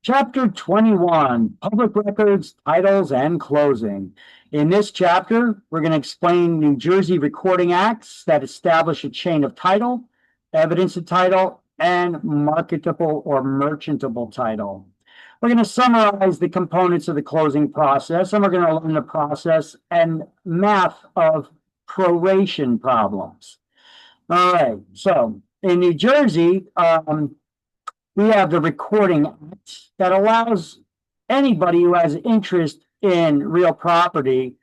Chapter 21, Public Records, Titles, and Closing. In this chapter, we're going to explain New Jersey recording acts that establish a chain of title, evidence of title, and marketable or merchantable title. We're going to summarize the components of the closing process, and we're going to learn the process and math of proration problems. All right, so in New Jersey, we have the Recording Act that allows anybody who has interest in real property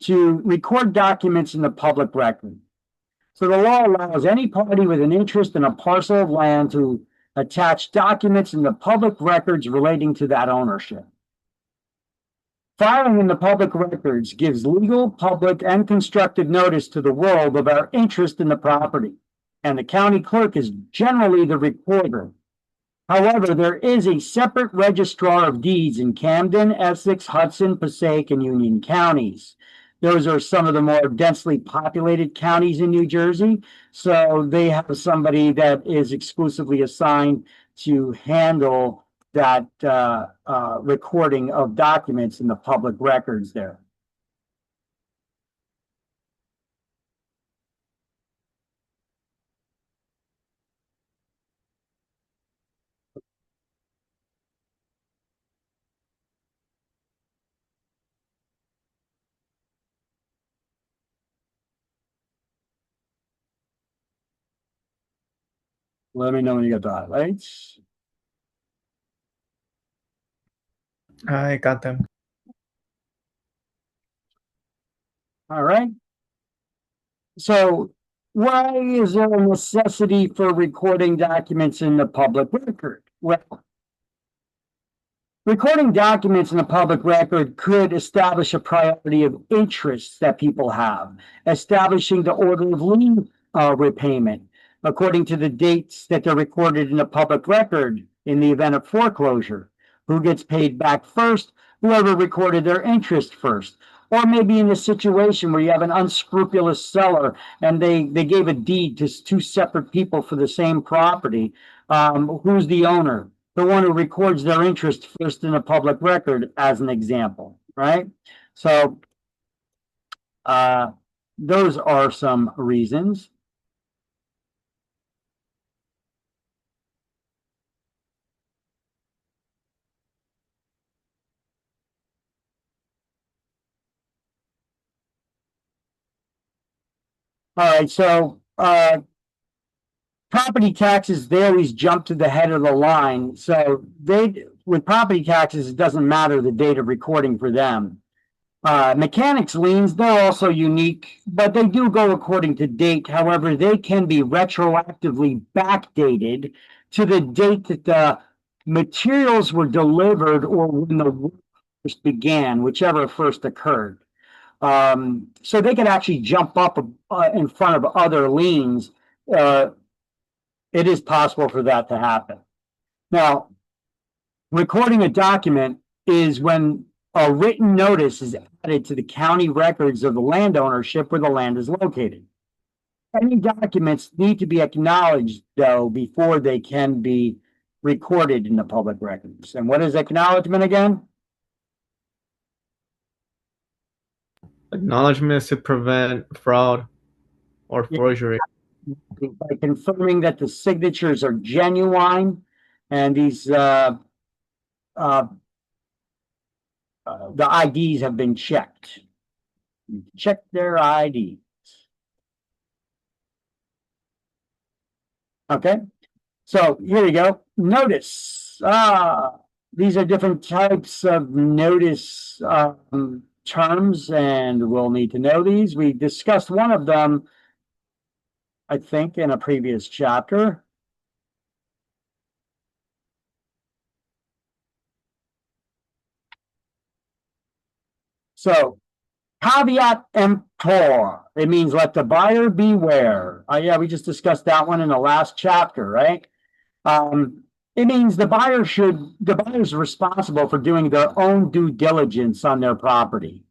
to record documents in the public record. So the law allows any party with an interest in a parcel of land to attach documents in the public records relating to that ownership. Filing in the public records gives legal, public, and constructive notice to the world of our interest in the property, and the county clerk is generally the recorder. However, there is a separate registrar of deeds in Camden, Essex, Hudson, Passaic, and Union counties. Those are some of the more densely populated counties in New Jersey. So they have somebody that is exclusively assigned to handle that recording of documents in the public records there. Let me know when you get the highlights. I got them. All right. So why is there a necessity for recording documents in the public record? Well, recording documents in the public record could establish a priority of interests that people have, establishing the order of lien repayment according to the dates that they're recorded in the public record in the event of foreclosure. Who gets paid back first? Whoever recorded their interest first. Or maybe in a situation where you have an unscrupulous seller and they gave a deed to two separate people for the same property. Who's the owner? The one who records their interest first in a public record, as an example, right? So those are some reasons. All right, so property taxes, they always jump to the head of the line. So with property taxes, it doesn't matter the date of recording for them. Mechanics liens, they're also unique, but they do go according to date. However, they can be retroactively backdated to the date that the materials were delivered or when the work first began, whichever first occurred. So they can actually jump up in front of other liens. It is possible for that to happen. Now, recording a document is when a written notice is added to the county records of the land ownership where the land is located. Any documents need to be acknowledged, though, before they can be recorded in the public records. And what is acknowledgement again? Acknowledgement is to prevent fraud or forgery. By confirming that the signatures are genuine and these the IDs have been checked. Check their IDs. Okay, so here you go. Notice. These are different types of notice terms, and we'll need to know these. We discussed one of them, I think, in a previous chapter. So, caveat emptor, it means let the buyer beware. Yeah, we just discussed that one in the last chapter, right? It means the buyer's responsible for doing their own due diligence on their property.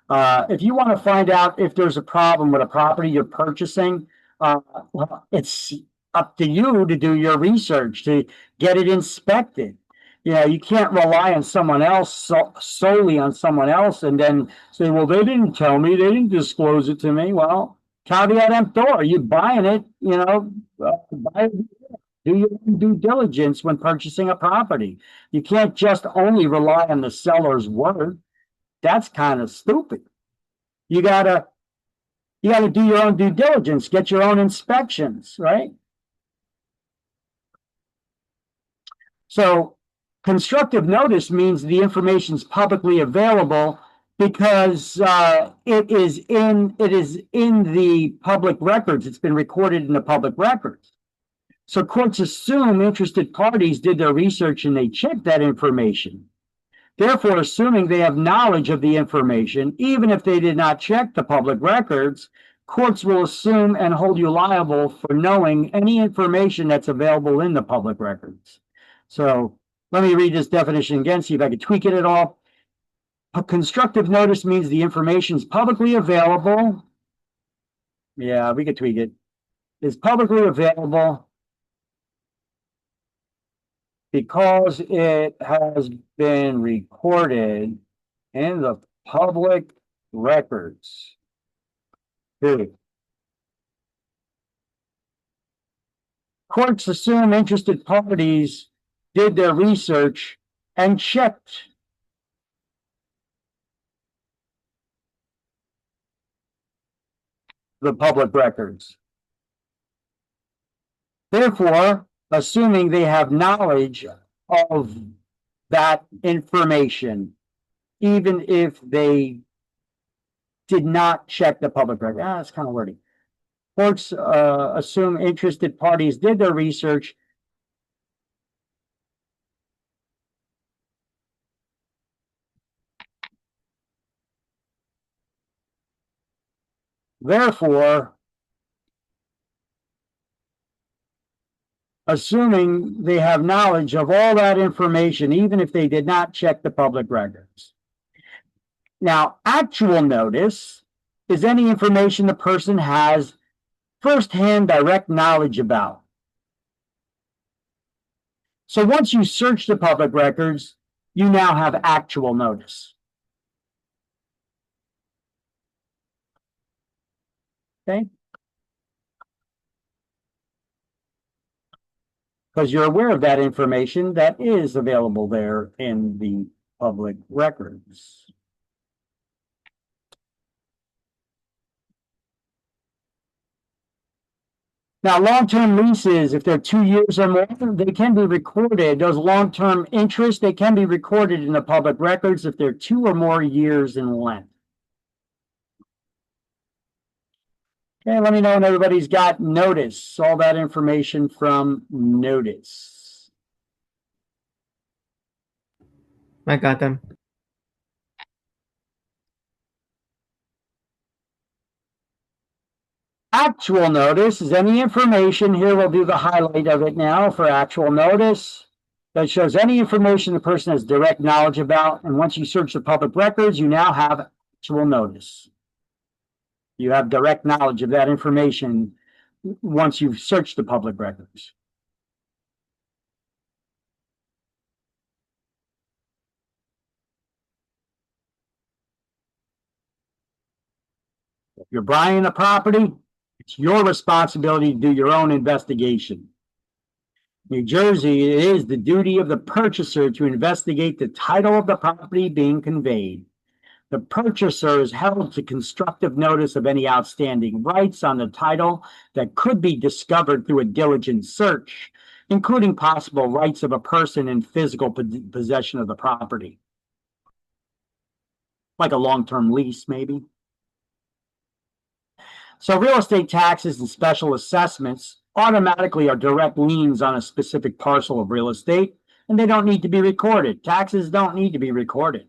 If you want to find out if there's a problem with a property you're purchasing, well, it's up to you to do your research, to get it inspected. You can't rely on someone else solely on someone else and then say, well, they didn't tell me, they didn't disclose it to me. Well, caveat emptor, you're buying it, buy it, do your own due diligence when purchasing a property. You can't just only rely on the seller's word. That's kind of stupid. You gotta do your own due diligence, get your own inspections, right? So constructive notice means the information is publicly available because it is in the public records. It's been recorded in the public records. So courts assume interested parties did their research and they checked that information. Therefore, assuming they have knowledge of the information, even if they did not check the public records, courts will assume and hold you liable for knowing any information that's available in the public records. So let me read this definition again, see if I can tweak it at all. A constructive notice means the information is publicly available. Yeah, we could tweak it. Is publicly available because it has been recorded in the public records. Period. Courts assume interested parties did their research and checked the public records. Therefore, assuming they have knowledge of that information, even if they did not check the public record. That's kind of wordy. Courts assume interested parties did their research Therefore, assuming they have knowledge of all that information, even if they did not check the public records. Now, actual notice is any information the person has firsthand direct knowledge about. So once you search the public records, you now have actual notice. Okay? Because you're aware of that information that is available there in the public records. Now, long-term leases, if they're 2 years or more, they can be recorded. Those long-term interests, they can be recorded in the public records if they're 2 or more years in length. Okay, let me know when everybody's got notice, all that information from notice. I got them. Actual notice is any information, here we'll do the highlight of it now for actual notice, that shows any information the person has direct knowledge about. And once you search the public records, you now have actual notice. You have direct knowledge of that information once you've searched the public records. If you're buying a property, it's your responsibility to do your own investigation. New Jersey, it is the duty of the purchaser to investigate the title of the property being conveyed. The purchaser is held to constructive notice of any outstanding rights on the title that could be discovered through a diligent search, including possible rights of a person in physical possession of the property. Like a long-term lease, maybe. So real estate taxes and special assessments automatically are direct liens on a specific parcel of real estate, and they don't need to be recorded. Taxes don't need to be recorded.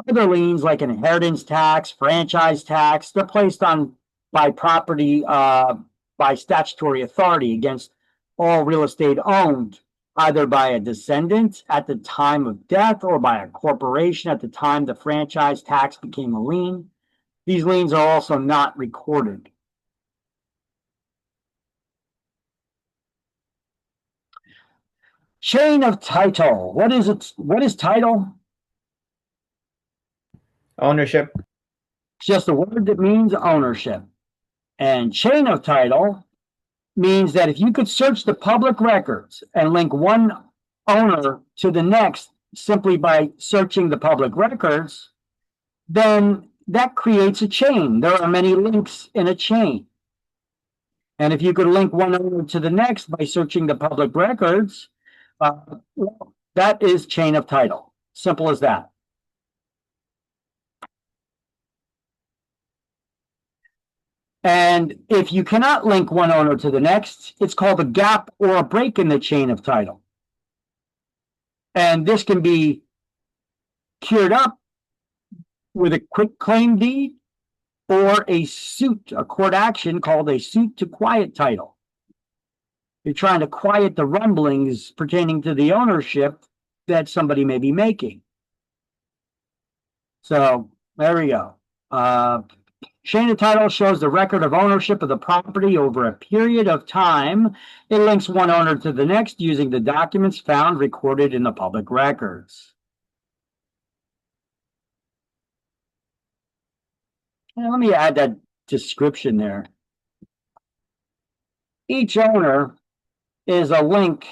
Other liens like inheritance tax, franchise tax, they're placed on by property by statutory authority against all real estate owned, either by a descendant at the time of death or by a corporation at the time the franchise tax became a lien. These liens are also not recorded. Chain of title. What is it? What is title? Ownership. It's just a word that means ownership. And chain of title means that if you could search the public records and link one owner to the next simply by searching the public records, then that creates a chain. There are many links in a chain. And if you could link one owner to the next by searching the public records, well, that is chain of title. Simple as that. And if you cannot link one owner to the next, it's called a gap or a break in the chain of title. And this can be cured up with a quick claim deed or a suit, a court action called a suit to quiet title. You're trying to quiet the rumblings pertaining to the ownership that somebody may be making. So there we go. Chain of title shows the record of ownership of the property over a period of time. It links one owner to the next using the documents found recorded in the public records. And let me add that description there. Each owner is a link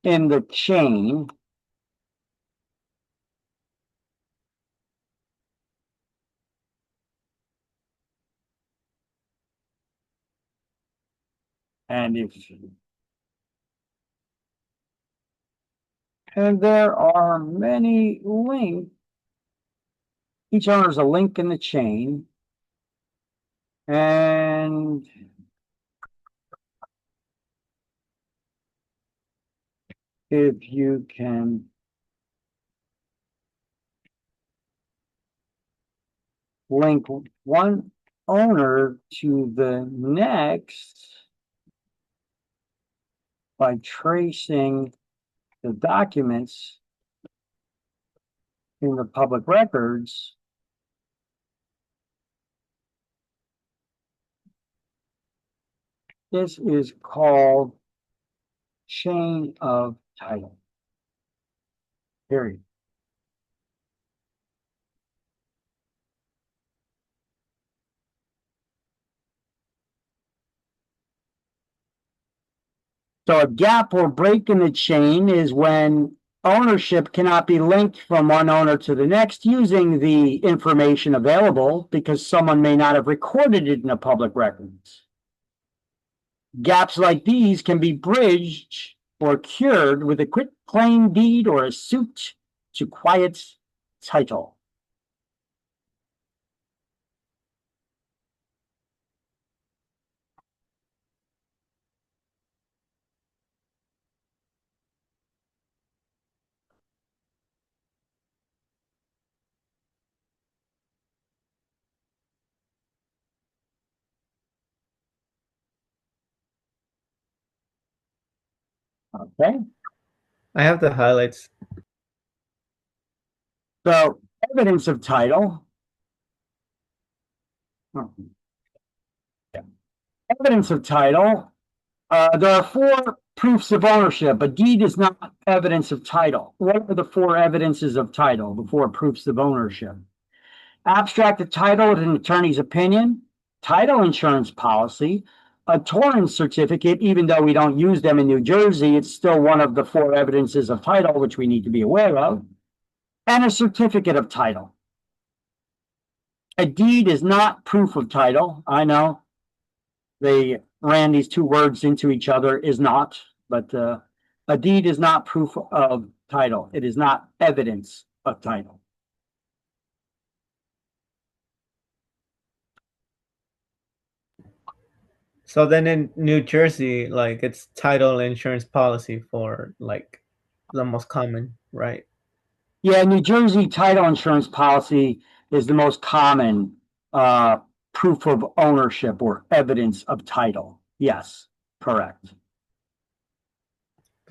in the chain. And there are many links. Each owner is a link in the chain. And if you can link one owner to the next by tracing the documents in the public records, this is called chain of title. Period. So a gap or break in the chain is when ownership cannot be linked from one owner to the next using the information available because someone may not have recorded it in the public records. Gaps like these can be bridged or cured with a quick claim deed or a suit to quiet title. Okay. I have the highlights. So evidence of title. Evidence of title. There are four proofs of ownership. A deed is not evidence of title. What are the four evidences of title, the four proofs of ownership? Abstract of title with an attorney's opinion, title insurance policy, a Torrens certificate, even though we don't use them in New Jersey, it's still one of the four evidences of title, which we need to be aware of, and a certificate of title. A deed is not proof of title. I know they ran these two words into each other, is not, but a deed is not proof of title. It is not evidence of title. So then in New Jersey, like it's title insurance policy for like the most common, right? Yeah, New Jersey title insurance policy is the most common proof of ownership or evidence of title. Yes, correct.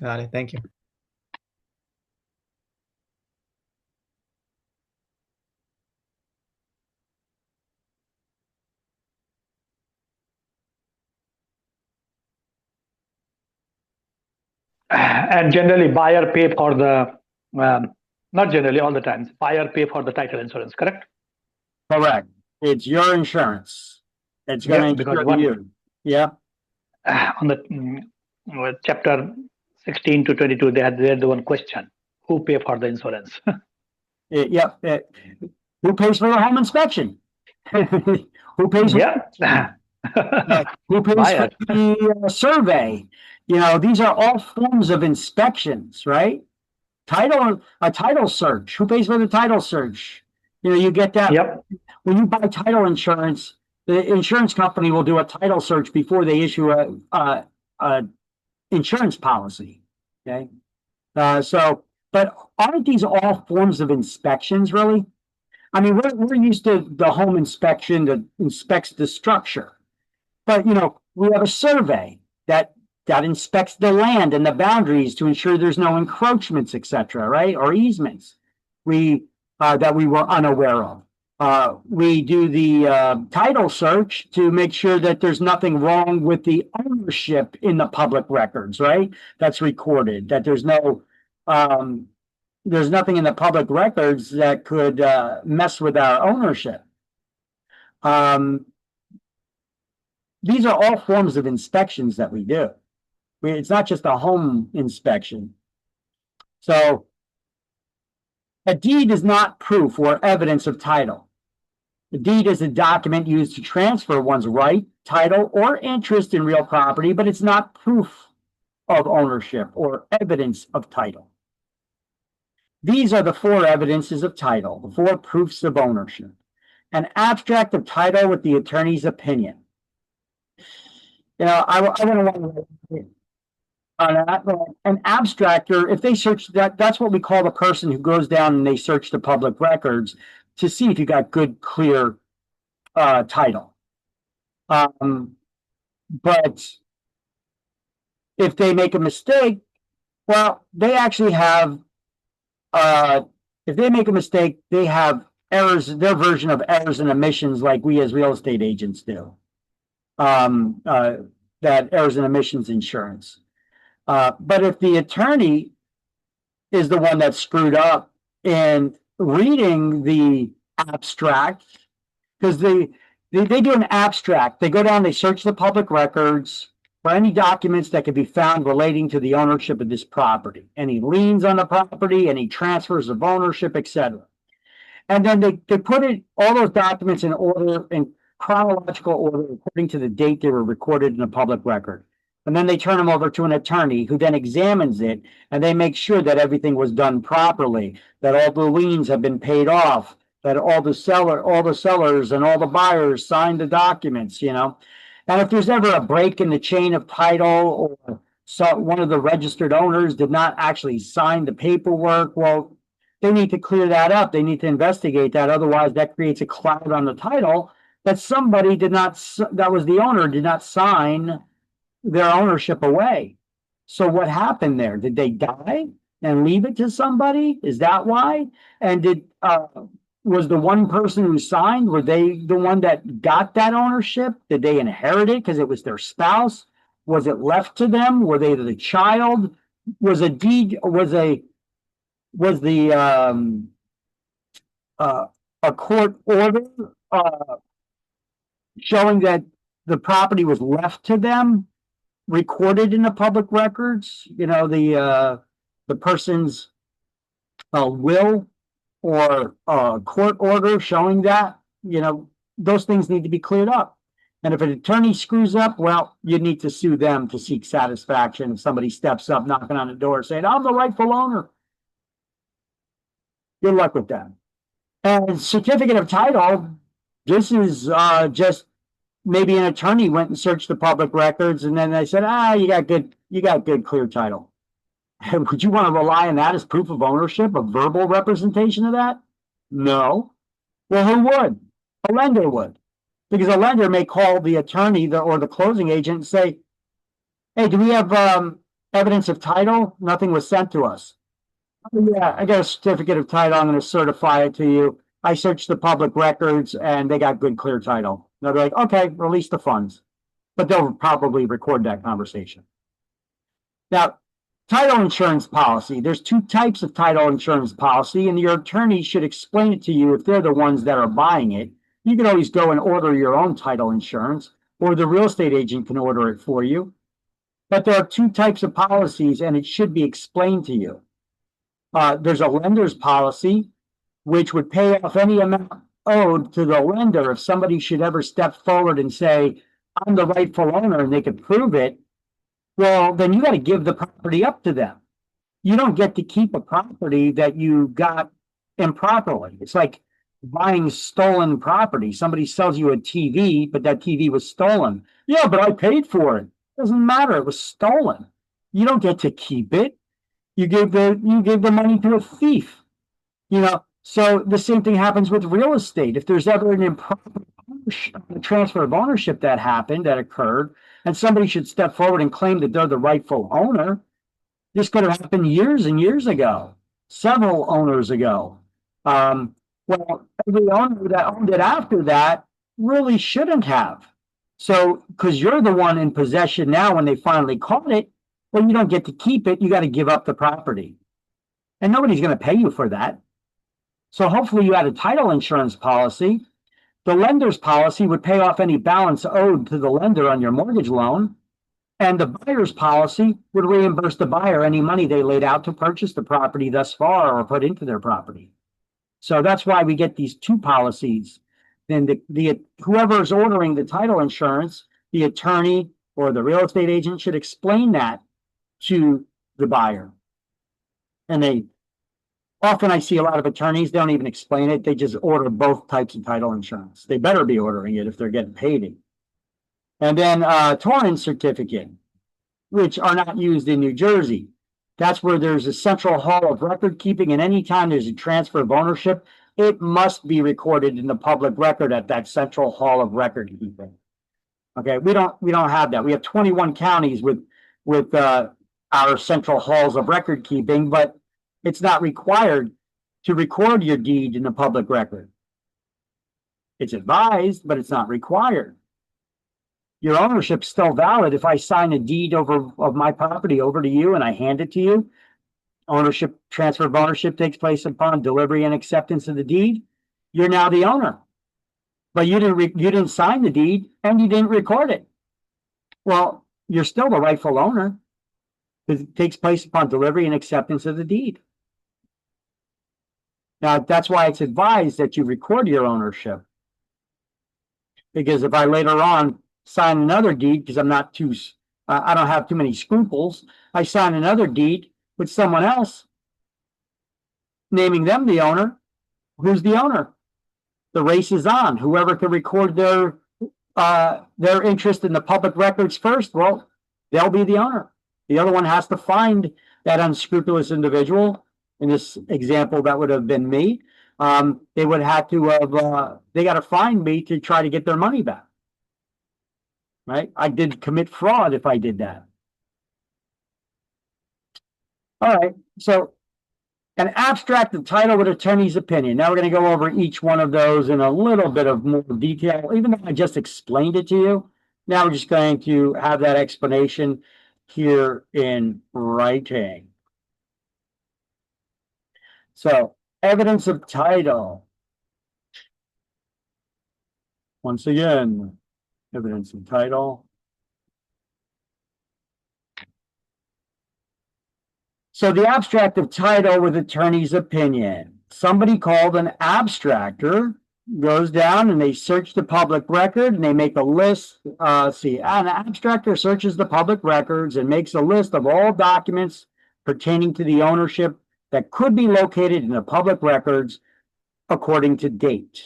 Got it. Thank you. And generally, buyer pay for the, not generally, all the times, buyer pay for the title insurance, correct? Correct. It's your insurance. It's going Yes, to because insure you. Yeah. on the chapter 16 to 22, they're the one question: who pay for the insurance? Yep. Who pays for the home inspection? Who pays? Yeah. Who pays Buyer. for the survey? You know, these are all forms of inspections, right? A title search. Who pays for the title search? You know, you get that Yep. when you buy title insurance. The insurance company will do a title search before they issue a insurance policy. Okay, but aren't these all forms of inspections, really? I mean, we're used to the home inspection that inspects the structure, but you know, we have a survey that inspects the land and the boundaries to ensure there's no encroachments, etc., right? Or easements that we were unaware of. We do the title search to make sure that there's nothing wrong with the ownership in the public records, right? That's recorded, that there's nothing in the public records that could mess with our ownership. These are all forms of inspections that we do. It's not just a home inspection. So a deed is not proof or evidence of title. The deed is a document used to transfer one's right, title, or interest in real property, but it's not proof of ownership or evidence of title. These are the four evidences of title, the four proofs of ownership. An abstract of title with the attorney's opinion. You know, I want to an abstractor, if they search that's what we call the person who goes down and they search the public records to see if you got good, clear title. But if they make a mistake, well, they actually have, if they make a mistake, they have errors, their version of errors and omissions like we as real estate agents do. That errors and omissions insurance. But if the attorney is the one that's screwed up in reading the abstract, because they do an abstract, they go down, they search the public records for any documents that could be found relating to the ownership of this property, any liens on the property, any transfers of ownership, etc. And then they put all those documents in order, in chronological order, according to the date they were recorded in the public record. And then they turn them over to an attorney who then examines it, and they make sure that everything was done properly, that all the liens have been paid off, that all the sellers and all the buyers signed the documents, you know. And if there's ever a break in the chain of title, or one of the registered owners did not actually sign the paperwork, well, they need to clear that up. They need to investigate that. Otherwise, that creates a cloud on the title that somebody that was the owner, did not sign their ownership away. So what happened there? Did they die and leave it to somebody? Is that why? And was the one person who signed, were they the one that got that ownership? Did they inherit it because it was their spouse? Was it left to them? Were they the child? Was a deed, a court order showing that the property was left to them, recorded in the public records? You know, the person's will or court order showing that, you know, those things need to be cleared up. And if an attorney screws up, well, you need to sue them to seek satisfaction. If somebody steps up, knocking on the door saying, I'm the rightful owner, good luck with that. And certificate of title, this is just maybe an attorney went and searched the public records, and then they said, you got good, clear title. Would you want to rely on that as proof of ownership, a verbal representation of that? No. Well, who would? A lender would. Because a lender may call the attorney or the closing agent and say, hey, do we have evidence of title? Nothing was sent to us. Yeah, I got a certificate of title. I'm going to certify it to you. I searched the public records and they got good, clear title. They'll be like, okay, release the funds. But they'll probably record that conversation. Now, Title insurance policy. There's two types of title insurance policy, and your attorney should explain it to you if they're the ones that are buying it. You can always go and order your own title insurance, or the real estate agent can order it for you. But there are two types of policies, and it should be explained to you. There's a lender's policy, which would pay off any amount owed to the lender if somebody should ever step forward and say, I'm the rightful owner, and they could prove it. Well, then you got to give the property up to them. You don't get to keep a property that you got improperly. It's like buying stolen property. Somebody sells you a TV, but that TV was stolen. Yeah, but I paid for it. Doesn't matter. It was stolen. You don't get to keep it. You gave the money to a thief. So the same thing happens with real estate. If there's ever an improper transfer of ownership that occurred, and somebody should step forward and claim that they're the rightful owner, this could have happened years and years ago, several owners ago. Well, every owner that owned it after that really shouldn't have. So, because you're the one in possession now when they finally caught it, well, you don't get to keep it. You got to give up the property. And nobody's going to pay you for that. So hopefully you had a title insurance policy. The lender's policy would pay off any balance owed to the lender on your mortgage loan. And the buyer's policy would reimburse the buyer any money they laid out to purchase the property thus far or put into their property. So that's why we get these two policies. Then whoever is ordering the title insurance, the attorney or the real estate agent should explain that to the buyer. And often I see a lot of attorneys, they don't even explain it. They just order both types of title insurance. They better be ordering it if they're getting paid it. And then torrent certificate, which are not used in New Jersey. That's where there's a central hall of record keeping, and anytime there's a transfer of ownership, it must be recorded in the public record at that central hall of record keeping. Okay, we don't have that. We have 21 counties with our central halls of record keeping, but it's not required to record your deed in the public record. It's advised, but it's not required. Your ownership's still valid. If I sign a deed of my property over to you and I hand it to you, transfer of ownership takes place upon delivery and acceptance of the deed. You're now the owner, but you didn't sign the deed and you didn't record it. Well, you're still the rightful owner because it takes place upon delivery and acceptance of the deed. Now, that's why it's advised that you record your ownership. Because if I later on sign another deed, because I don't have too many scruples, I sign another deed with someone else, naming them the owner. Who's the owner? The race is on. Whoever can record their interest in the public records first, well, they'll be the owner. The other one has to find that unscrupulous individual. In this example, that would have been me. They would have to have, they got to find me to try to get their money back. Right? I did commit fraud if I did that. All right. So an abstract of title with attorney's opinion. Now we're going to go over each one of those in a little bit of more detail, even though I just explained it to you. Now we're just going to have that explanation here in writing. So, evidence of title. Once again, evidence of title. So the abstract of title with attorney's opinion. Somebody called an abstractor goes down and they search the public record and they make a list. An abstractor searches the public records and makes a list of all documents pertaining to the ownership that could be located in the public records according to date.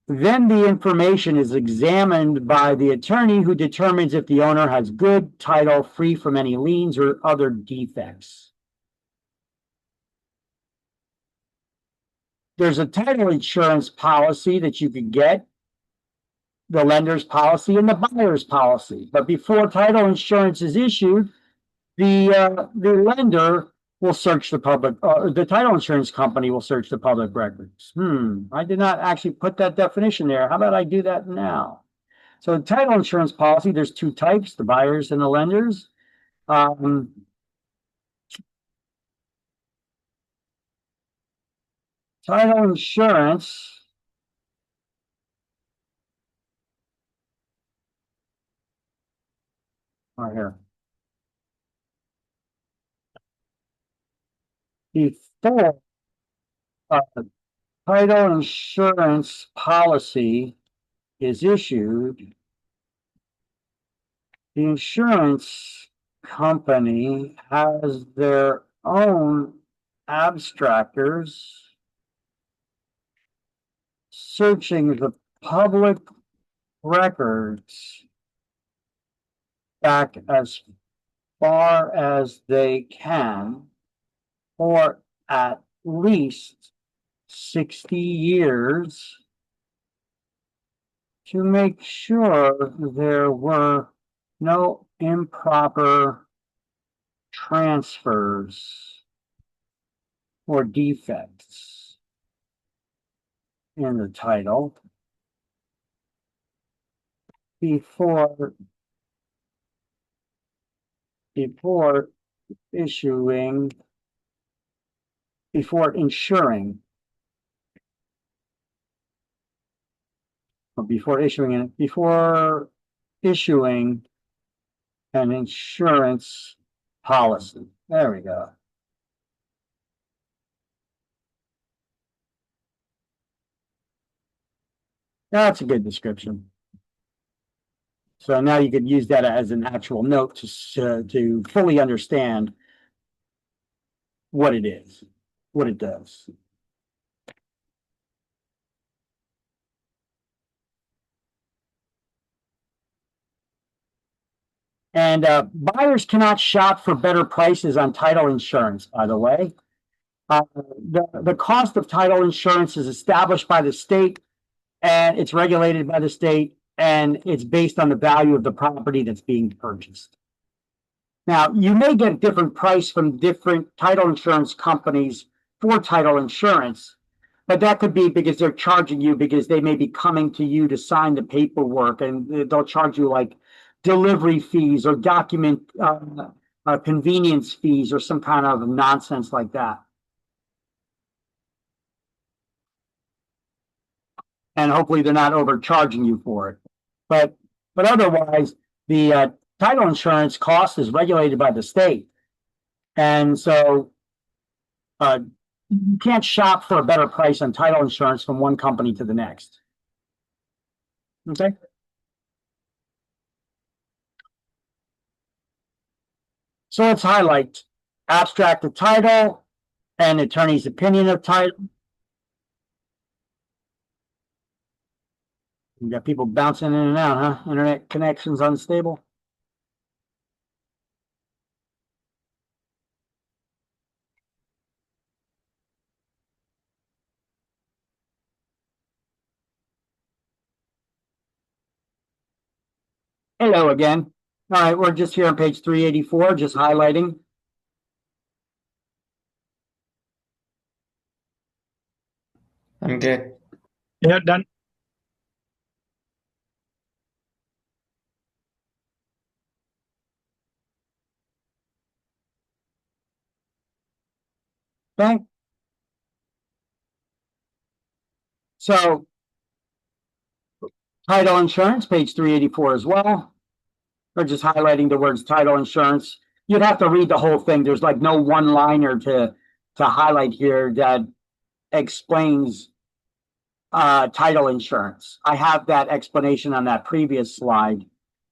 Then the information is examined by the attorney who determines if the owner has good title free from any liens or other defects. There's a title insurance policy that you could get, the lender's policy and the buyer's policy. But before title insurance is issued, the lender will search the title insurance company will search the public records. I did not actually put that definition there. How about I do that now? So the title insurance policy, there's two types, the buyers and the lenders. Title insurance. Right here. Before title insurance policy is issued, the insurance company has their own abstractors searching the public records back as far as they can, or at least 60 years, to make sure there were no improper transfers or defects in the title before issuing, before insuring, or before issuing an insurance policy. There we go. That's a good description. So now you could use that as an actual note to fully understand what it is, what it does. And buyers cannot shop for better prices on title insurance, by the way. The cost of title insurance is established by the state, and it's regulated by the state, and it's based on the value of the property that's being purchased. Now, you may get a different price from different title insurance companies for title insurance, but that could be because they're charging you because they may be coming to you to sign the paperwork, and they'll charge you like delivery fees or document convenience fees or some kind of nonsense like that. And hopefully they're not overcharging you for it. But otherwise, the title insurance cost is regulated by the state. And so you can't shop for a better price on title insurance from one company to the next. Okay. So let's highlight abstract of title and attorney's opinion of title. You got people bouncing in and out, huh? Internet connections unstable. Hello again. All right, we're just here on page 384, just highlighting. I'm good. Yeah, done. Okay. So title insurance, page 384 as well. We're just highlighting the words title insurance. You'd have to read the whole thing. There's like no one-liner to highlight here that explains title insurance. I have that explanation on that previous slide,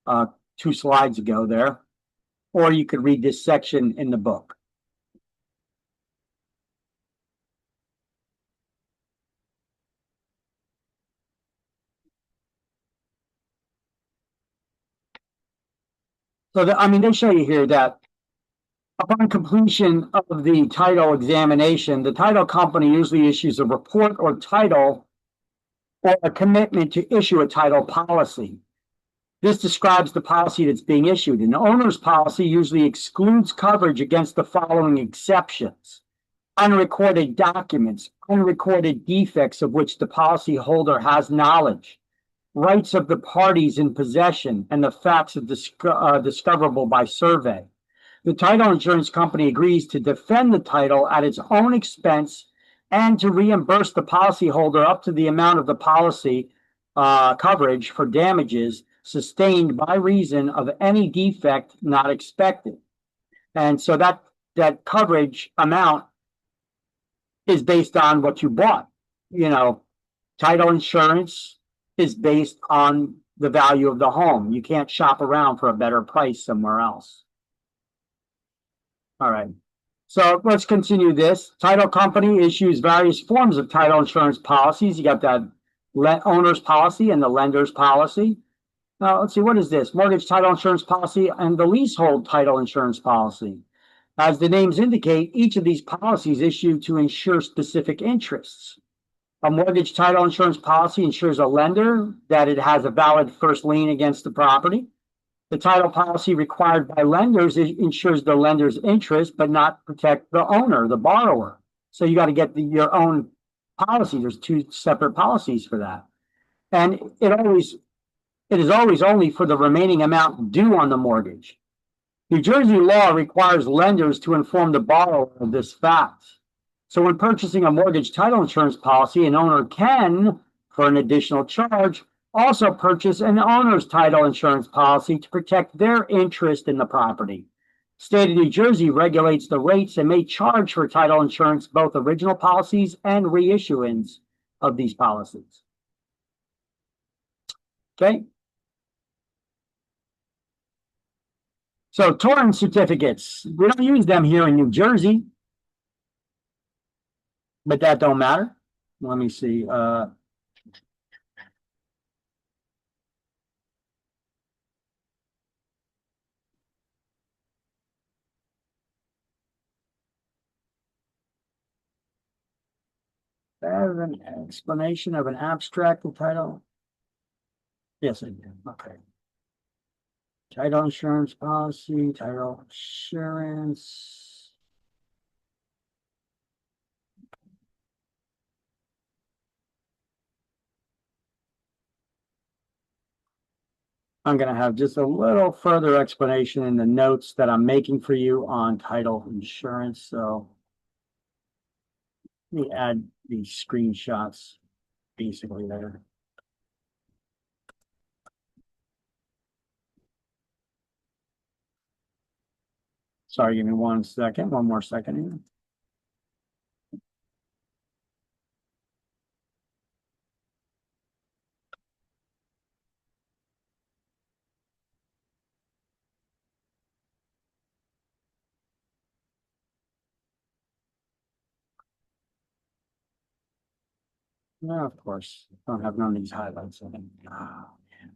2 slides ago there. Or you could read this section in the book. So, I mean, they show you here that upon completion of the title examination, the title company usually issues a report or title or a commitment to issue a title policy. This describes the policy that's being issued. An owner's policy usually excludes coverage against the following exceptions: unrecorded documents, unrecorded defects of which the policyholder has knowledge, rights of the parties in possession, and the facts of discoverable by survey. The title insurance company agrees to defend the title at its own expense and to reimburse the policyholder up to the amount of the policy coverage for damages sustained by reason of any defect not expected. And so that coverage amount is based on what you bought. You know, title insurance is based on the value of the home. You can't shop around for a better price somewhere else. All right. So let's continue this. Title company issues various forms of title insurance policies. You got that owner's policy and the lender's policy. Now, let's see, what is this? Mortgage title insurance policy and the leasehold title insurance policy. As the names indicate, each of these policies issue to insure specific interests. A mortgage title insurance policy ensures a lender that it has a valid first lien against the property. The title policy required by lenders ensures the lender's interest, but not protect the owner, the borrower. So you got to get your own policy. There's two separate policies for that. And it is always only for the remaining amount due on the mortgage. New Jersey law requires lenders to inform the borrower of this fact. So when purchasing a mortgage title insurance policy, an owner can, for an additional charge, also purchase an owner's title insurance policy to protect their interest in the property. State of New Jersey regulates the rates and may charge for title insurance both original policies and reissuance of these policies. Okay. So torrent certificates, we don't use them here in New Jersey, but that don't matter. Let me see. As an explanation of an abstract title. Yes, I do. Okay. Title insurance policy, title insurance. I'm going to have just a little further explanation in the notes that I'm making for you on title insurance. So let me add these screenshots basically there. Sorry, give me one second, one more second here. No, of course, don't have none of these highlights in it. Oh, man.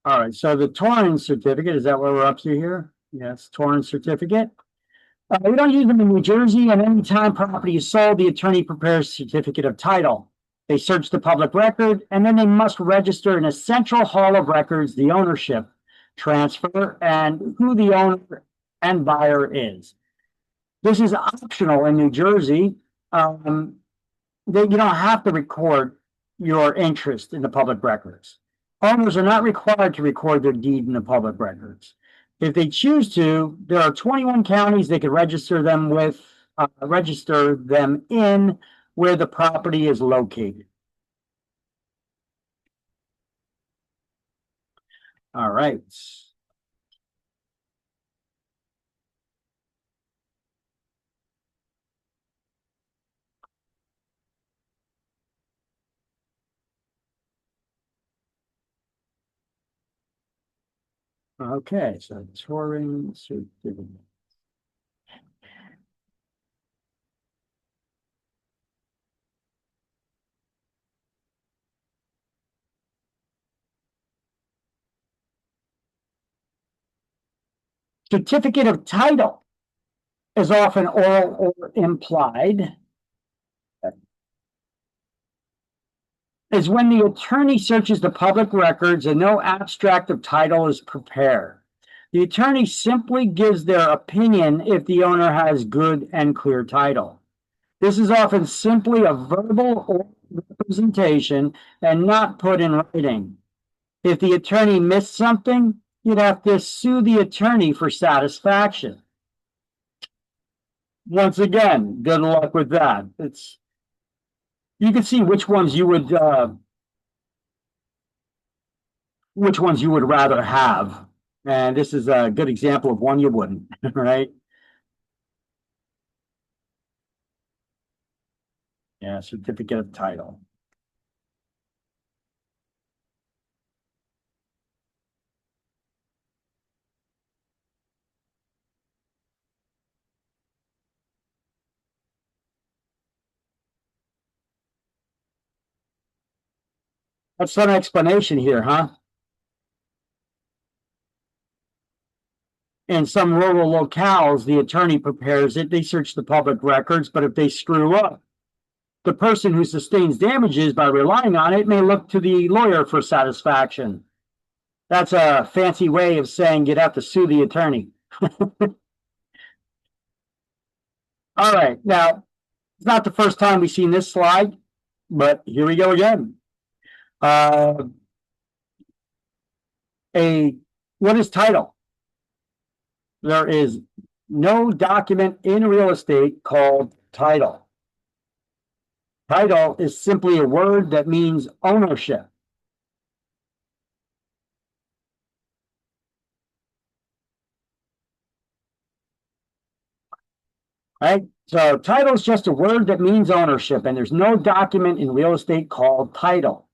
All right, so the Torrens certificate, is that what we're up to here? Yes, Torrens certificate. We don't use them in New Jersey, and anytime property is sold, the attorney prepares a certificate of title. They search the public record, and then they must register in a central hall of records the ownership, transfer, and who the owner and buyer is. This is optional in New Jersey. You don't have to record your interest in the public records. Owners are not required to record their deed in the public records. If they choose to, there are 21 counties they could register them with, register them in where the property is located. All right. Okay, so touring certificate. Certificate of title is often oral or implied. is when the attorney searches the public records and no abstract of title is prepared. The attorney simply gives their opinion if the owner has good and clear title. This is often simply a verbal or representation and not put in writing. If the attorney missed something, you'd have to sue the attorney for satisfaction. Once again, good luck with that. You can see which ones you would rather have. And this is a good example of one you wouldn't, right? Yeah, certificate of title. That's some explanation here, huh? In some rural locales, the attorney prepares it. They search the public records, but if they screw up, the person who sustains damages by relying on it may look to the lawyer for satisfaction. That's a fancy way of saying you'd have to sue the attorney. All right, now, it's not the first time we've seen this slide, but here we go again. What is title? There is no document in real estate called title. Title is simply a word that means ownership. Right? So title is just a word that means ownership, and there's no document in real estate called title.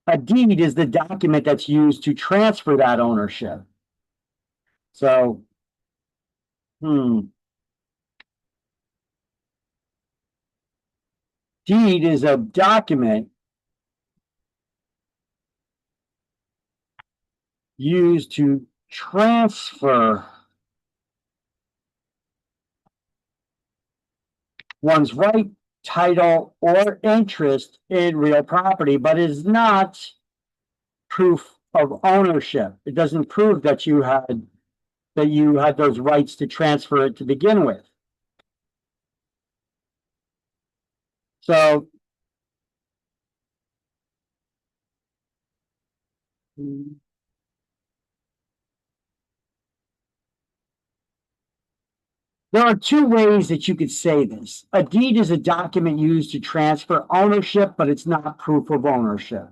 A deed is the document that's used to transfer that ownership. So, deed is a document used to transfer one's right, title, or interest in real property, but is not proof of ownership. It doesn't prove that you had those rights to transfer it to begin with. So there are two ways that you could say this. A deed is a document used to transfer ownership, but it's not proof of ownership.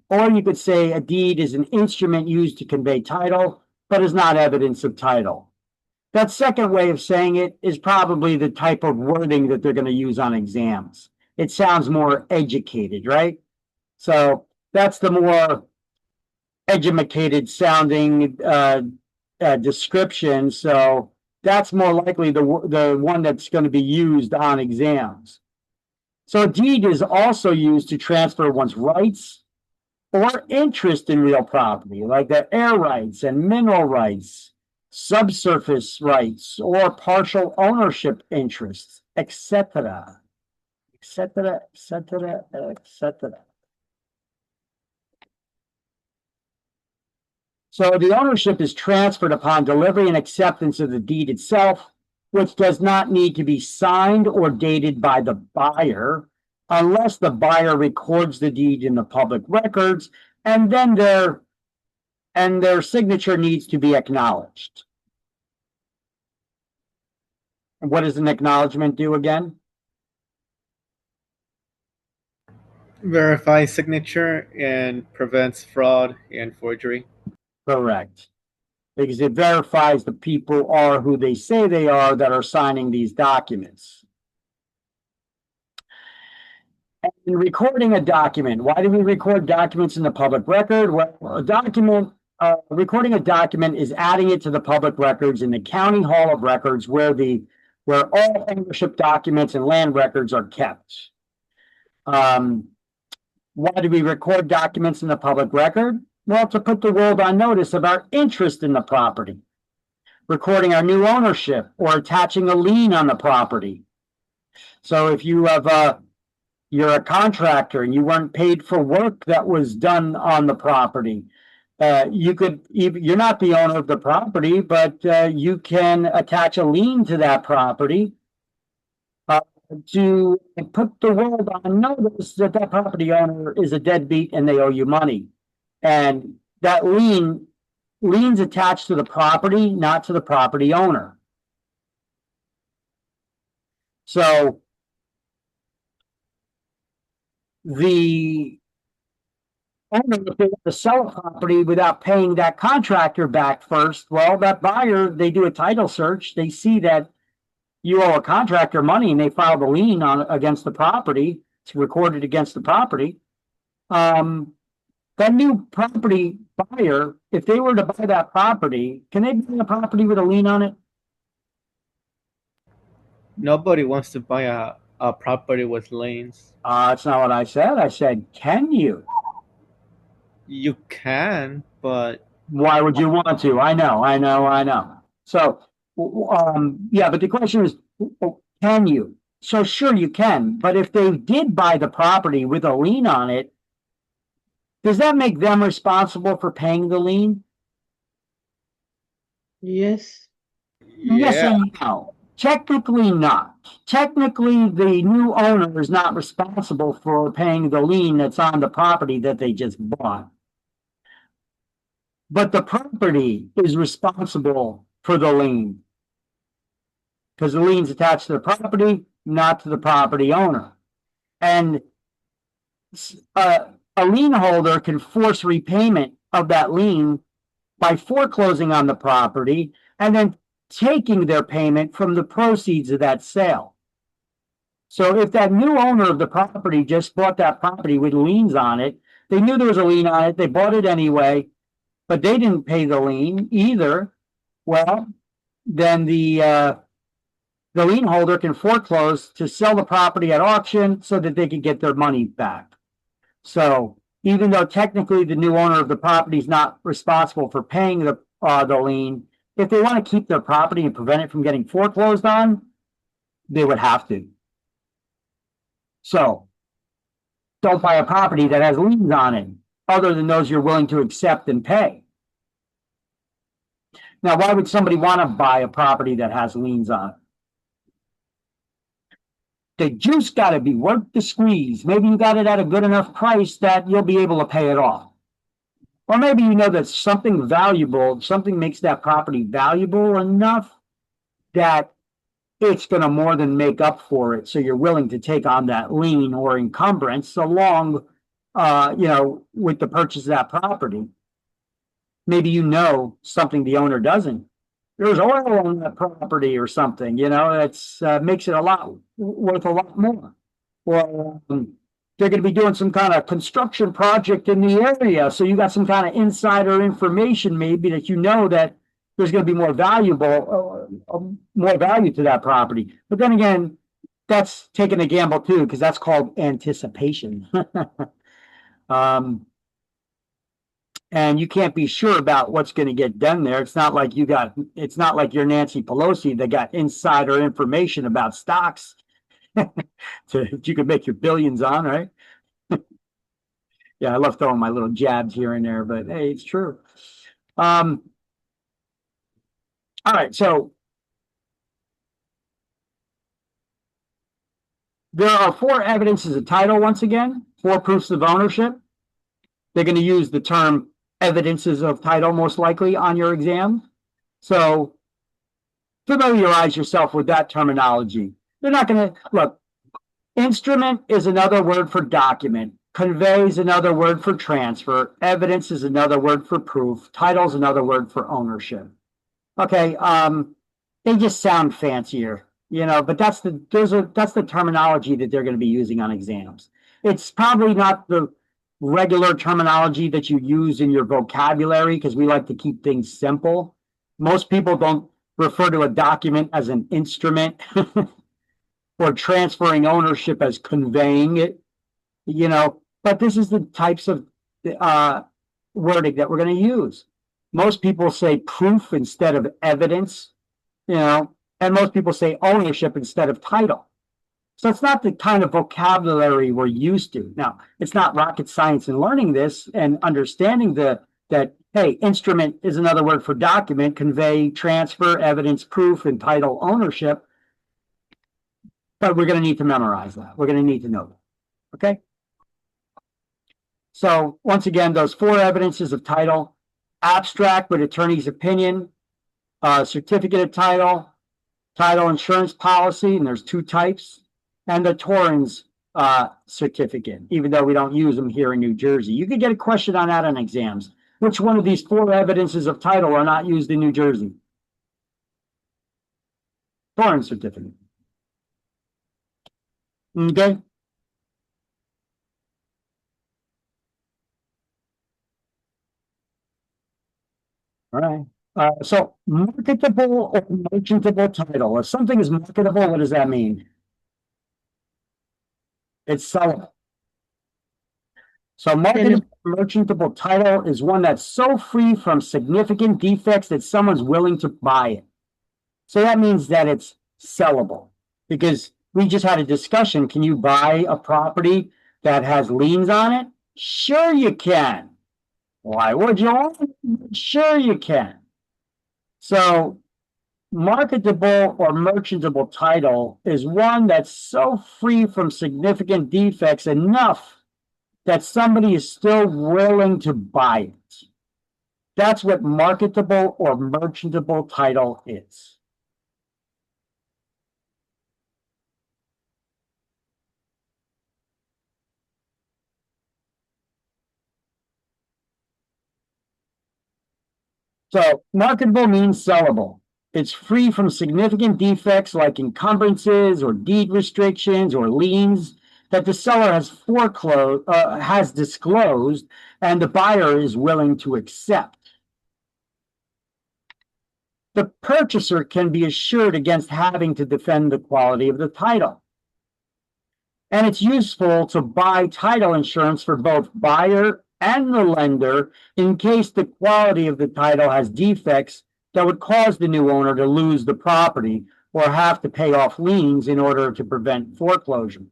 Or you could say a deed is an instrument used to convey title, but is not evidence of title. That second way of saying it is probably the type of wording that they're going to use on exams. It sounds more educated, right? So that's the more educated sounding description. So that's more likely the one that's going to be used on exams. So a deed is also used to transfer one's rights or interest in real property, like the air rights and mineral rights, subsurface rights, or partial ownership interests, etc., etc., etc., etc. So the ownership is transferred upon delivery and acceptance of the deed itself, which does not need to be signed or dated by the buyer, unless the buyer records the deed in the public records, and then their signature needs to be acknowledged. And what does an acknowledgement do again? Verify signature and prevents fraud and forgery. Correct. Because it verifies the people are who they say they are that are signing these documents. And recording a document. Why do we record documents in the public record? Well, recording a document is adding it to the public records in the county hall of records where all ownership documents and land records are kept. Why do we record documents in the public record? Well, to put the world on notice of our interest in the property, recording our new ownership, or attaching a lien on the property. So if you have you're a contractor and you weren't paid for work that was done on the property. You're not the owner of the property, but you can attach a lien to that property to put the world on notice that that property owner is a deadbeat and they owe you money. And that lien's attached to the property, not to the property owner. So the owner, if they want to sell a property without paying that contractor back first, well, that buyer, they do a title search, they see that you owe a contractor money and they filed a lien on against the property, it's recorded against the property. That new property buyer, if they were to buy that property, can they buy a property with a lien on it? Nobody wants to buy a property with liens. That's not what I said. I said, can you? You can, but Why would you want to? I know. So, yeah, but the question is, can you? So sure you can, but if they did buy the property with a lien on it, does that make them responsible for paying the lien? Yes. Yes yeah, and no. Technically not. Technically, the new owner is not responsible for paying the lien that's on the property that they just bought. But the property is responsible for the lien. Because the lien's attached to the property, not to the property owner. And a lien holder can force repayment of that lien by foreclosing on the property and then taking their payment from the proceeds of that sale. So if that new owner of the property just bought that property with liens on it, they knew there was a lien on it, they bought it anyway, but they didn't pay the lien either, well, then the lien holder can foreclose to sell the property at auction so that they can get their money back. So even though technically the new owner of the property is not responsible for paying the lien, if they want to keep their property and prevent it from getting foreclosed on, they would have to. So don't buy a property that has liens on it, other than those you're willing to accept and pay. Now, why would somebody want to buy a property that has liens on it? The juice got to be worth the squeeze. Maybe you got it at a good enough price that you'll be able to pay it off. Or maybe you know that something valuable, something makes that property valuable enough that it's going to more than make up for it. So you're willing to take on that lien or encumbrance along, with the purchase of that property. Maybe you know something the owner doesn't. There's oil on that property or something, it's makes it worth a lot more. Or they're going to be doing some kind of construction project in the area, so you got some kind of insider information maybe that that there's going to be more value to that property. But then again, that's taking a gamble too, because that's called anticipation. And you can't be sure about what's going to get done there. It's not like you're Nancy Pelosi that got insider information about stocks that you could make your billions on, right? Yeah, I love throwing my little jabs here and there, but hey, it's true. All right, so there are 4 evidences of title, once again, 4 proofs of ownership. They're going to use the term evidences of title most likely on your exam. So familiarize yourself with that terminology. They're not going to look. Instrument is another word for document. Convey is another word for transfer. Evidence is another word for proof. Title is another word for ownership. Okay, they just sound fancier, but that's the terminology that they're going to be using on exams. It's probably not the regular terminology that you use in your vocabulary, because we like to keep things simple. Most people don't refer to a document as an instrument or transferring ownership as conveying it, but this is the types of wording that we're going to use. Most people say proof instead of evidence, and most people say ownership instead of title. So it's not the kind of vocabulary we're used to. Now, it's not rocket science in learning this and understanding that, hey, instrument is another word for document, convey, transfer, evidence, proof, and title ownership. But we're going to need to memorize that. We're going to need to know that. Okay. So once again, those four evidences of title: abstract with attorney's opinion, certificate of title, title insurance policy, and there's two types, and the Torrens certificate, even though we don't use them here in New Jersey. You could get a question on that on exams. Which one of these four evidences of title are not used in New Jersey? Torrens certificate. Okay. All right. So marketable or merchantable title. If something is marketable, what does that mean? It's sellable. So marketable merchantable title is one that's so free from significant defects that someone's willing to buy it. So that means that it's sellable, because we just had a discussion. Can you buy a property that has liens on it? Sure you can. Why would you want it? Sure you can. So marketable or merchantable title is one that's so free from significant defects enough that somebody is still willing to buy it. That's what marketable or merchantable title is. So marketable means sellable. It's free from significant defects like encumbrances or deed restrictions or liens that the seller has disclosed and the buyer is willing to accept. The purchaser can be assured against having to defend the quality of the title. And it's useful to buy title insurance for both buyer and the lender in case the quality of the title has defects that would cause the new owner to lose the property or have to pay off liens in order to prevent foreclosure.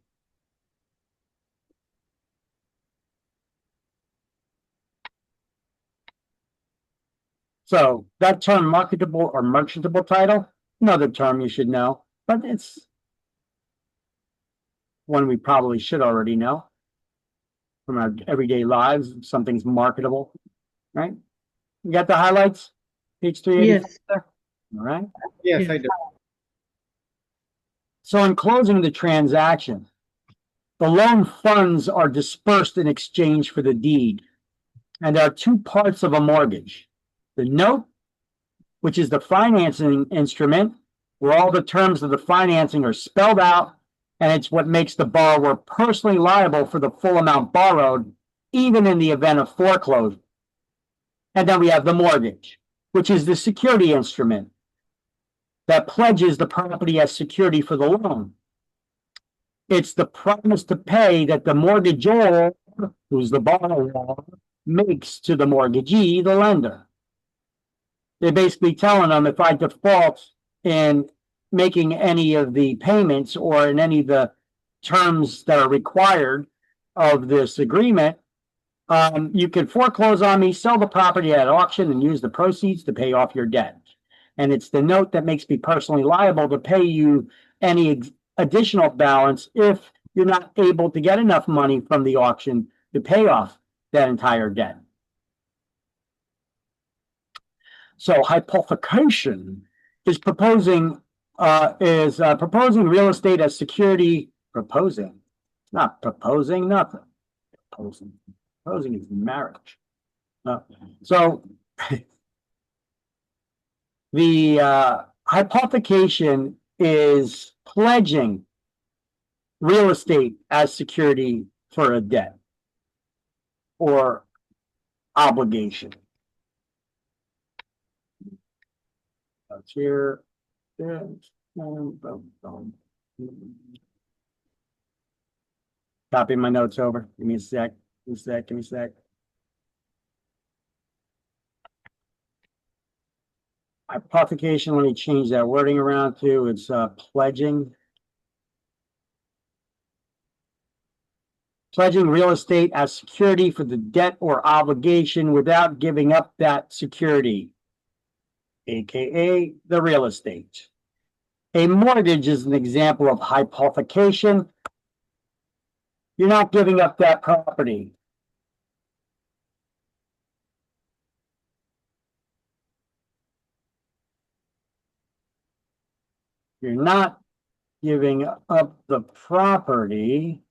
So that term, marketable or merchantable title, another term you should know, but it's one we probably should already know from our everyday lives. Something's marketable, right? You got the highlights? Page 384 Yes. there? All right. Yes, I do. So in closing the transaction, the loan funds are dispersed in exchange for the deed. And there are two parts of a mortgage: the note, which is the financing instrument, where all the terms of the financing are spelled out, and it's what makes the borrower personally liable for the full amount borrowed, even in the event of foreclosure. And then we have the mortgage, which is the security instrument that pledges the property as security for the loan. It's the promise to pay that the mortgagor, who's the borrower, makes to the mortgagee, the lender. They're basically telling them, if I default in making any of the payments or in any of the terms that are required of this agreement, you can foreclose on me, sell the property at auction, and use the proceeds to pay off your debt. And it's the note that makes me personally liable to pay you any additional balance if you're not able to get enough money from the auction to pay off that entire debt. So hypothecation is proposing real estate as security. Proposing, not proposing nothing. Proposing is marriage. So the hypothecation is pledging real estate as security for a debt or obligation. That's here. Copy my notes over. Give me a sec. Give me a sec. Hypothecation, let me change that wording around to it's pledging. pledging real estate as security for the debt or obligation without giving up that security, aka the real estate. A mortgage is an example of hypothecation. You're not giving up that property. You're not giving up the property.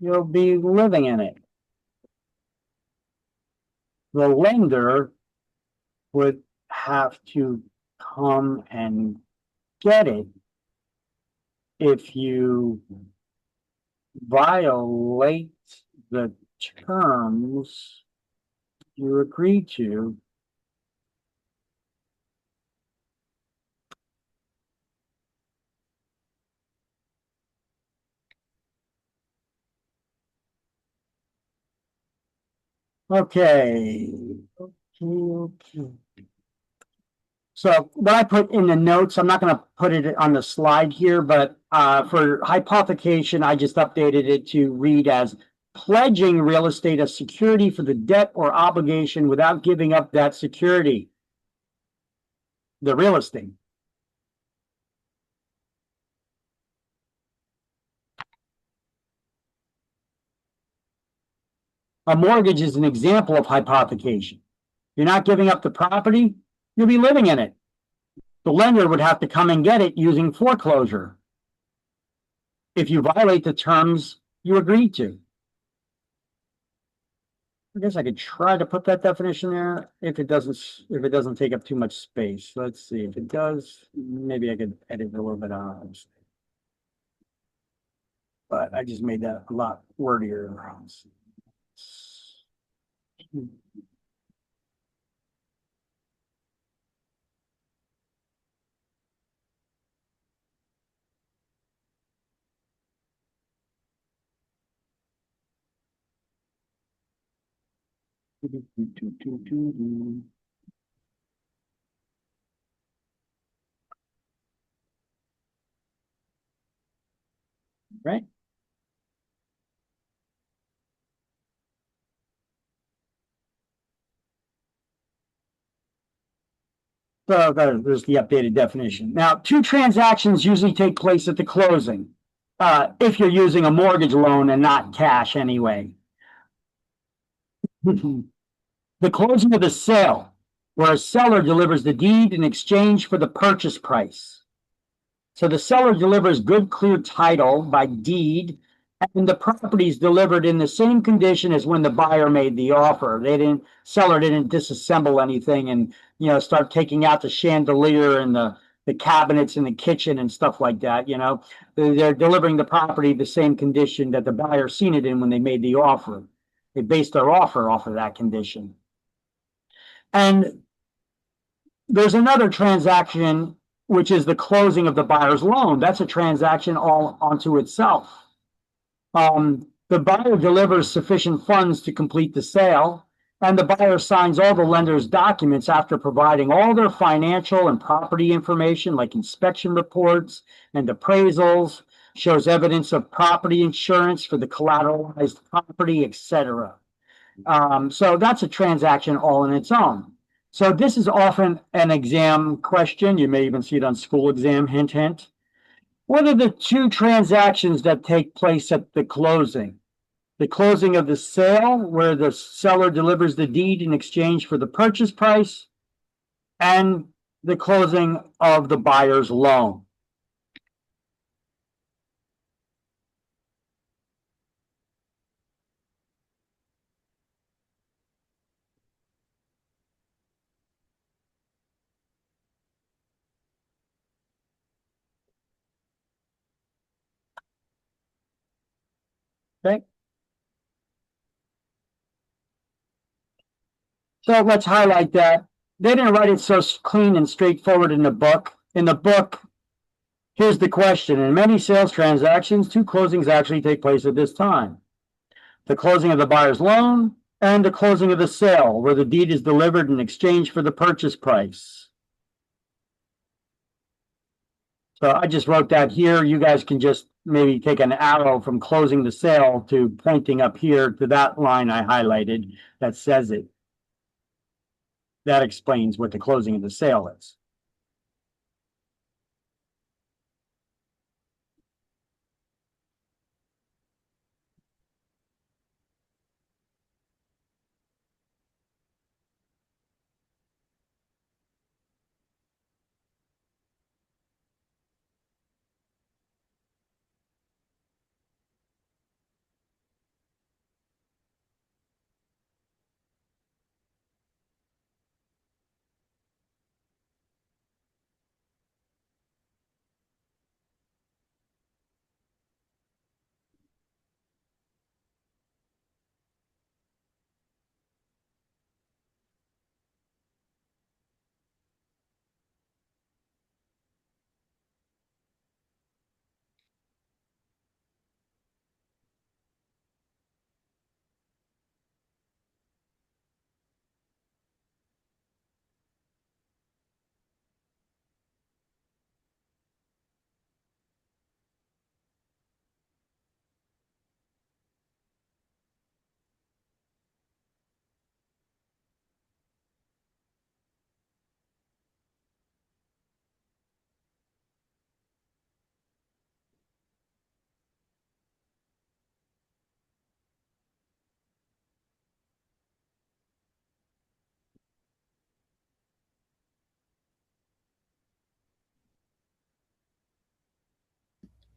You'll be living in it. The lender would have to come and get it if you violate the terms you agree to. Okay. Okay. So what I put in the notes, I'm not going to put it on the slide here, but for hypothecation, I just updated it to read as pledging real estate as security for the debt or obligation without giving up that security, the real estate. A mortgage is an example of hypothecation. You're not giving up the property, you'll be living in it. The lender would have to come and get it using foreclosure if you violate the terms you agreed to. I guess I could try to put that definition there if it doesn't take up too much space. Let's see if it does. Maybe I could edit it a little bit out. But I just made that a lot wordier. Right? So there's the updated definition. Now, two transactions usually take place at the closing, if you're using a mortgage loan and not cash anyway. The closing of the sale, where a seller delivers the deed in exchange for the purchase price. So the seller delivers good, clear title by deed, and the property is delivered in the same condition as when the buyer made the offer. Seller didn't disassemble anything and, start taking out the chandelier and the cabinets in the kitchen and stuff like that. They're delivering the property the same condition that the buyer seen it in when they made the offer. They based their offer off of that condition. And there's another transaction, which is the closing of the buyer's loan. That's a transaction all onto itself. The buyer delivers sufficient funds to complete the sale, and the buyer signs all the lender's documents after providing all their financial and property information, like inspection reports and appraisals, shows evidence of property insurance for the collateralized property, etc. So that's a transaction all in its own. So this is often an exam question. You may even see it on school exam, hint, hint. What are the two transactions that take place at the closing? The closing of the sale, where the seller delivers the deed in exchange for the purchase price, and the closing of the buyer's loan. Okay. So let's highlight that. They didn't write it so clean and straightforward in the book. In the book, here's the question. In many sales transactions, two closings actually take place at this time. The closing of the buyer's loan and the closing of the sale, where the deed is delivered in exchange for the purchase price. So I just wrote that here. You guys can just maybe take an arrow from closing the sale to pointing up here to that line I highlighted that says it. That explains what the closing of the sale is.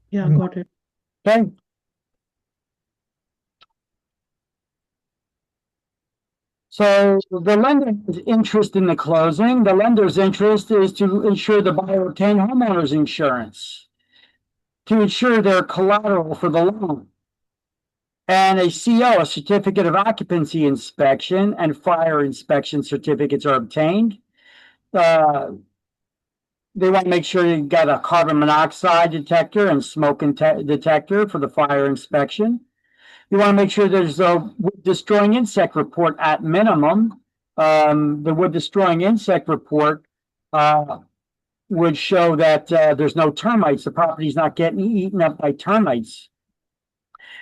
Yeah, got it. Okay. So the lender's interest in the closing, the lender's interest is to ensure the buyer obtain homeowner's insurance, to ensure their collateral for the loan. And a CO, a certificate of occupancy inspection, and fire inspection certificates are obtained. They want to make sure you got a carbon monoxide detector and smoke detector for the fire inspection. You want to make sure there's a wood destroying insect report at minimum. The wood destroying insect report would show that there's no termites. The property's not getting eaten up by termites.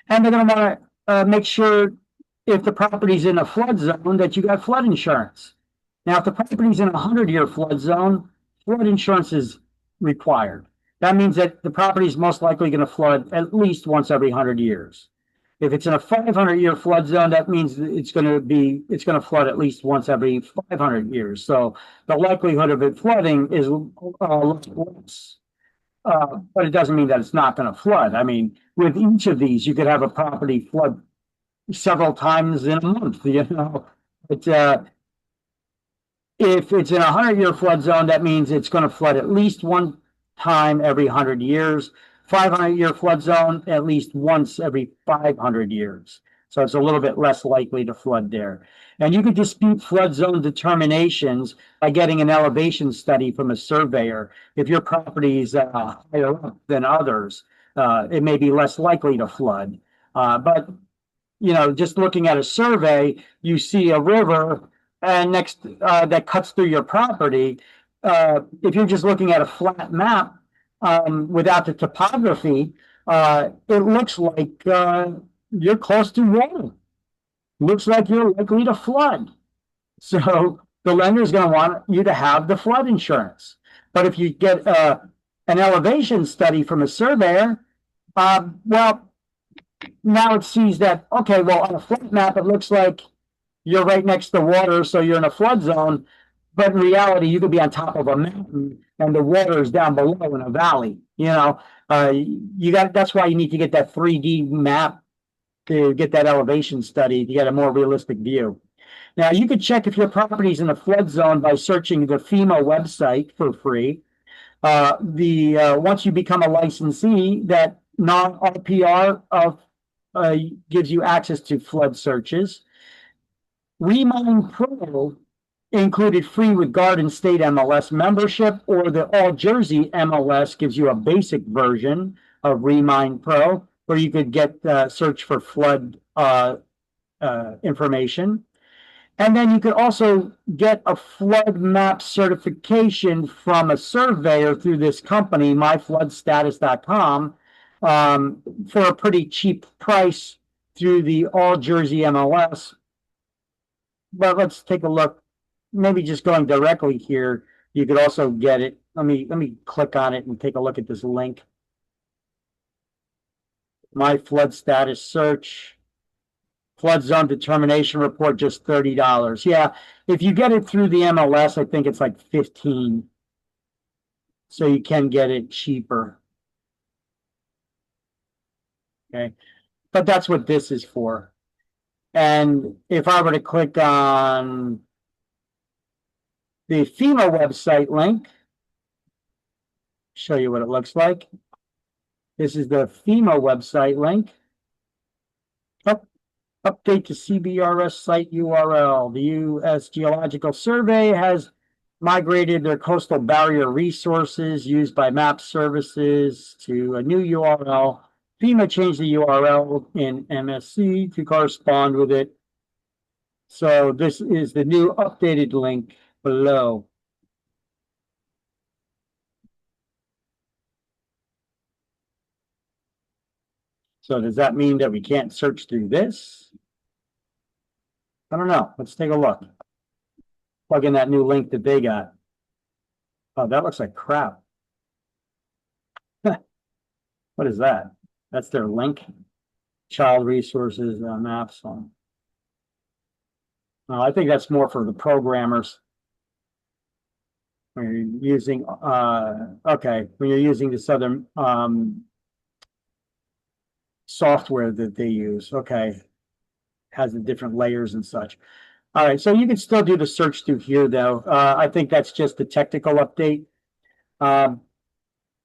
And they're going to want to make sure if the property's in a flood zone that you got flood insurance. Now, if the property's in a 100-year flood zone, flood insurance is required. That means that the property is most likely going to flood at least once every 100 years. If it's in a 500-year flood zone, that means it's going to flood at least once every 500 years. So the likelihood of it flooding is less. But it doesn't mean that it's not going to flood. I mean, with each of these, you could have a property flood several times in a month, you know. But if it's in a 100-year flood zone, that means it's going to flood at least one time every 100 years. 500-year flood zone, at least once every 500 years. So it's a little bit less likely to flood there. And you could dispute flood zone determinations by getting an elevation study from a surveyor. If your property is higher up than others, it may be less likely to flood. But, you know, just looking at a survey, you see a river and next that cuts through your property. If you're just looking at a flat map, without the topography, it looks like you're close to water. Looks like you're likely to flood. So the lender is going to want you to have the flood insurance. But if you get an elevation study from a surveyor, well, now it sees that, okay, well, on a flat map, it looks like you're right next to water, so you're in a flood zone. But in reality, you could be on top of a mountain and the water is down below in a valley. You know, that's why you need to get that 3D map to get that elevation study to get a more realistic view. Now, you could check if your property is in a flood zone by searching the FEMA website for free. Once you become a licensee, that non-RPR gives you access to flood searches. Remine Pro included free with Garden State MLS membership, or the All Jersey MLS gives you a basic version of Remine Pro, where you could get search for flood information. And then you could also get a flood map certification from a surveyor through this company, myfloodstatus.com, for a pretty cheap price through the All Jersey MLS. But let's take a look. Maybe just going directly here, you could also get it. Let me click on it and take a look at this link. My flood status search. Flood zone determination report, just $30. Yeah, if you get it through the MLS, I think it's like 15. So you can get it cheaper. Okay, but that's what this is for. And if I were to click on the FEMA website link, show you what it looks like. This is the FEMA website link. Update to CBRS site URL. The U.S. Geological Survey has migrated their coastal barrier resources used by map services to a new URL. FEMA changed the URL in MSC to correspond with it. So this is the new updated link below. So does that mean that we can't search through this? I don't know. Let's take a look. Plug in that new link that they got. Oh, that looks like crap. What is that? That's their link. Child resources, maps. Oh, I think that's more for the programmers. When you're using, okay, when you're using this other software that they use, okay, has the different layers and such. All right, so you can still do the search through here, though. I think that's just a technical update.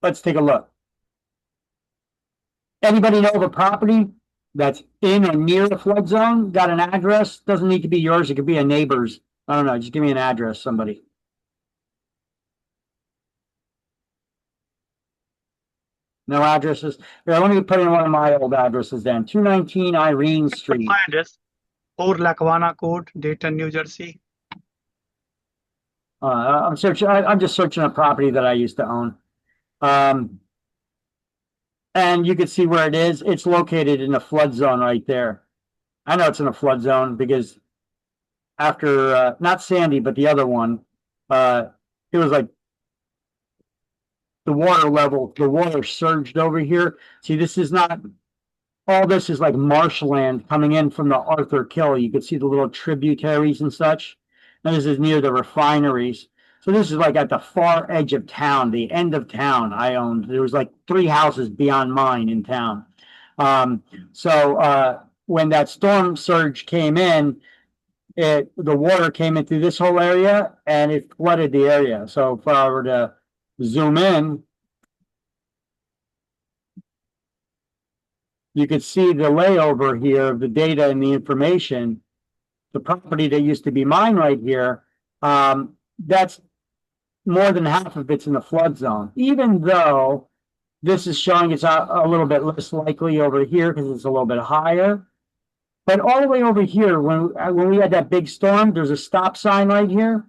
Let's take a look. Anybody know of a property that's in or near the flood zone? Got an address? Doesn't need to be yours. It could be a neighbor's. I don't know. Just give me an address, somebody. No addresses. Here, let me put in one of my old addresses then. 219 Irene Street. My address, 4 Lackawanna Court, Dayton, New Jersey. I'm searching. I'm just searching a property that I used to own. And you can see where it is. It's located in a flood zone right there. I know it's in a flood zone because after not Sandy, but the other one, it was like the water level, the water surged over here. See, this is not, all this is like marshland coming in from the Arthur Kill. You can see the little tributaries and such. And this is near the refineries. So this is like at the far edge of town, the end of town I owned. There was like 3 houses beyond mine in town. When that storm surge came in, the water came in through this whole area and it flooded the area. So if I were to zoom in, you could see the layover here of the data and the information. The property that used to be mine right here, that's more than half of it's in the flood zone, even though this is showing it's a little bit less likely over here because it's a little bit higher. But all the way over here, when we had that big storm, there's a stop sign right here.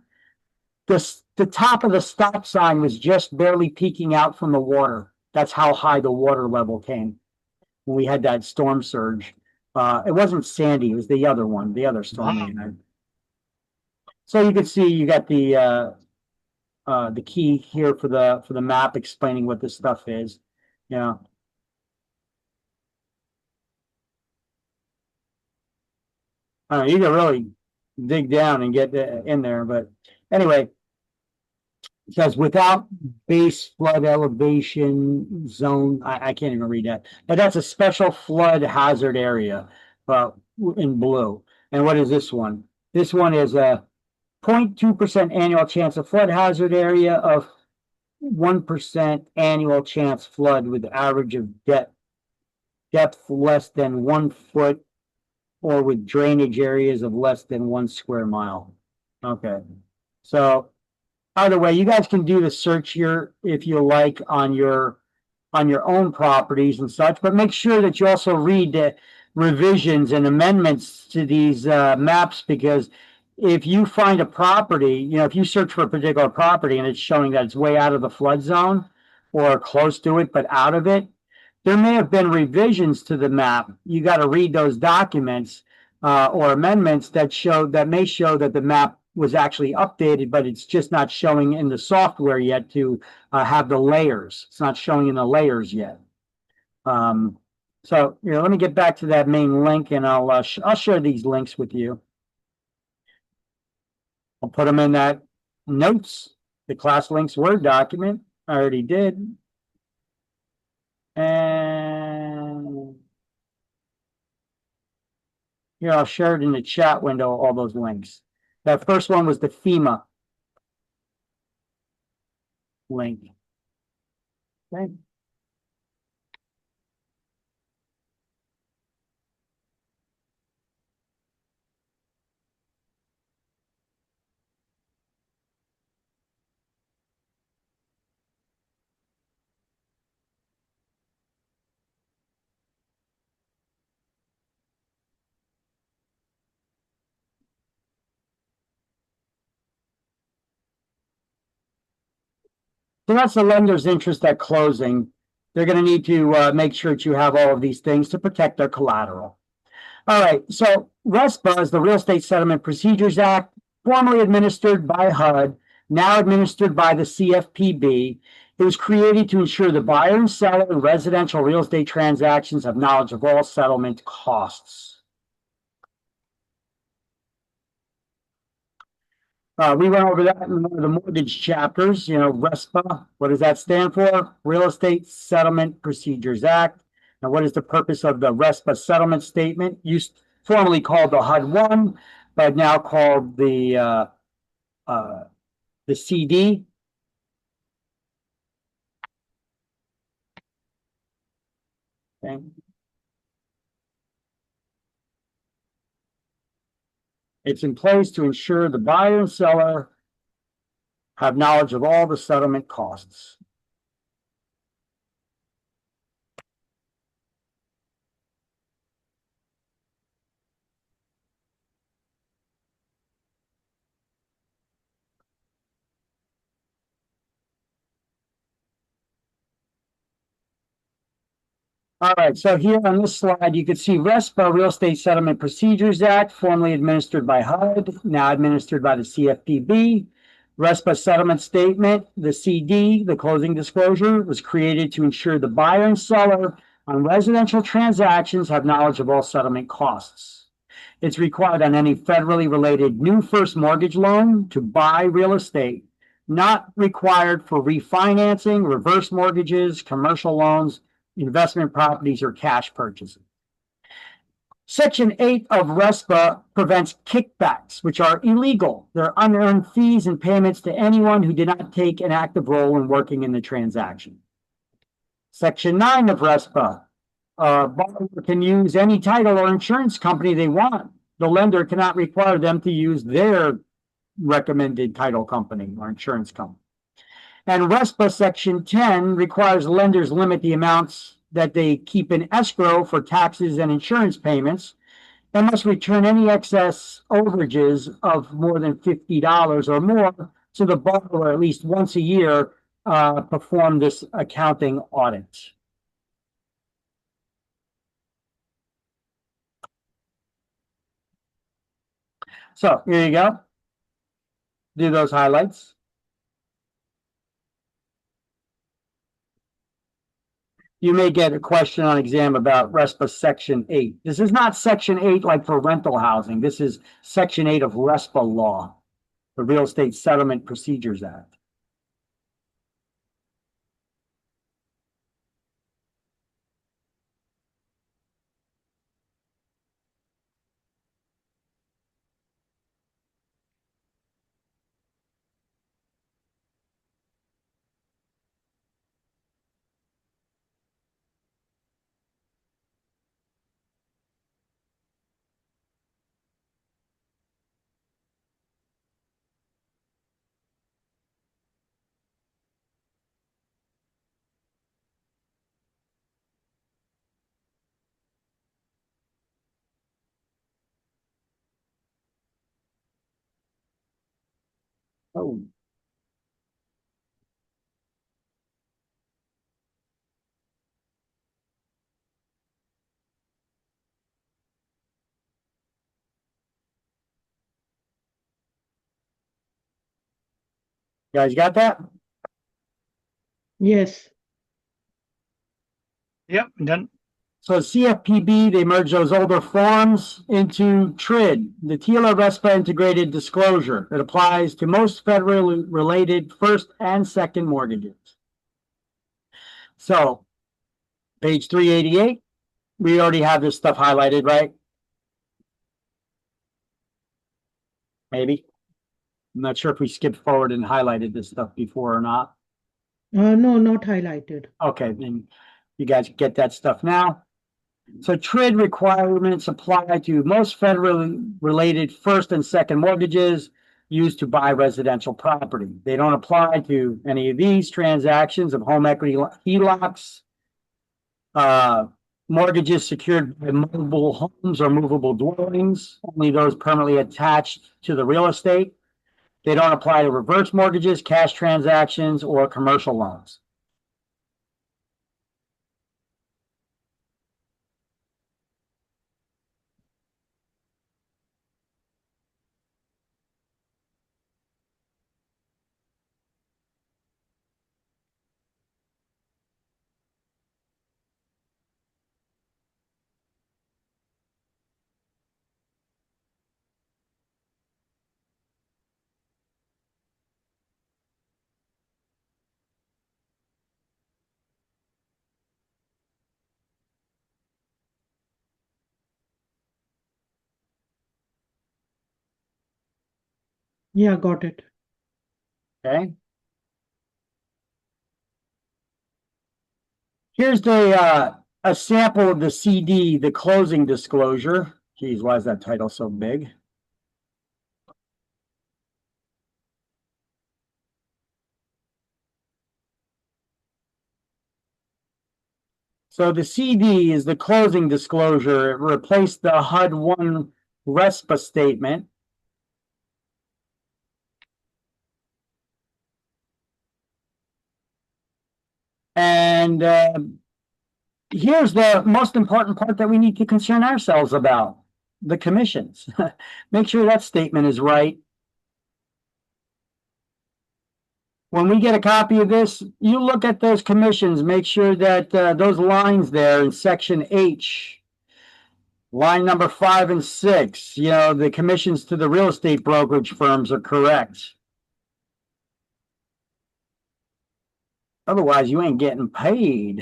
The top of the stop sign was just barely peeking out from the water. That's how high the water level came when we had that storm surge. It wasn't Sandy, it was the other one, the other storm. Wow. So you can see you got the key here for the map explaining what this stuff is. Yeah. You can really dig down and get in there, but anyway, it says without base flood elevation zone. I can't even read that, but that's a special flood hazard area, in blue. And what is this one? This one is a 0.2% annual chance of flood hazard area of 1% annual chance flood with average of depth less than 1 foot or with drainage areas of less than 1 square mile. Okay. So either way, you guys can do the search here if you like on your own properties and such, but make sure that you also read the revisions and amendments to these maps, because if you find a property, if you search for a particular property and it's showing that it's way out of the flood zone or close to it, but out of it, there may have been revisions to the map. You got to read those documents or amendments that may show that the map was actually updated, but it's just not showing in the software yet to have the layers. It's not showing in the layers yet. So let me get back to that main link, and I'll share these links with you. I'll put them in that notes, the class links Word document. I already did. And here, I'll share it in the chat window, all those links. That first one was the FEMA link. Okay. So that's the lender's interest at closing. They're going to need to make sure that you have all of these things to protect their collateral. All right, so RESPA is the Real Estate Settlement Procedures Act, formerly administered by HUD, now administered by the CFPB. It was created to ensure the buyer and seller in residential real estate transactions have knowledge of all settlement costs. We went over that in one of the mortgage chapters, RESPA. What does that stand for? Real Estate Settlement Procedures Act. Now, what is the purpose of the RESPA settlement statement? Used formerly called the HUD 1, but now called the CD. Okay. It's in place to ensure the buyer and seller have knowledge of all the settlement costs. All right, so here on this slide, you can see RESPA, Real Estate Settlement Procedures Act, formerly administered by HUD, now administered by the CFPB. RESPA settlement statement, the CD, the closing disclosure, was created to ensure the buyer and seller on residential transactions have knowledge of all settlement costs. It's required on any federally related new first mortgage loan to buy real estate, not required for refinancing, reverse mortgages, commercial loans, investment properties, or cash purchases. Section 8 of RESPA prevents kickbacks, which are illegal. They're unearned fees and payments to anyone who did not take an active role in working in the transaction. Section 9 of RESPA, borrower can use any title or insurance company they want. The lender cannot require them to use their recommended title company or insurance company. And RESPA Section 10 requires lenders limit the amounts that they keep in escrow for taxes and insurance payments and must return any excess overages of more than $50 or more to the borrower at least once a year, perform this accounting audit. So here you go. Do those highlights. You may get a question on exam about RESPA Section 8. This is not Section 8 like for rental housing. This is Section 8 of RESPA law, the Real Estate Settlement Procedures Act. Oh. You guys got that? Yes. Yep, done. So CFPB, they merged those older forms into TRID, the TILA RESPA integrated disclosure. It applies to most federally related first and second mortgages. So page 388, we already have this stuff highlighted, right? Maybe. I'm not sure if we skipped forward and highlighted this stuff before or not. No, not highlighted. Okay, then you guys get that stuff now. So TRID requirements apply to most federally related first and second mortgages used to buy residential property. They don't apply to any of these transactions of home equity HELOCs, mortgages secured by movable homes or movable dwellings, only those permanently attached to the real estate. They don't apply to reverse mortgages, cash transactions, or commercial loans. Yeah, got it. Okay. Here's a sample of the CD, the closing disclosure. Geez, why is that title so big? So the CD is the closing disclosure. It replaced the HUD-1 RESPA statement. And here's the most important part that we need to concern ourselves about, the commissions. Make sure that statement is right. When we get a copy of this, you look at those commissions, make sure that those lines there in section H, line number 5 and 6, you know, the commissions to the real estate brokerage firms are correct. Otherwise, you ain't getting paid.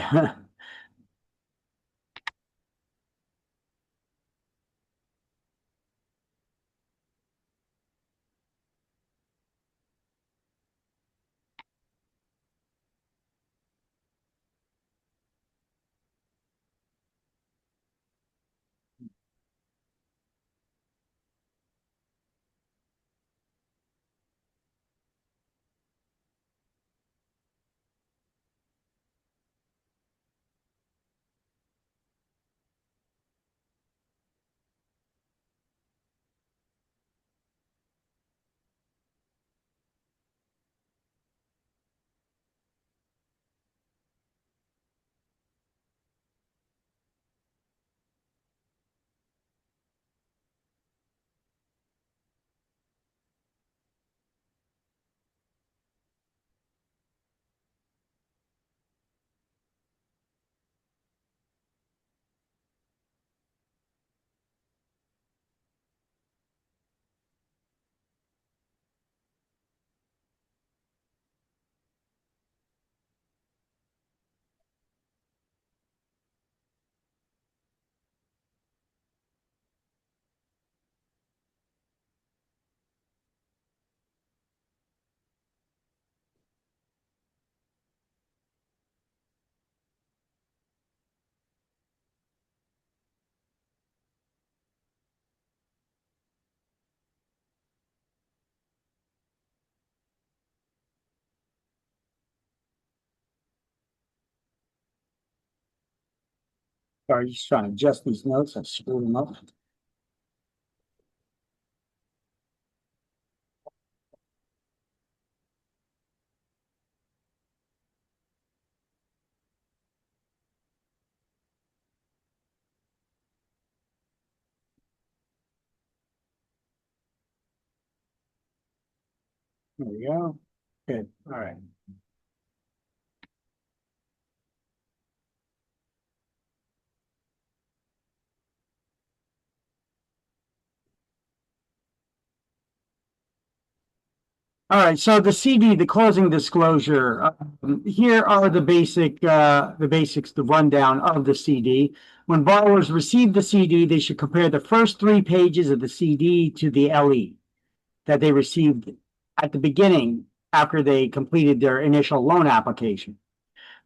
Sorry, just trying to adjust these notes. I screwed them up. There we go. Good, all right. All right, so the CD, the closing disclosure, here are the basics, the rundown of the CD. When borrowers receive the CD, they should compare the first 3 pages of the CD to the LE that they received at the beginning after they completed their initial loan application.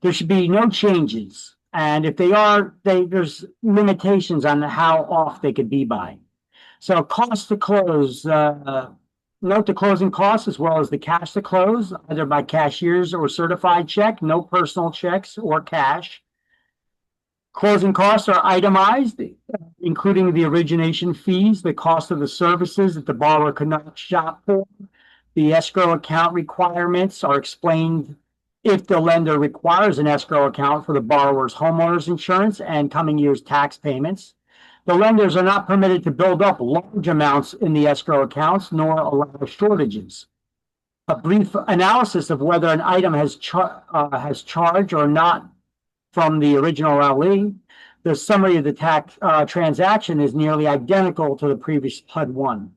There should be no changes, and if they are, there's limitations on how off they could be by. So cost to close, note the closing costs as well as the cash to close, either by cashiers or certified check, no personal checks or cash. Closing costs are itemized, including the origination fees, the cost of the services that the borrower could not shop for. The escrow account requirements are explained if the lender requires an escrow account for the borrower's homeowner's insurance and coming year's tax payments. The lenders are not permitted to build up large amounts in the escrow accounts, nor allow shortages. A brief analysis of whether an item has charged or not from the original LE. The summary of the tax transaction is nearly identical to the previous HUD-1.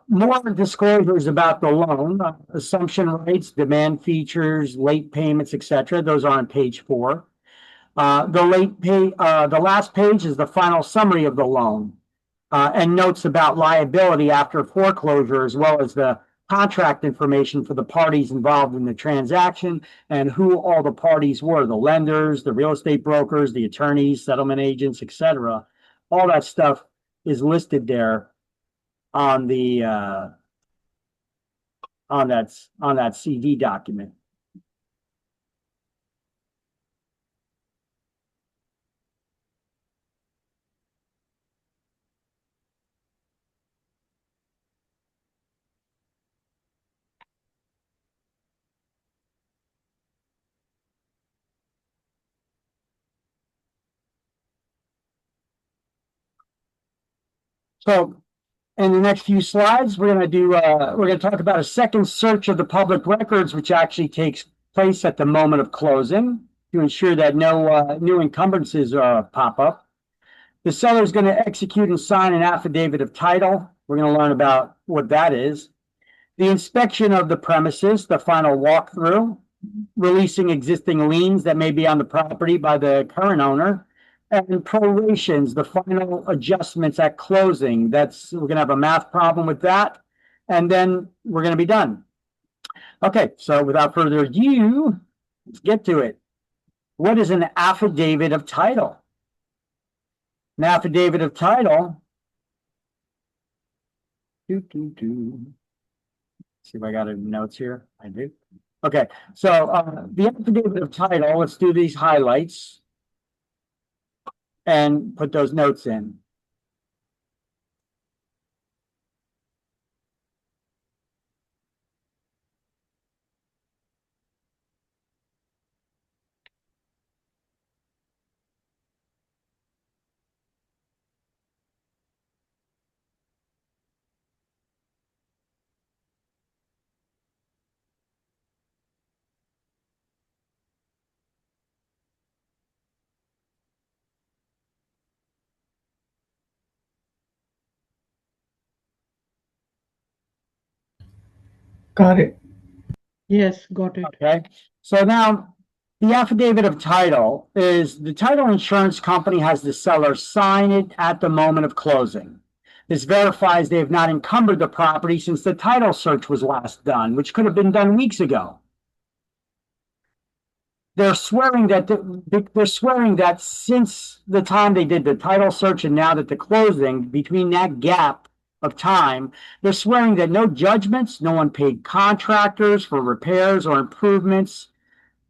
More disclosures about the loan, assumption rates, demand features, late payments, etc. Those are on page 4. The last page is the final summary of the loan and notes about liability after foreclosure, as well as the contract information for the parties involved in the transaction and who all the parties were, the lenders, the real estate brokers, the attorneys, settlement agents, etc. All that stuff is listed there on the on that CD document. So in the next few slides, we're going to talk about a second search of the public records, which actually takes place at the moment of closing to ensure that no new encumbrances pop up. The seller is going to execute and sign an affidavit of title. We're going to learn about what that is. The inspection of the premises, the final walkthrough, releasing existing liens that may be on the property by the current owner, and prorations, the final adjustments at closing. We're going to have a math problem with that, and then we're going to be done. Okay, so without further ado, let's get to it. What is an affidavit of title? An affidavit of title. See if I got any notes here. I do. Okay, so the affidavit of title, let's do these highlights and put those notes in. Got it. Yes, got it. Okay, so now the affidavit of title is the title insurance company has the seller sign it at the moment of closing. This verifies they have not encumbered the property since the title search was last done, which could have been done weeks ago. They're swearing that since the time they did the title search and now that the closing, between that gap of time, they're swearing that no judgments, no unpaid contractors for repairs or improvements,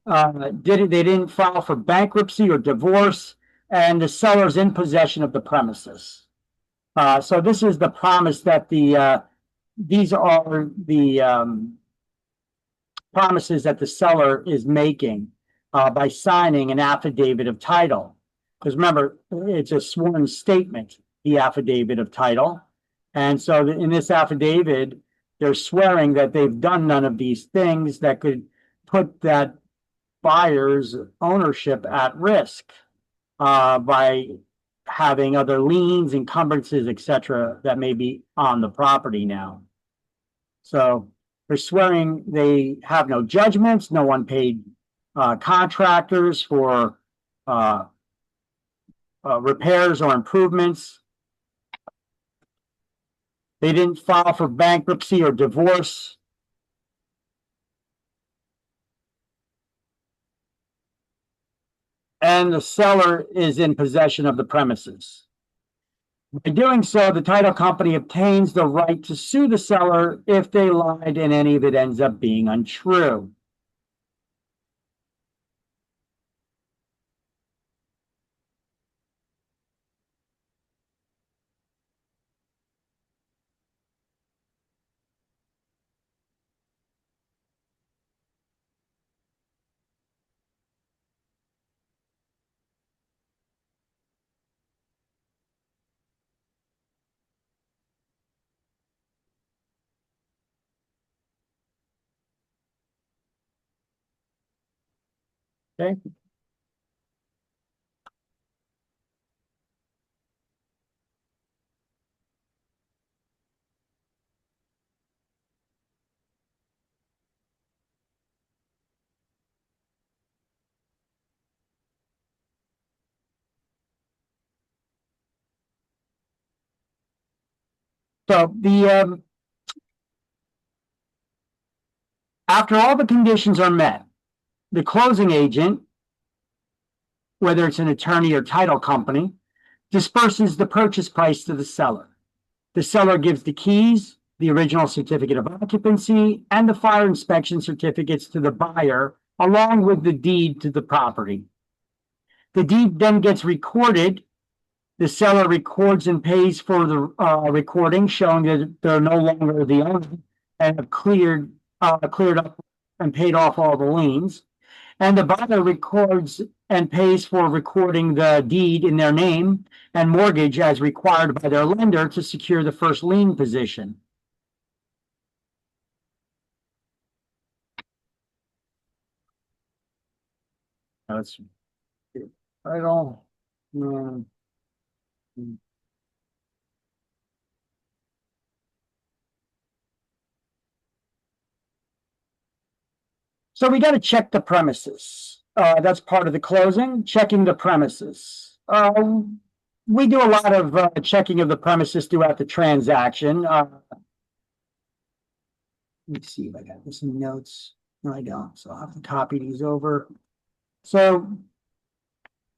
they didn't file for bankruptcy or divorce, and the seller's in possession of the premises. So this is the promise that these are the promises that the seller is making by signing an affidavit of title. Because remember, it's a sworn statement, the affidavit of title. And so in this affidavit, they're swearing that they've done none of these things that could put that buyer's ownership at risk by having other liens, encumbrances, etc., that may be on the property now. So they're swearing they have no judgments, no unpaid contractors for repairs or improvements. They didn't file for bankruptcy or divorce. And the seller is in possession of the premises. By doing so, the title company obtains the right to sue the seller if they lied and any of it ends up being untrue. Okay. So the after all the conditions are met, the closing agent, whether it's an attorney or title company, disperses the purchase price to the seller. The seller gives the keys, the original certificate of occupancy, and the fire inspection certificates to the buyer, along with the deed to the property. The deed then gets recorded. The seller records and pays for the recording, showing that they're no longer the owner and have cleared up and paid off all the liens. And the buyer records and pays for recording the deed in their name and mortgage as required by their lender to secure the first lien position. That's title. So we got to check the premises. That's part of the closing, checking the premises. We do a lot of checking of the premises throughout the transaction. Let's see if I got this in notes. No, I don't. So I'll have to copy these over. So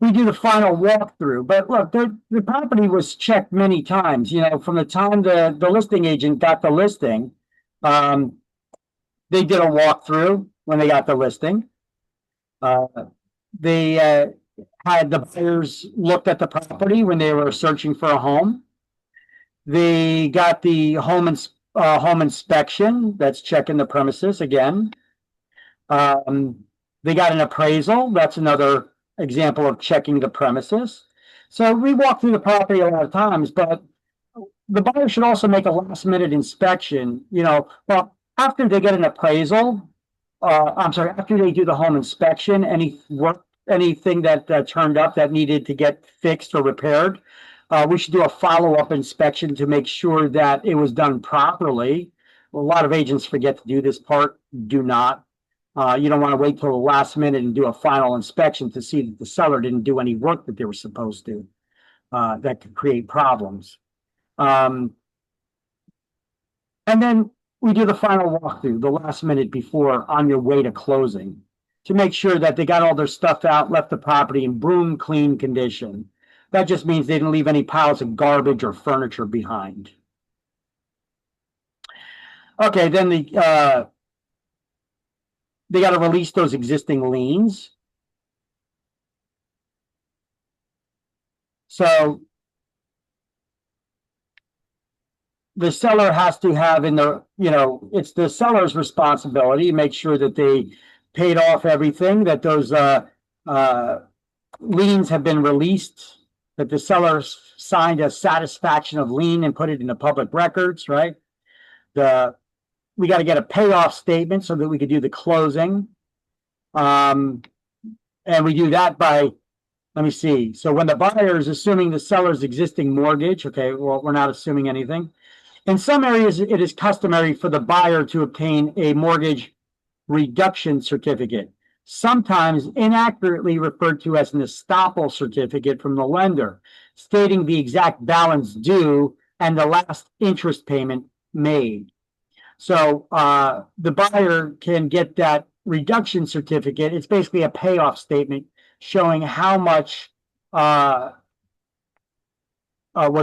we do the final walkthrough. But look, the property was checked many times. You know, from the time the listing agent got the listing, they did a walkthrough when they got the listing. They had the buyers looked at the property when they were searching for a home. They got the home inspection, that's checking the premises again. They got an appraisal, that's another example of checking the premises. So we walk through the property a lot of times, but the buyer should also make a last minute inspection, you know, well, after they get an appraisal, after they do the home inspection, anything that turned up that needed to get fixed or repaired, we should do a follow-up inspection to make sure that it was done properly. A lot of agents forget to do this part, do not. You don't want to wait till the last minute and do a final inspection to see that the seller didn't do any work that they were supposed to. That could create problems. And then we do the final walkthrough, the last minute before, on your way to closing, to make sure that they got all their stuff out, left the property in broom clean condition. That just means they didn't leave any piles of garbage or furniture behind. Okay, then they got to release those existing liens. So the seller has to have in the, you know, it's the seller's responsibility to make sure that they paid off everything, that those liens have been released, that the seller signed a satisfaction of lien and put it in the public records, right? The we got to get a payoff statement so that we could do the closing. And we do that by, let me see. So when the buyer is assuming the seller's existing mortgage, okay, well, we're not assuming anything. In some areas, it is customary for the buyer to obtain a mortgage reduction certificate, sometimes inaccurately referred to as an estoppel certificate from the lender, stating the exact balance due and the last interest payment made. So the buyer can get that reduction certificate. It's basically a payoff statement showing how much was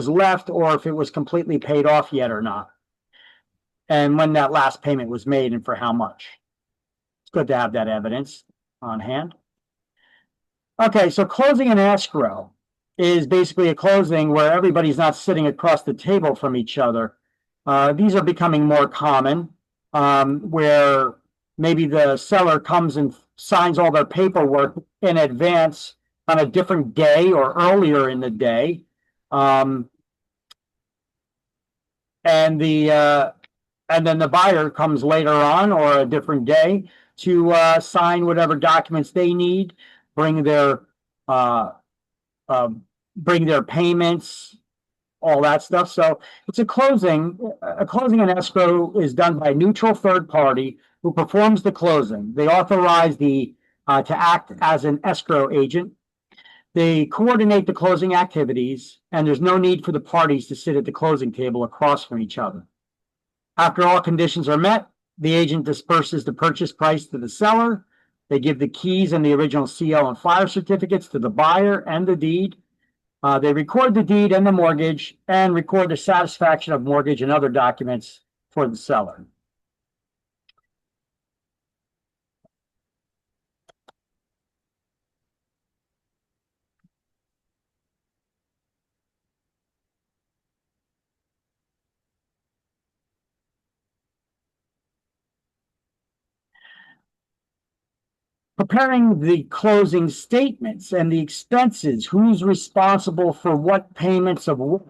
left, or if it was completely paid off yet or not, and when that last payment was made and for how much. It's good to have that evidence on hand. Okay, so closing an escrow is basically a closing where everybody's not sitting across the table from each other. These are becoming more common, where maybe the seller comes and signs all their paperwork in advance on a different day or earlier in the day. And then the buyer comes later on or a different day to sign whatever documents they need, bring their payments, all that stuff. So it's a closing. A closing in escrow is done by a neutral third party who performs the closing. They authorize to act as an escrow agent. They coordinate the closing activities, and there's no need for the parties to sit at the closing table across from each other. After all conditions are met, the agent disperses the purchase price to the seller. They give the keys and the original CO and fire certificates to the buyer and the deed. They record the deed and the mortgage and record the satisfaction of mortgage and other documents for the seller. Preparing the closing statements and the expenses, who's responsible for what payments of what?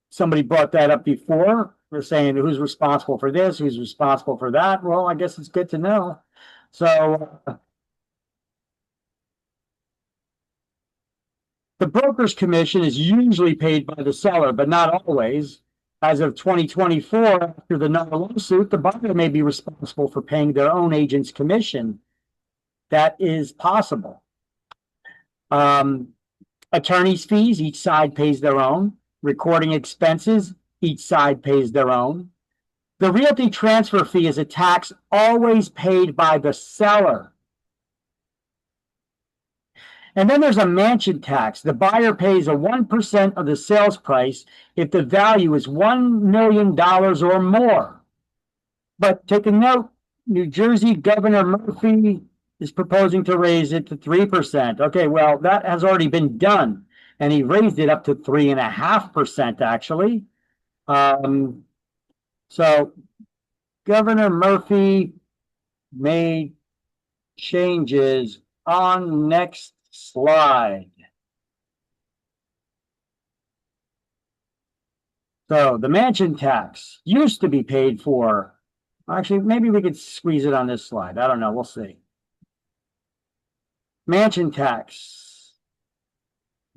Somebody brought that up before. We're saying who's responsible for this, who's responsible for that. Well, I guess it's good to know. So the broker's commission is usually paid by the seller, but not always. As of 2024, after the Nutter lawsuit, the buyer may be responsible for paying their own agent's commission. That is possible. Attorney's fees, each side pays their own. Recording expenses, each side pays their own. The realty transfer fee is a tax always paid by the seller. And then there's a mansion tax. The buyer pays a 1% of the sales price if the value is $1 million or more. But take a note, New Jersey Governor Murphy is proposing to raise it to 3%. Okay, well, that has already been done. And he raised it up to 3.5%, actually. So Governor Murphy made changes on next slide. So the mansion tax used to be paid for. Actually, maybe we could squeeze it on this slide. I don't know. We'll see. Mansion tax.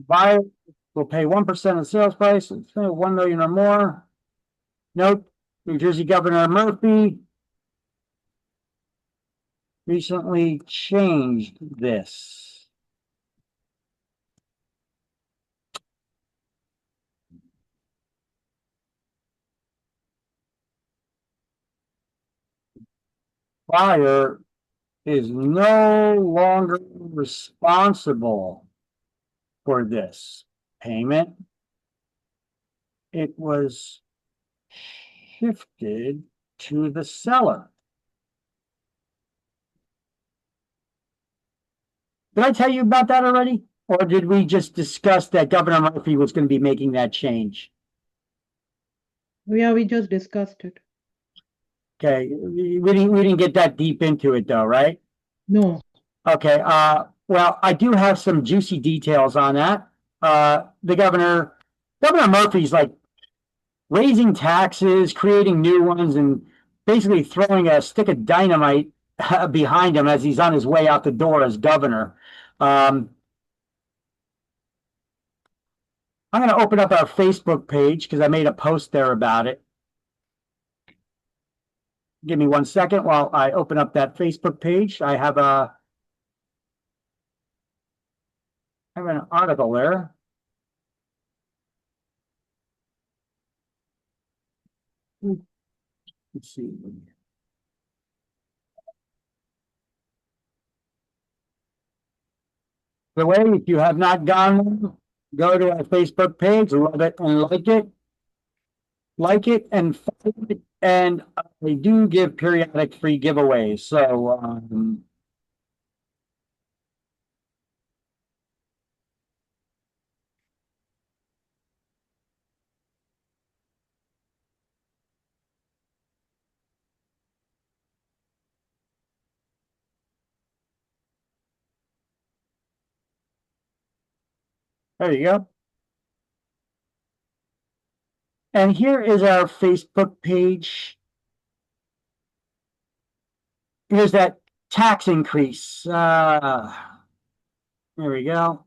Buyer will pay 1% of sales price. It's $1 million or more. Note, New Jersey Governor Murphy recently changed this. Buyer is no longer responsible for this payment. It was shifted to the seller. Did I tell you about that already? Or did we just discuss that Governor Murphy was going to be making that change? Yeah, we just discussed it. Okay, we didn't get that deep into it though, right? No. Okay, well, I do have some juicy details on that. The Governor Murphy's like raising taxes, creating new ones, and basically throwing a stick of dynamite behind him as he's on his way out the door as governor. I'm going to open up our Facebook page because I made a post there about it. Give me 1 second while I open up that Facebook page. I have an article there. Let's see. The way, if you have not gone, go to our Facebook page, love it and like it. Like it and follow it. And we do give periodic free giveaways. So, there you go. And here is our Facebook page. Here's that tax increase. There we go.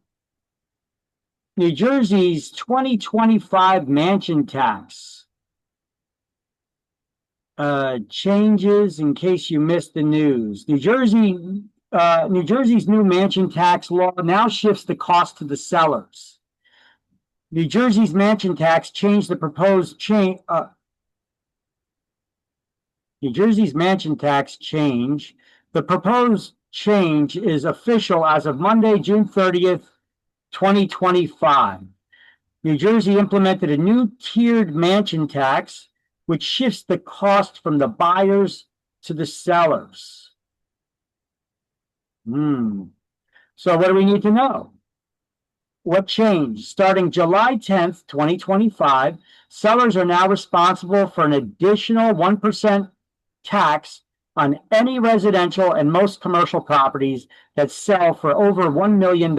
New Jersey's 2025 mansion tax changes in case you missed the news. New Jersey's new mansion tax law now shifts the cost to the sellers. New Jersey's mansion tax changed the proposed change. New Jersey's mansion tax change. The proposed change is official as of Monday, June 30th, 2025. New Jersey implemented a new tiered mansion tax, which shifts the cost from the buyers to the sellers. So what do we need to know? What changed? Starting July 10th, 2025, sellers are now responsible for an additional 1% tax on any residential and most commercial properties that sell for over $1 million.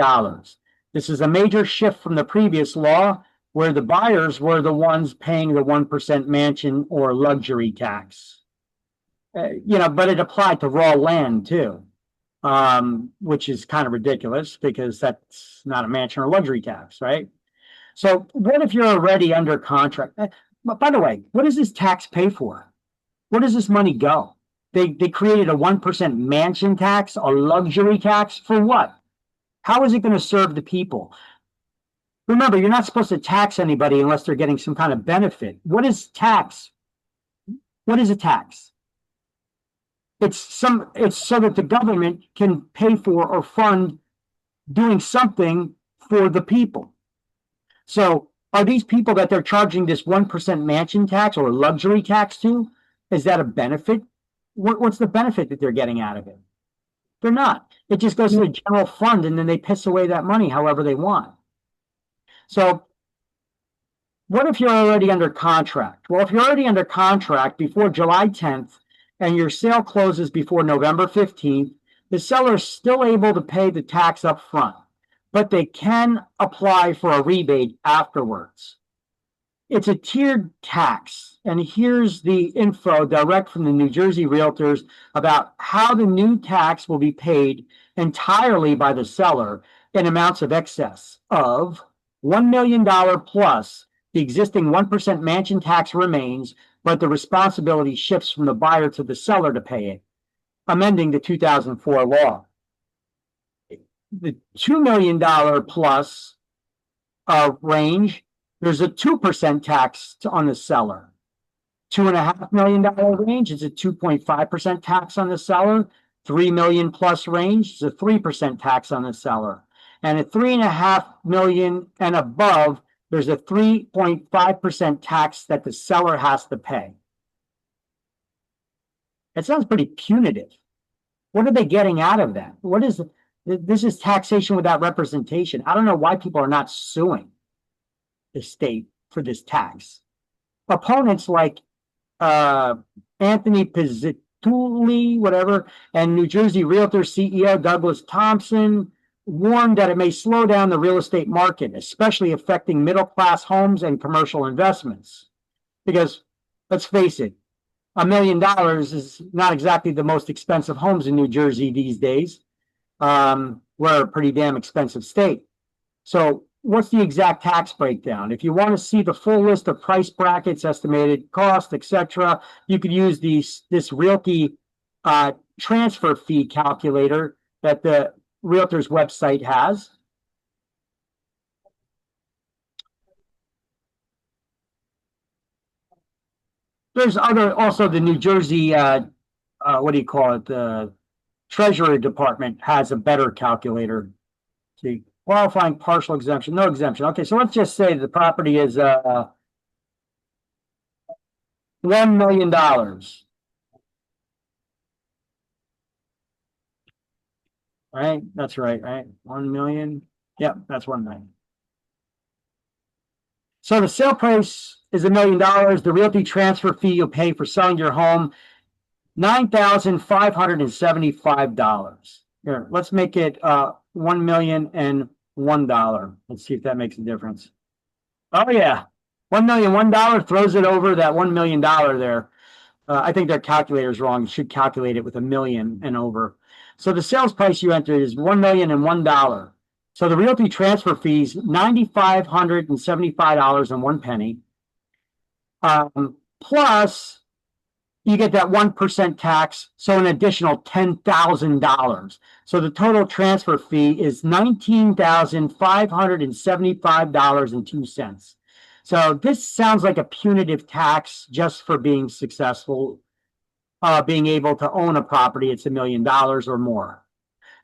This is a major shift from the previous law, where the buyers were the ones paying the 1% mansion or luxury tax. But it applied to raw land too. Which is kind of ridiculous because that's not a mansion or luxury tax, right? So what if you're already under contract? But by the way, what does this tax pay for? Where does this money go? They created a 1% mansion tax, a luxury tax for what? How is it going to serve the people? Remember, you're not supposed to tax anybody unless they're getting some kind of benefit. What is tax? What is a tax? It's so that the government can pay for or fund doing something for the people. So are these people that they're charging this 1% mansion tax or luxury tax to, is that a benefit? What's the benefit that they're getting out of it? They're not. It just goes to the general fund and then they piss away that money however they want. So what if you're already under contract? Well, if you're already under contract before July 10th, and your sale closes before November 15th, the seller is still able to pay the tax up front, but they can apply for a rebate afterwards. It's a tiered tax, and here's the info direct from the New Jersey Realtors about how the new tax will be paid entirely by the seller in amounts of excess of $1 million plus. The existing 1% mansion tax remains, but the responsibility shifts from the buyer to the seller to pay it, amending the 2004 law. The $2 million plus range, there's a 2% tax on the seller. $2.5 million range is a 2.5% tax on the seller. $3 million plus range is a 3% tax on the seller. And at $3.5 million and above, there's a 3.5% tax that the seller has to pay. It sounds pretty punitive. What are they getting out of that? This is taxation without representation. I don't know why people are not suing the state for this tax. Opponents like Anthony Pizzitulli, whatever, and New Jersey Realtor CEO Douglas Thompson warned that it may slow down the real estate market, especially affecting middle-class homes and commercial investments. Because let's face it, $1 million is not exactly the most expensive homes in New Jersey these days. We're a pretty damn expensive state. So what's the exact tax breakdown? If you want to see the full list of price brackets, estimated cost, etc., you could use this Realty transfer fee calculator that the Realtors website has. There's also the New Jersey, what do you call it? The Treasury Department has a better calculator. See, qualifying partial exemption, no exemption. Okay, so let's just say the property is $1 million. Right? That's right, right? 1 million. Yep, that's 1 million. So the sale price is $1 million. The realty transfer fee you'll pay for selling your home, $9,575. Here, let's make it $1,001. Let's see if that makes a difference. Oh yeah, $1,001 throws it over that $1 million there. I think their calculator's wrong. You should calculate it with 1 million and over. So the sales price you entered is $1,001. So the realty transfer fees, $9,575.01. Plus, you get that 1% tax, so an additional $10,000. So the total transfer fee is $19,575.02. So this sounds like a punitive tax just for being successful, being able to own a property. It's $1 million or more.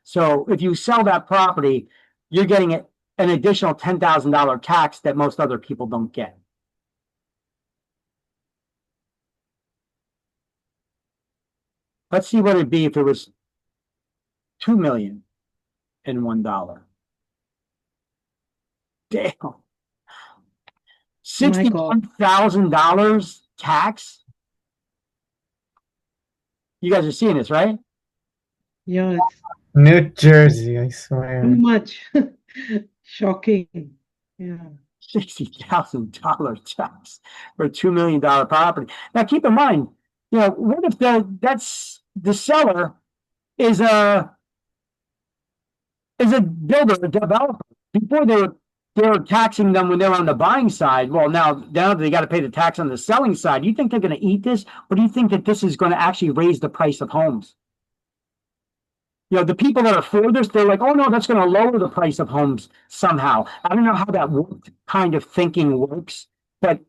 So if you sell that property, you're getting an additional $10,000 tax that most other people don't get. Let's see what it'd be if it was $2,001. Damn. $61,000 tax. You guys are seeing this, right? Yeah, it's New Jersey, I swear. too much. Shocking. Yeah. $60,000 tax for a $2 million property. Now, keep in mind, what if the seller is a builder, a developer? Before they were taxing them when they're on the buying side. Well, now they got to pay the tax on the selling side. Do you think they're going to eat this, or do you think that this is going to actually raise the price of homes? The people that are for this, they're like, oh no, that's going to lower the price of homes somehow. I don't know how that kind of thinking works, but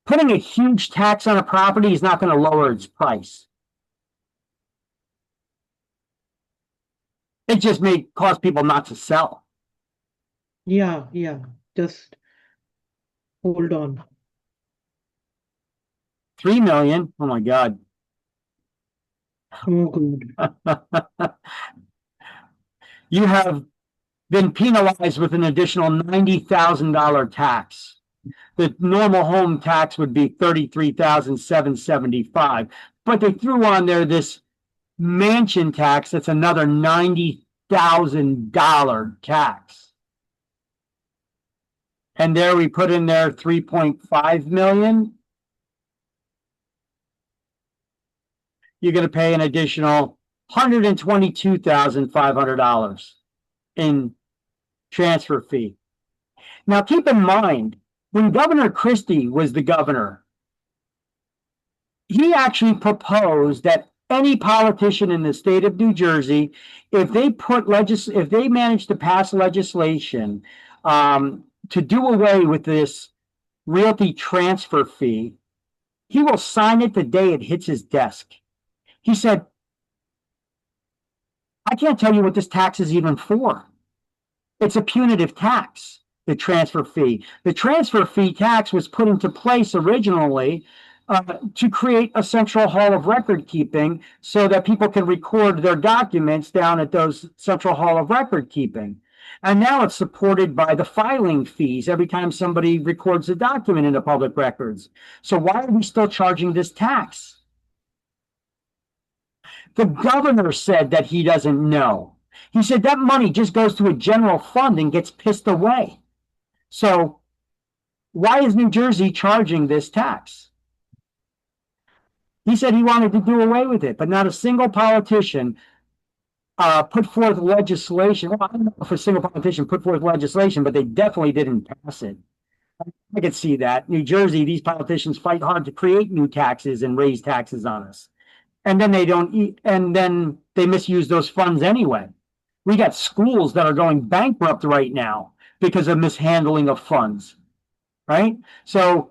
putting a huge tax on a property is not going to lower its price. It just may cause people not to sell. Yeah, yeah. Just hold on. 3 million. Oh my God. Oh, good. You have been penalized with an additional $90,000 tax. The normal home tax would be $33,775, but they threw on there this mansion tax. That's another $90,000 tax. And there we put in there 3.5 million. You're going to pay an additional $122,500 in transfer fee. Now, keep in mind, when Governor Christie was the governor, he actually proposed that any politician in the state of New Jersey, if they manage to pass legislation to do away with this realty transfer fee, he will sign it the day it hits his desk. He said, I can't tell you what this tax is even for. It's a punitive tax, the transfer fee. The transfer fee tax was put into place originally to create a central hall of record keeping so that people can record their documents down at those central hall of record keeping. And now it's supported by the filing fees every time somebody records a document in the public records. So why are we still charging this tax? The governor said that he doesn't know. He said that money just goes to a general fund and gets pissed away. So Why is New Jersey charging this tax? He said he wanted to do away with it, but not a single politician put forth legislation. Well, I don't know if a single politician put forth legislation, but they definitely didn't pass it. I could see that. New Jersey, these politicians fight hard to create new taxes and raise taxes on us. And then they don't eat, and then they misuse those funds anyway. We got schools that are going bankrupt right now because of mishandling of funds, right? So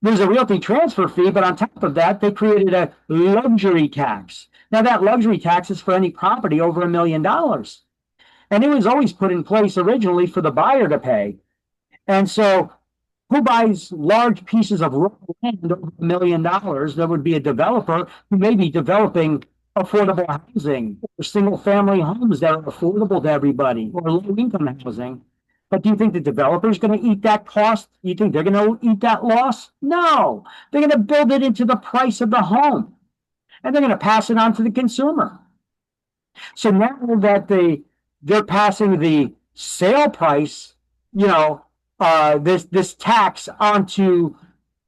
there's a realty transfer fee, but on top of that, they created a luxury tax. Now that luxury tax is for any property over $1 million. And it was always put in place originally for the buyer to pay. And so who buys large pieces of raw land over $1 million? There would be a developer who may be developing affordable housing or single family homes that are affordable to everybody or low income housing. But do you think the developer is going to eat that cost? You think they're going to eat that loss? No, they're going to build it into the price of the home and they're going to pass it on to the consumer. So now that they're passing the sale price, this tax onto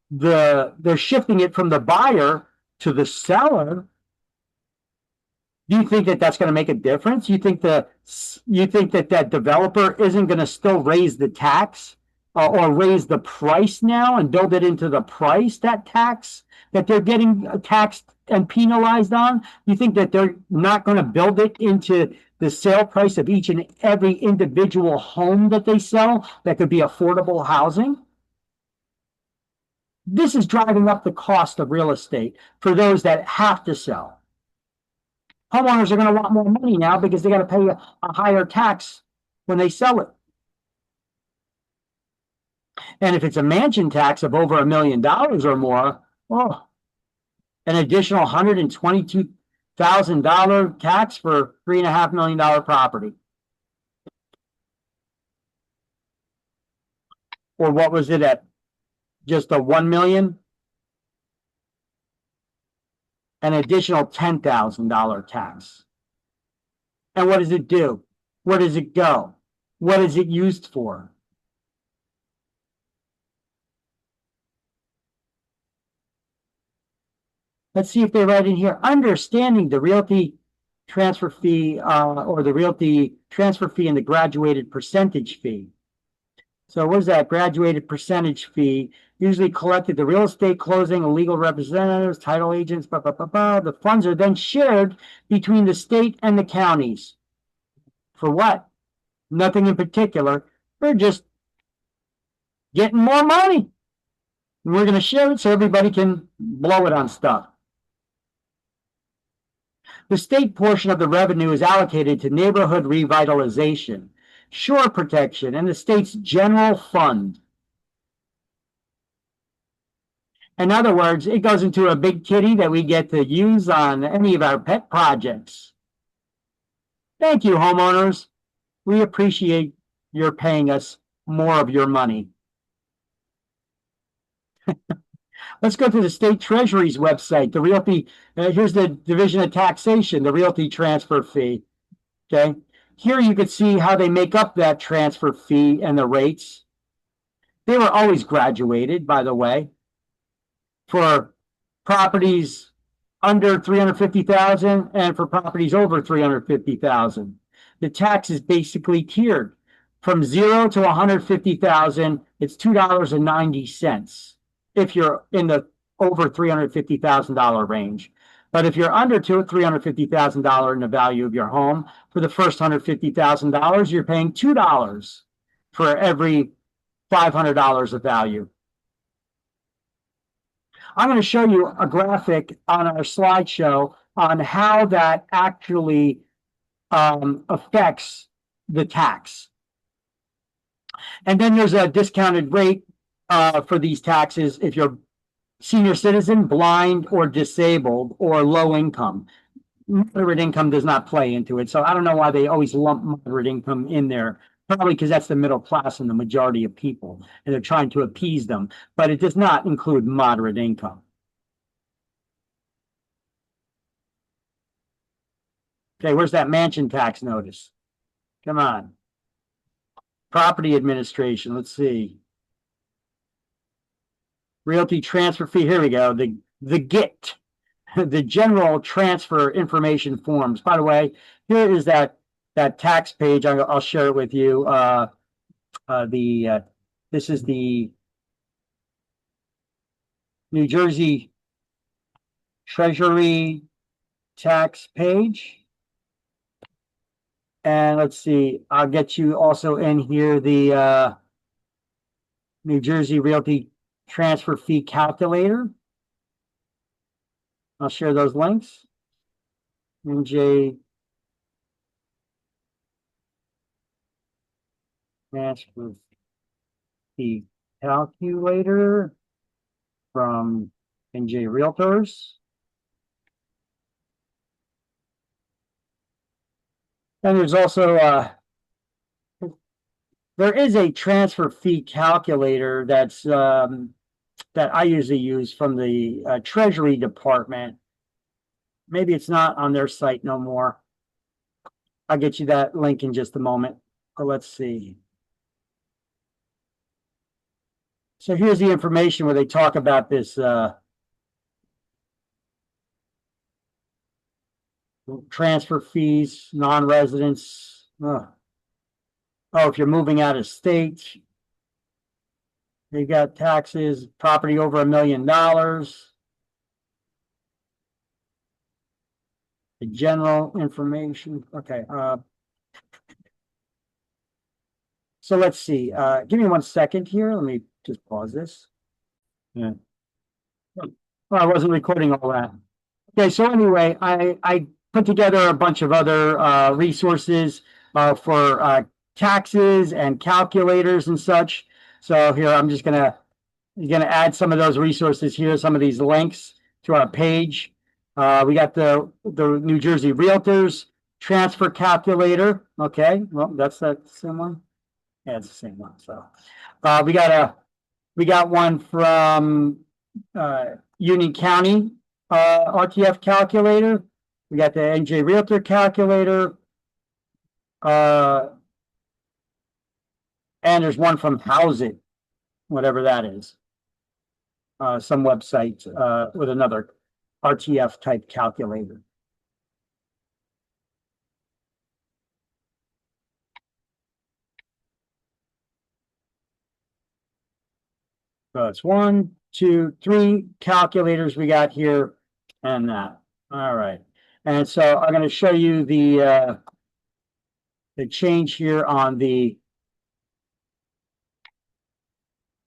they're shifting it from the buyer to the seller. Do you think that that's going to make a difference? You think that developer isn't going to still raise the tax or raise the price now and build it into the price, that tax that they're getting taxed and penalized on? You think that they're not going to build it into the sale price of each and every individual home that they sell that could be affordable housing? This is driving up the cost of real estate for those that have to sell. Homeowners are going to want more money now because they got to pay a higher tax when they sell it. And if it's a mansion tax of over $1 million or more, an additional $122,000 tax for $3.5 million property. Or what was it at? Just a $1 million? An additional $10,000 tax. And what does it do? Where does it go? What is it used for? Let's see if they write in here. Understanding the realty transfer fee or the realty transfer fee and the graduated percentage fee. So what is that? Graduated percentage fee, usually collected the real estate closing, legal representatives, title agents, blah, blah, blah, blah. The funds are then shared between the state and the counties. For what? Nothing in particular. We're just getting more money. And we're going to share it so everybody can blow it on stuff. The state portion of the revenue is allocated to neighborhood revitalization, shore protection, and the state's general fund. In other words, it goes into a big kitty that we get to use on any of our pet projects. Thank you, homeowners. We appreciate your paying us more of your money. Let's go to the state treasury's website. The realty, here's the Division of Taxation, the realty transfer fee. Okay. Here you can see how they make up that transfer fee and the rates. They were always graduated, by the way. For properties under $350,000 and for properties over $350,000. The tax is basically tiered. From 0 to $150,000, it's $2.90 if you're in the over $350,000 range. But if you're under $350,000 in the value of your home, for the first $150,000, you're paying $2 for every $500 of value. I'm going to show you a graphic on our slideshow on how that actually affects the tax. And then there's a discounted rate for these taxes if you're senior citizen, blind, or disabled, or low income. Moderate income does not play into it. So I don't know why they always lump moderate income in there. Probably because that's the middle class and the majority of people, and they're trying to appease them. But it does not include moderate income. Okay, where's that mansion tax notice? Come on. Property administration, let's see. Realty transfer fee, here we go, the GIT, the general transfer information forms. By the way, here is that tax page. I'll share it with you. This is the New Jersey Treasury tax page. And let's see, I'll get you also in here the New Jersey Realty transfer fee calculator. I'll share those links. NJ transfer fee calculator from NJ Realtors. And there's also there is a transfer fee calculator that's that I usually use from the Treasury Department. Maybe it's not on their site no more. I'll get you that link in just a moment. But let's see. So here's the information where they talk about this transfer fees, non-residents. Oh, if you're moving out of state, you got taxes, property over $1 million. The general information. Okay. So let's see. Give me 1 second here. Let me just pause this. Yeah. Oh, I wasn't recording all that. Okay. So anyway, I put together a bunch of other resources for taxes and calculators and such. So here I'm just gonna add some of those resources here, some of these links to our page. We got the New Jersey Realtors transfer calculator. Okay, well that's that same one. Yeah, it's the same one. So we got one from Union County RTF calculator. We got the NJ Realtor calculator. And there's one from House It, whatever that is. Some website with another RTF type calculator. So it's 1, 2, 3 calculators we got here and that. All right. And so I'm going to show you the change here on the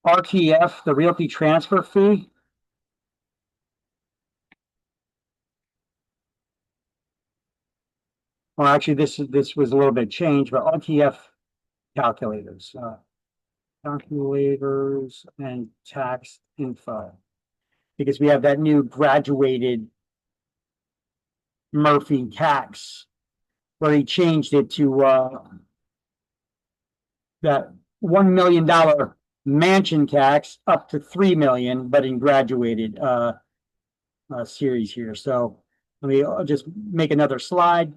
RTF, the realty transfer fee. Well, actually, this was a little bit changed, but RTF calculators, calculators and tax info, because we have that new graduated Murphy tax, where he changed it to that $1 million mansion tax up to $3 million, but in graduated series here. So let me just make another slide.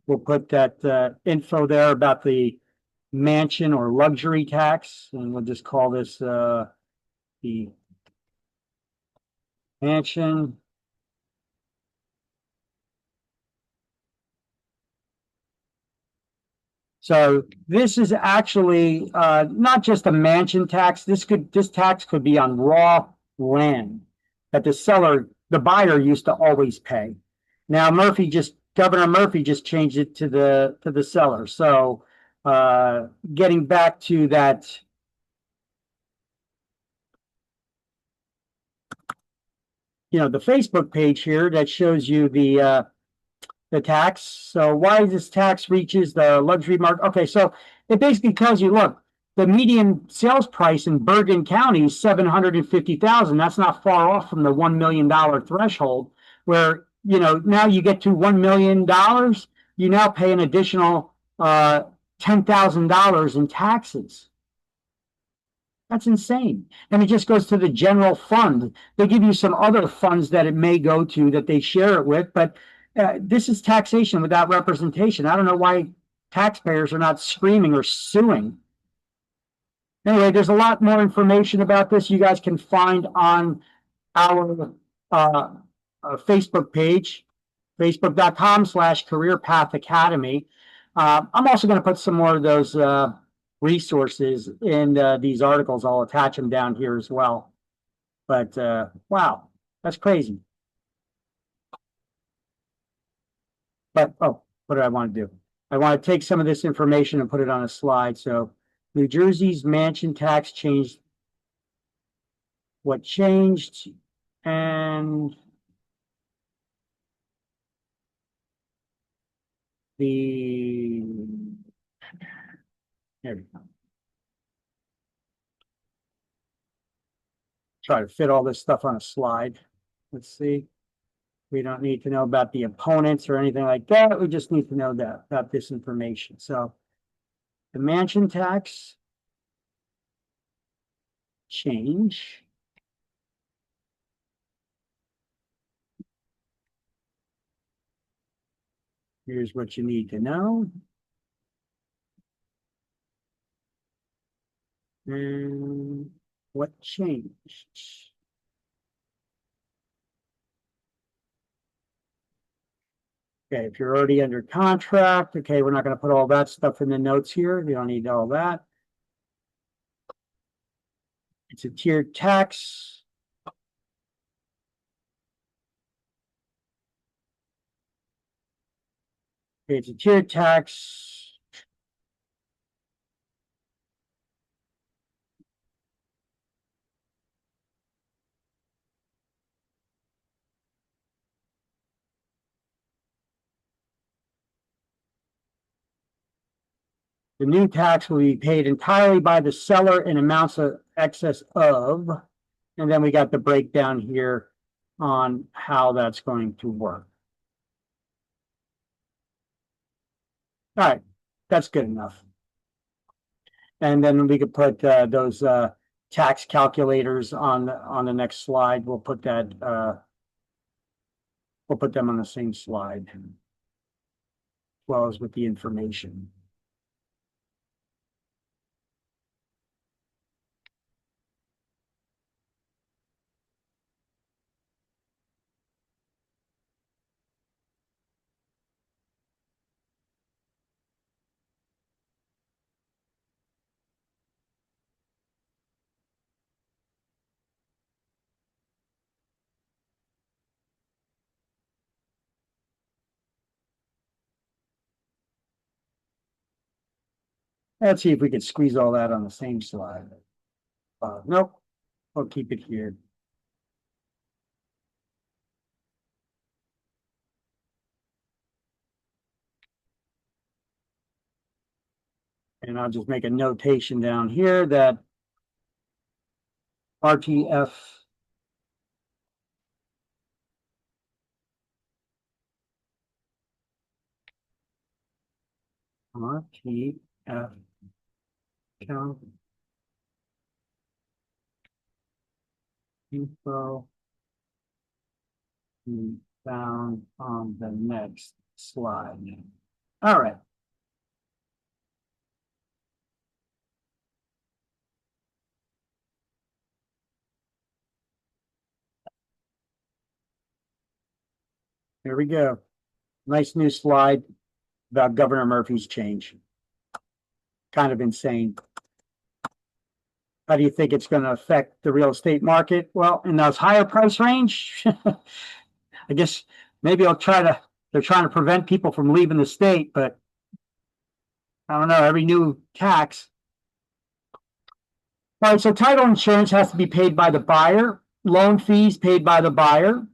We'll put that info there about the mansion or luxury tax, and we'll just call this the mansion. So this is actually not just a mansion tax. This tax could be on raw land that the buyer used to always pay. Now Governor Murphy just changed it to the seller. So getting back to that, the Facebook page here that shows you the tax. So why this tax reaches the luxury market? Okay, so it basically tells you, look, the median sales price in Bergen County is $750,000. That's not far off from the $1 million threshold, where now you get to $1 million, you now pay an additional $10,000 in taxes. That's insane. And it just goes to the general fund. They give you some other funds that it may go to that they share it with, but this is taxation without representation. I don't know why taxpayers are not screaming or suing Anyway, there's a lot more information about this you guys can find on our Facebook page, facebook.com/Career Path Academy. I'm also going to put some more of those resources in these articles. I'll attach them down here as well. But wow, that's crazy. But oh, what do I want to do? I want to take some of this information and put it on a slide. So New Jersey's mansion tax changed. What changed? And the there we go. Try to fit all this stuff on a slide. Let's see. We don't need to know about the opponents or anything like that. We just need to know that about this information. So the mansion tax change. Here's what you need to know. And what changed? Okay, if you're already under contract, okay, we're not going to put all that stuff in the notes here. We don't need all that. It's a tiered tax. Okay, it's a tiered tax. The new tax will be paid entirely by the seller in amounts of excess of, and then we got the breakdown here on how that's going to work. All right, that's good enough. And then we could put those tax calculators on the next slide. We'll put that we'll put them on the same slide, as well as with the information. Let's see if we could squeeze all that on the same slide. Nope, I'll keep it here. And I'll just make a notation down here that RTF count info found on the next slide. All right. Here we go. Nice new slide about Governor Murphy's change. Kind of insane. How do you think it's going to affect the real estate market? Well, in those higher price range, I guess maybe they're trying to prevent people from leaving the state, but I don't know, every new tax. All right, so title insurance has to be paid by the buyer, loan fees paid by the buyer,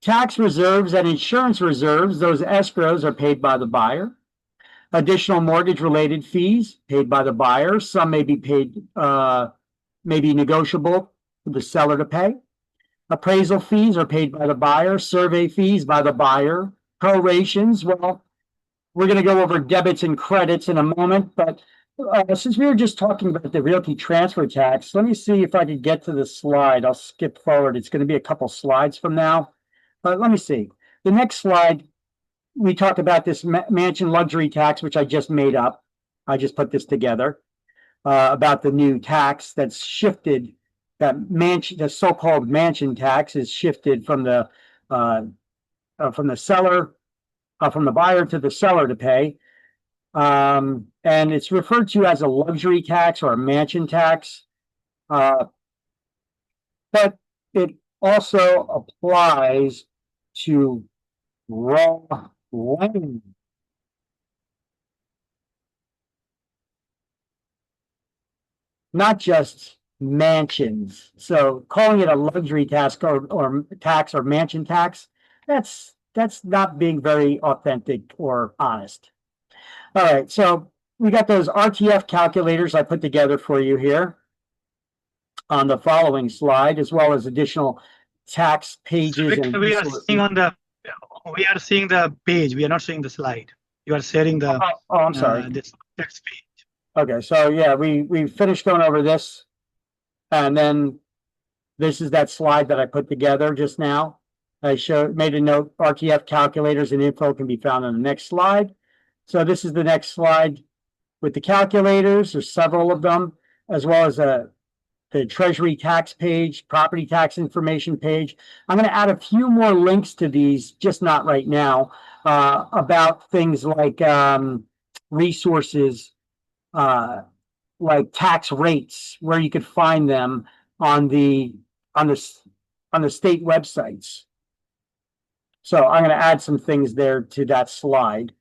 tax reserves and insurance reserves, those escrows are paid by the buyer. Additional mortgage related fees paid by the buyer. Some may be paid, may be negotiable for the seller to pay. Appraisal fees are paid by the buyer. Survey fees by the buyer. Prorations, well, we're going to go over debits and credits in a moment, but since we were just talking about the realty transfer tax, let me see if I could get to the slide. I'll skip forward. It's going to be a couple slides from now. But let me see. The next slide, we talked about this mansion luxury tax, which I just made up. I just put this together. about the new tax that's shifted, the so-called mansion tax is shifted from the seller, from the buyer to the seller to pay. And it's referred to as a luxury tax or a mansion tax. But it also applies to raw land. Not just mansions. So calling it a luxury tax or tax or mansion tax, that's not being very authentic or honest. All right, so we got those RTF calculators I put together for you here on the following slide, as well as additional tax pages and We are resources. seeing we are seeing the page. We are not seeing the slide. You are sharing the I'm sorry. this text page. Okay, so yeah, we finished going over this. And then this is that slide that I put together just now. I made a note, RTF calculators and info can be found on the next slide. So this is the next slide with the calculators. There's several of them, as well as the Treasury tax page, property tax information page. I'm going to add a few more links to these, just not right now, about things like resources, like tax rates, where you could find them on the state websites. So I'm going to add some things there to that slide.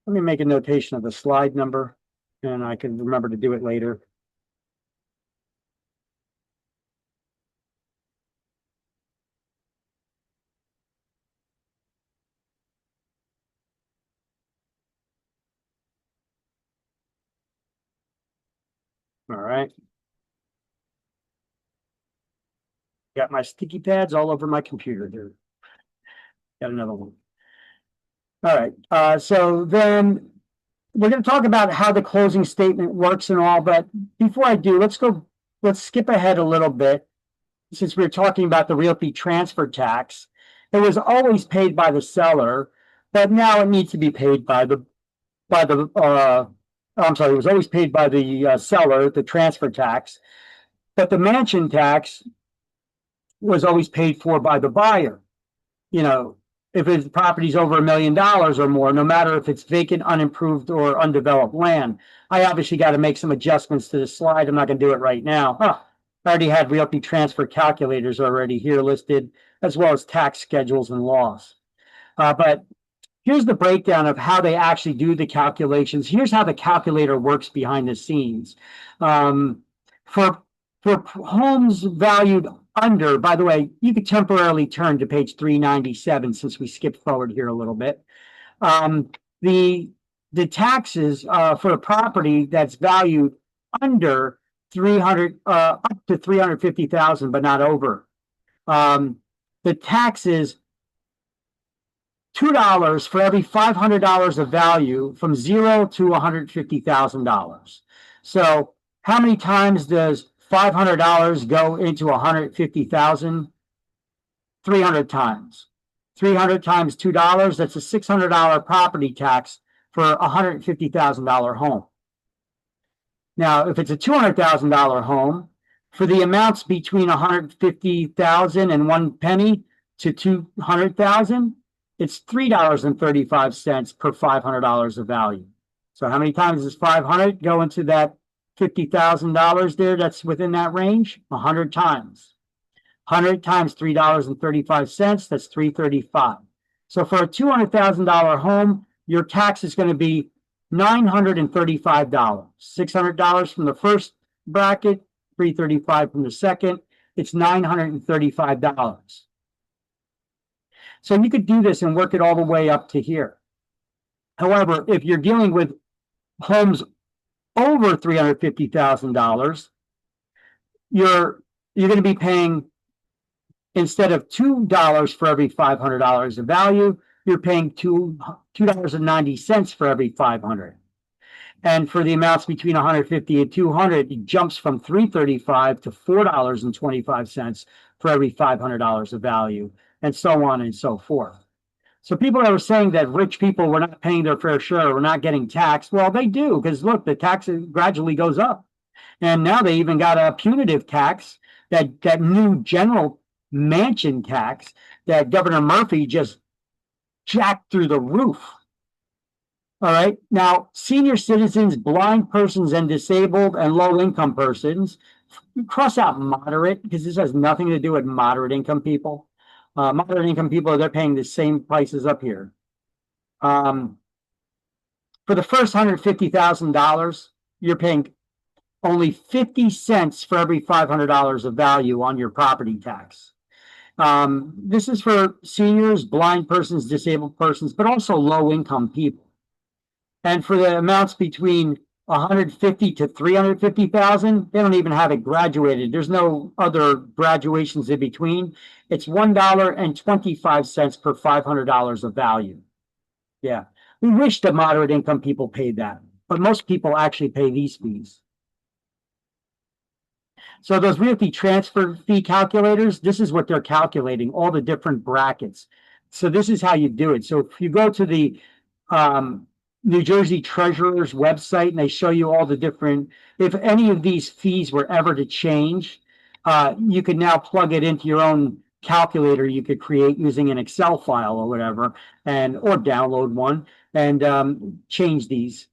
Let me make a notation of the slide number, and I can remember to do it later. All right. Got my sticky pads all over my computer here. Got another one. All right. So then we're going to talk about how the closing statement works and all, but before I do, let's skip ahead a little bit. Since we're talking about the realty transfer tax, it was always paid by the seller, but now it needs to be paid it was always paid by the seller, the transfer tax, but the mansion tax was always paid for by the buyer. You know, if his property's over $1 million or more, no matter if it's vacant, unimproved, or undeveloped land. I obviously got to make some adjustments to the slide. I'm not going to do it right now. I already had realty transfer calculators already here listed, as well as tax schedules and laws. But here's the breakdown of how they actually do the calculations. Here's how the calculator works behind the scenes. For homes valued under, by the way, you could temporarily turn to page 397 since we skipped forward here a little bit. The taxes for a property that's valued under 300 up to 350,000, but not over. The taxes $2 for every $500 of value from $0 to $150,000. So how many times does $500 go into 150,000? 300 times. 300 times $2, that's a $600 property tax for a $150,000 home. Now, if it's a $200,000 home, for the amounts between 150,000 and 1 penny to 200,000, it's $3.35 per $500 of value. So how many times does 500 go into that $50,000 there that's within that range? 100 times. 100 times $3.35, that's $3.35. So for a $200,000 home, your tax is going to be $935. $600 from the first bracket, $335 from the second. It's $935. So you could do this and work it all the way up to here. However, if you're dealing with homes over $350,000, you're going to be paying, instead of $2 for every $500 of value, you're paying $2.90 for every 500. And for the amounts between 150 and 200, it jumps from $3.35 to $4.25 for every $500 of value, and so on and so forth. So people that were saying that rich people were not paying their fair share, were not getting taxed, well, they do, because look, the tax gradually goes up. And now they even got a punitive tax, that new general mansion tax that Governor Murphy just jacked through the roof. All right. Now, senior citizens, blind persons, and disabled and low income persons, cross out moderate, because this has nothing to do with moderate income people. Moderate income people, they're paying the same prices up here. For the first $150,000, you're paying only 50 cents for every $500 of value on your property tax. This is for seniors, blind persons, disabled persons, but also low income people. And for the amounts between 150 to 350,000, they don't even have it graduated. There's no other graduations in between. It's $1.25 per $500 of value. Yeah, we wish that moderate income people paid that, but most people actually pay these fees. So those realty transfer fee calculators, this is what they're calculating, all the different brackets. So this is how you do it. So if you go to the New Jersey Treasurer's website and they show you all the different, if any of these fees were ever to change, you could now plug it into your own calculator you could create using an Excel file or whatever, or download one and change these.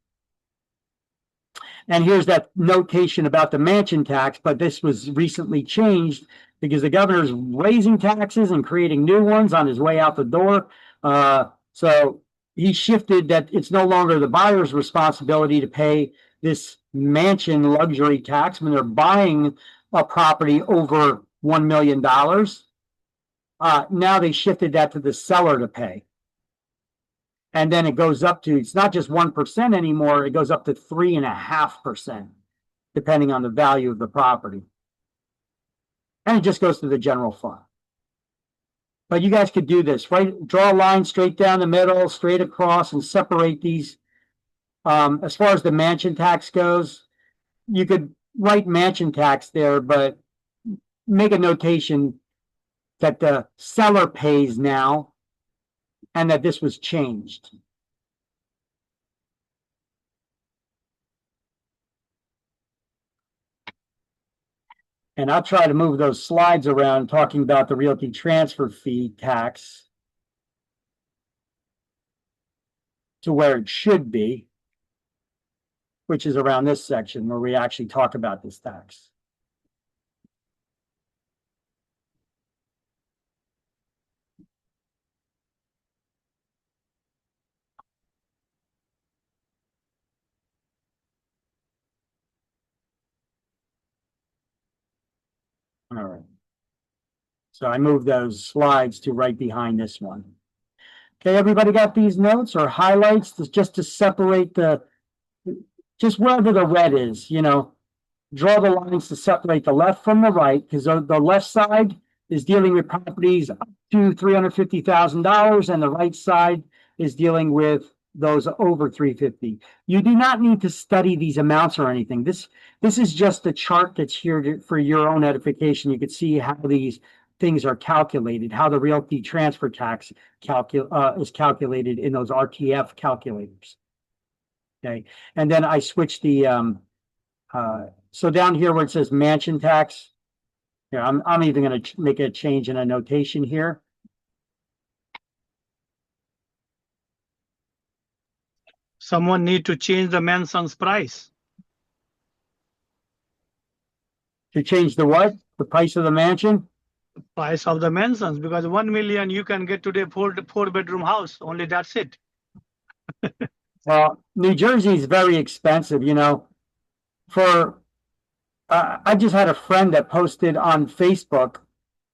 And here's that notation about the mansion tax, but this was recently changed because the governor's raising taxes and creating new ones on his way out the door. So he shifted that it's no longer the buyer's responsibility to pay this mansion luxury tax when they're buying a property over $1 million. Now they shifted that to the seller to pay. And then it goes up to, it's not just 1% anymore, it goes up to 3.5%, depending on the value of the property. And it just goes to the general fund. But you guys could do this, right? Draw a line straight down the middle, straight across, and separate these. As far as the mansion tax goes, you could write mansion tax there, but make a notation that the seller pays now and that this was changed. And I'll try to move those slides around talking about the realty transfer fee tax to where it should be, which is around this section where we actually talk about this tax. All right. So I moved those slides to right behind this one. Okay, everybody got these notes or highlights just to separate just wherever the red is, draw the lines to separate the left from the right, because the left side is dealing with properties up to $350,000 and the right side is dealing with those over $350,000. You do not need to study these amounts or anything. This is just a chart that's here for your own edification. You can see how these things are calculated, how the realty transfer tax is calculated in those RTF calculators. Okay, and then I switched the so down here where it says mansion tax, here I'm even going to make a change in a notation here. Someone need to change the mansion's price. To change the what? The price of the mansion? Price of the mansions, because 1 million you can get today four bedroom house. Only that's it. Well, New Jersey is very expensive, For I just had a friend that posted on Facebook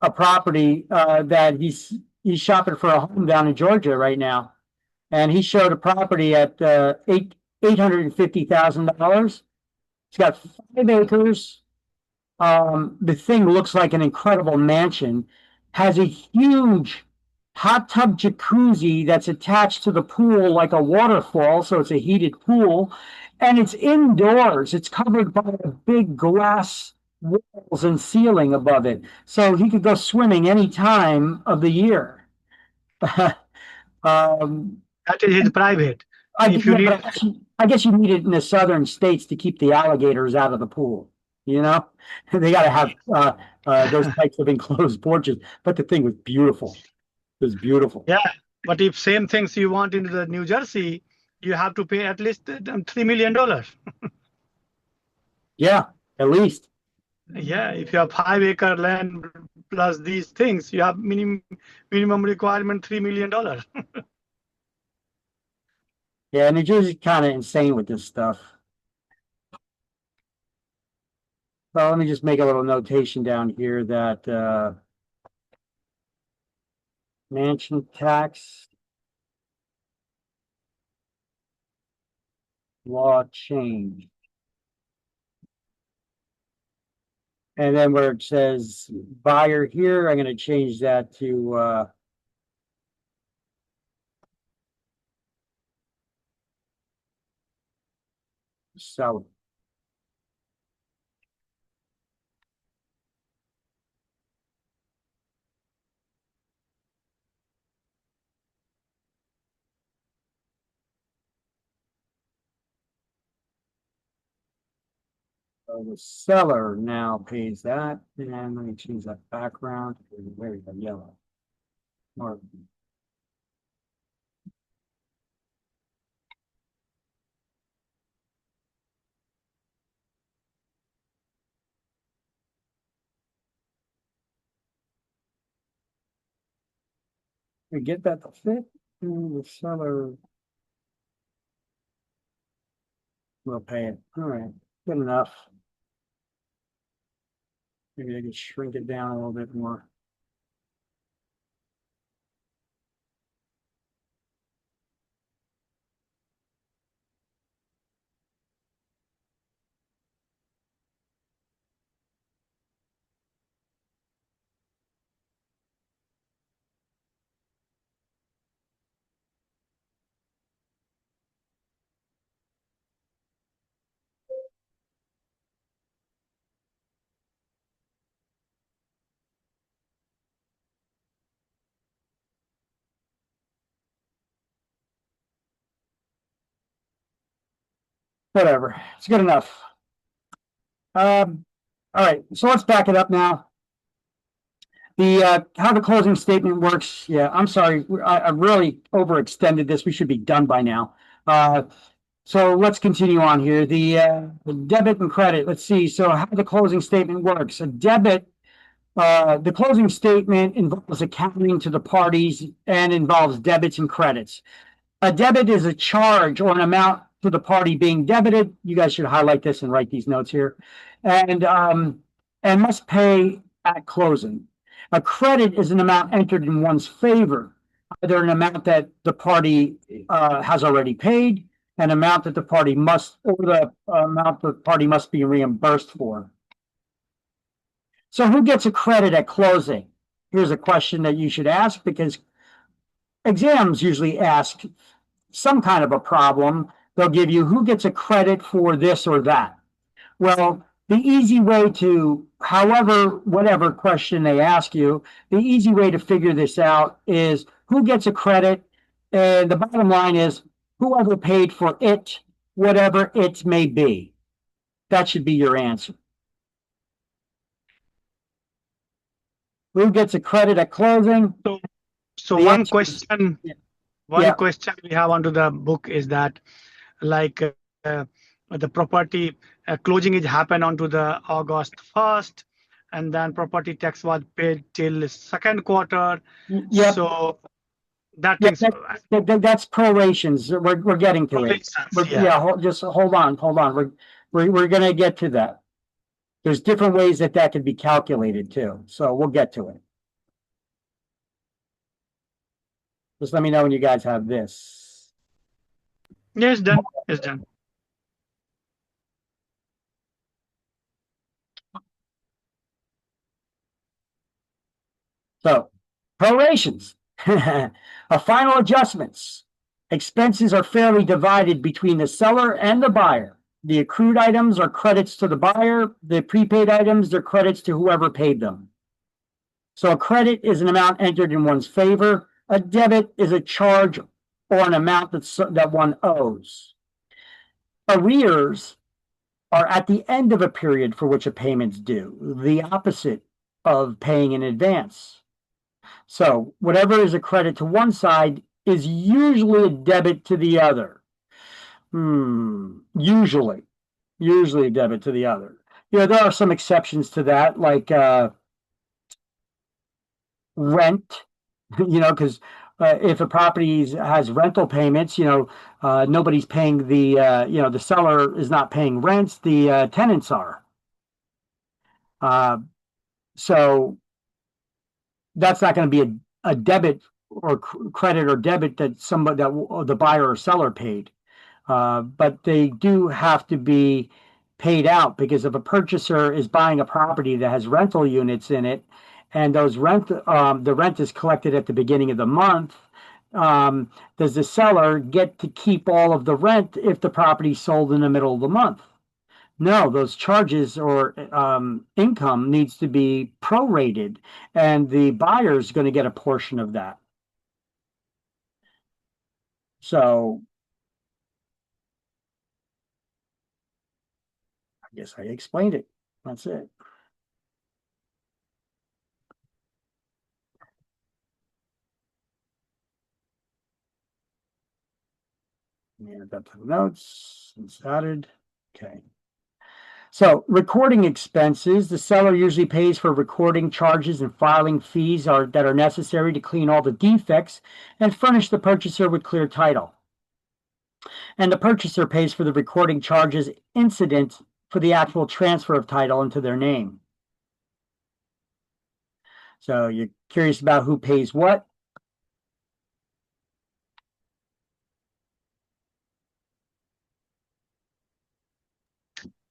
a property that he's shopping for a home down in Georgia right now, and he showed a property at $850,000. It's got 5 acres. The thing looks like an incredible mansion. Has a huge hot tub jacuzzi that's attached to the pool like a waterfall, so it's a heated pool, and it's indoors. It's covered by a big glass walls and ceiling above it, so he could go swimming any time of the year. That is his private. If you need, I guess you need it in the southern states to keep the alligators out of the pool, you know? They gotta have, those types of enclosed porches, but the thing was beautiful. It was beautiful. yeah, but if same things you want in the New Jersey, you have to pay at least $3 million. Yeah, at least. Yeah, if you have 5-acre land plus these things, you have minimum requirement $3 million. Yeah, New Jersey's kind of insane with this stuff. Well, let me just make a little notation down here that mansion tax law change. And then where it says buyer here, I'm going to change that to seller. So the seller now pays that, and let me change that background. Where we go, yellow. Or we get that to fit, and the seller will pay it. All right, good enough. Maybe I can shrink it down a little bit more. Whatever, it's good enough. All right, so let's back it up now. The how the closing statement works. Yeah, I'm sorry, I really overextended this. We should be done by now. So let's continue on here. The debit and credit. Let's see. So how the closing statement works. A debit. The closing statement involves accounting to the parties and involves debits and credits. A debit is a charge or an amount to the party being debited. You guys should highlight this and write these notes here, and must pay at closing. A credit is an amount entered in one's favor, either an amount that the party has already paid, an amount that the party must, or the amount the party must be reimbursed for. So who gets a credit at closing? Here's a question that you should ask, because exams usually ask some kind of a problem. They'll give you who gets a credit for this or that. Well, the easy way to, whatever question they ask you, the easy way to figure this out is who gets a credit. And the bottom line is whoever paid for it, whatever it may be. That should be your answer. Who gets a credit at closing? So The one answer question, Yeah. question we have onto the book is that, like the property closing is happened onto the August 1st, and then property tax was paid till second quarter. Yep. So that Yeah, things. that's prorations. We're getting to it. Makes sense, Yeah, just hold on. We're gonna get to that. There's different ways that could be calculated too, so we'll get to it. Just let me know when you guys have this. Yes, done. Yes, done. So, prorations, final adjustments. Expenses are fairly divided between the seller and the buyer. The accrued items are credits to the buyer. The prepaid items are credits to whoever paid them. So a credit is an amount entered in one's favor. A debit is a charge or an amount that one owes. Arrears are at the end of a period for which a payment's due, the opposite of paying in advance. So whatever is a credit to one side is usually a debit to the other. Usually a debit to the other. There are some exceptions to that, like rent, because if a property has rental payments, nobody's paying the seller is not paying rents, the tenants are. So that's not going to be a debit or credit or debit that the buyer or seller paid. But they do have to be paid out, because if a purchaser is buying a property that has rental units in it, and the rent is collected at the beginning of the month, does the seller get to keep all of the rent if the property sold in the middle of the month? No, those charges or income needs to be prorated, and the buyer is going to get a portion of that. So I guess I explained it. That's it. And up to the notes, it's added. Okay. So recording expenses, the seller usually pays for recording charges and filing fees that are necessary to clean all the defects and furnish the purchaser with clear title. And the purchaser pays for the recording charges incident for the actual transfer of title into their name. So you're curious about who pays what?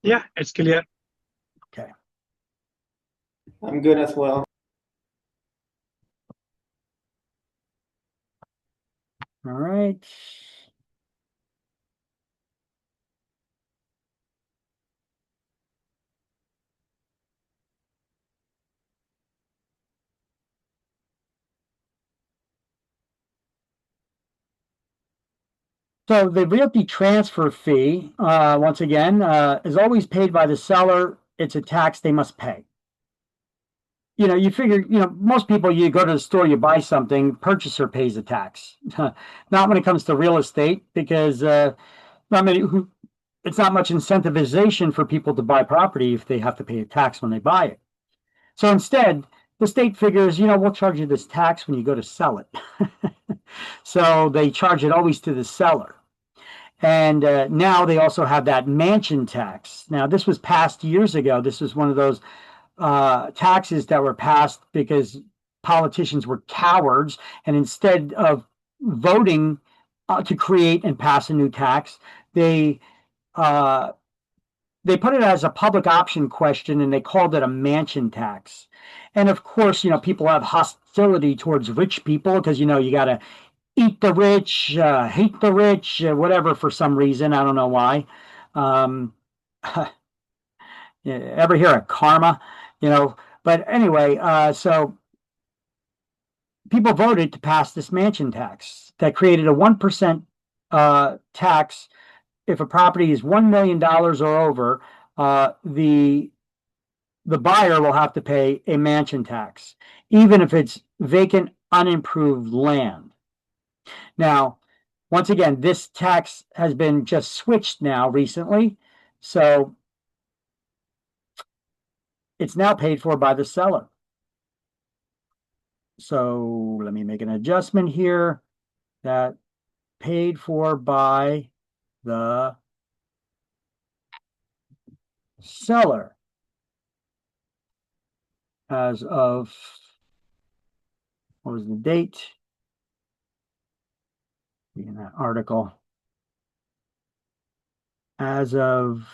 Yeah, it's clear. Okay. I'm good as well. All right. So the realty transfer fee, once again, is always paid by the seller. It's a tax they must pay. You figure, most people, you go to the store, you buy something, purchaser pays the tax. Not when it comes to real estate, because it's not much incentivization for people to buy property if they have to pay a tax when they buy it. So instead, the state figures, we'll charge you this tax when you go to sell it. So they charge it always to the seller. And now they also have that mansion tax. Now, this was passed years ago. This was one of those taxes that were passed because politicians were cowards, and instead of voting to create and pass a new tax, they put it as a public option question, and they called it a mansion tax. And of course, people have hostility towards rich people because, you got to eat the rich, hate the rich, whatever, for some reason. I don't know why. Ever hear of karma? But anyway, so people voted to pass this mansion tax that created a 1% tax. If a property is $1 million or over, the buyer will have to pay a mansion tax, even if it's vacant, unimproved land. Now, once again, this tax has been just switched now recently, so it's now paid for by the seller. So let me make an adjustment here. That paid for by the seller as of, what was the date in that article? As of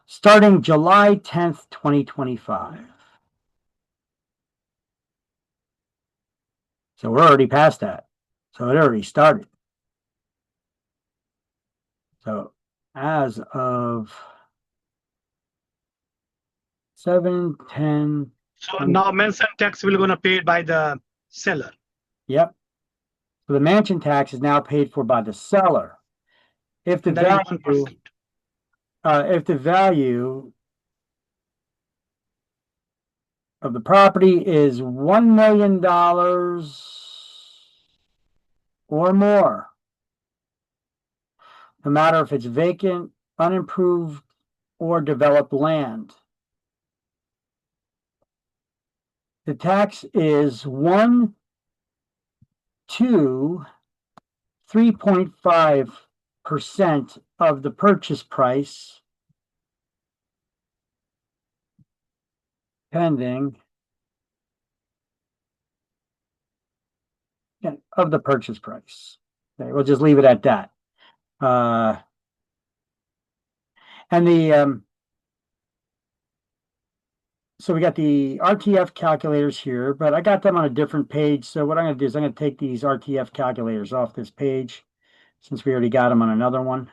starting July 10th, 2025. So we're already past that. So it already started. So as of 7/10 So now mansion tax will gonna paid by the seller. Yep. So the mansion tax is now paid for by the seller. If the And that is value, 1%. if the value of the property is $1 million or more, no matter if it's vacant, unimproved, or developed land, the tax is 1 to 3.5% of the purchase price, pending, of the purchase price. Okay, we'll just leave it at that. And the so we got the RTF calculators here, but I got them on a different page. So what I'm going to do is I'm going to take these RTF calculators off this page since we already got them on another one.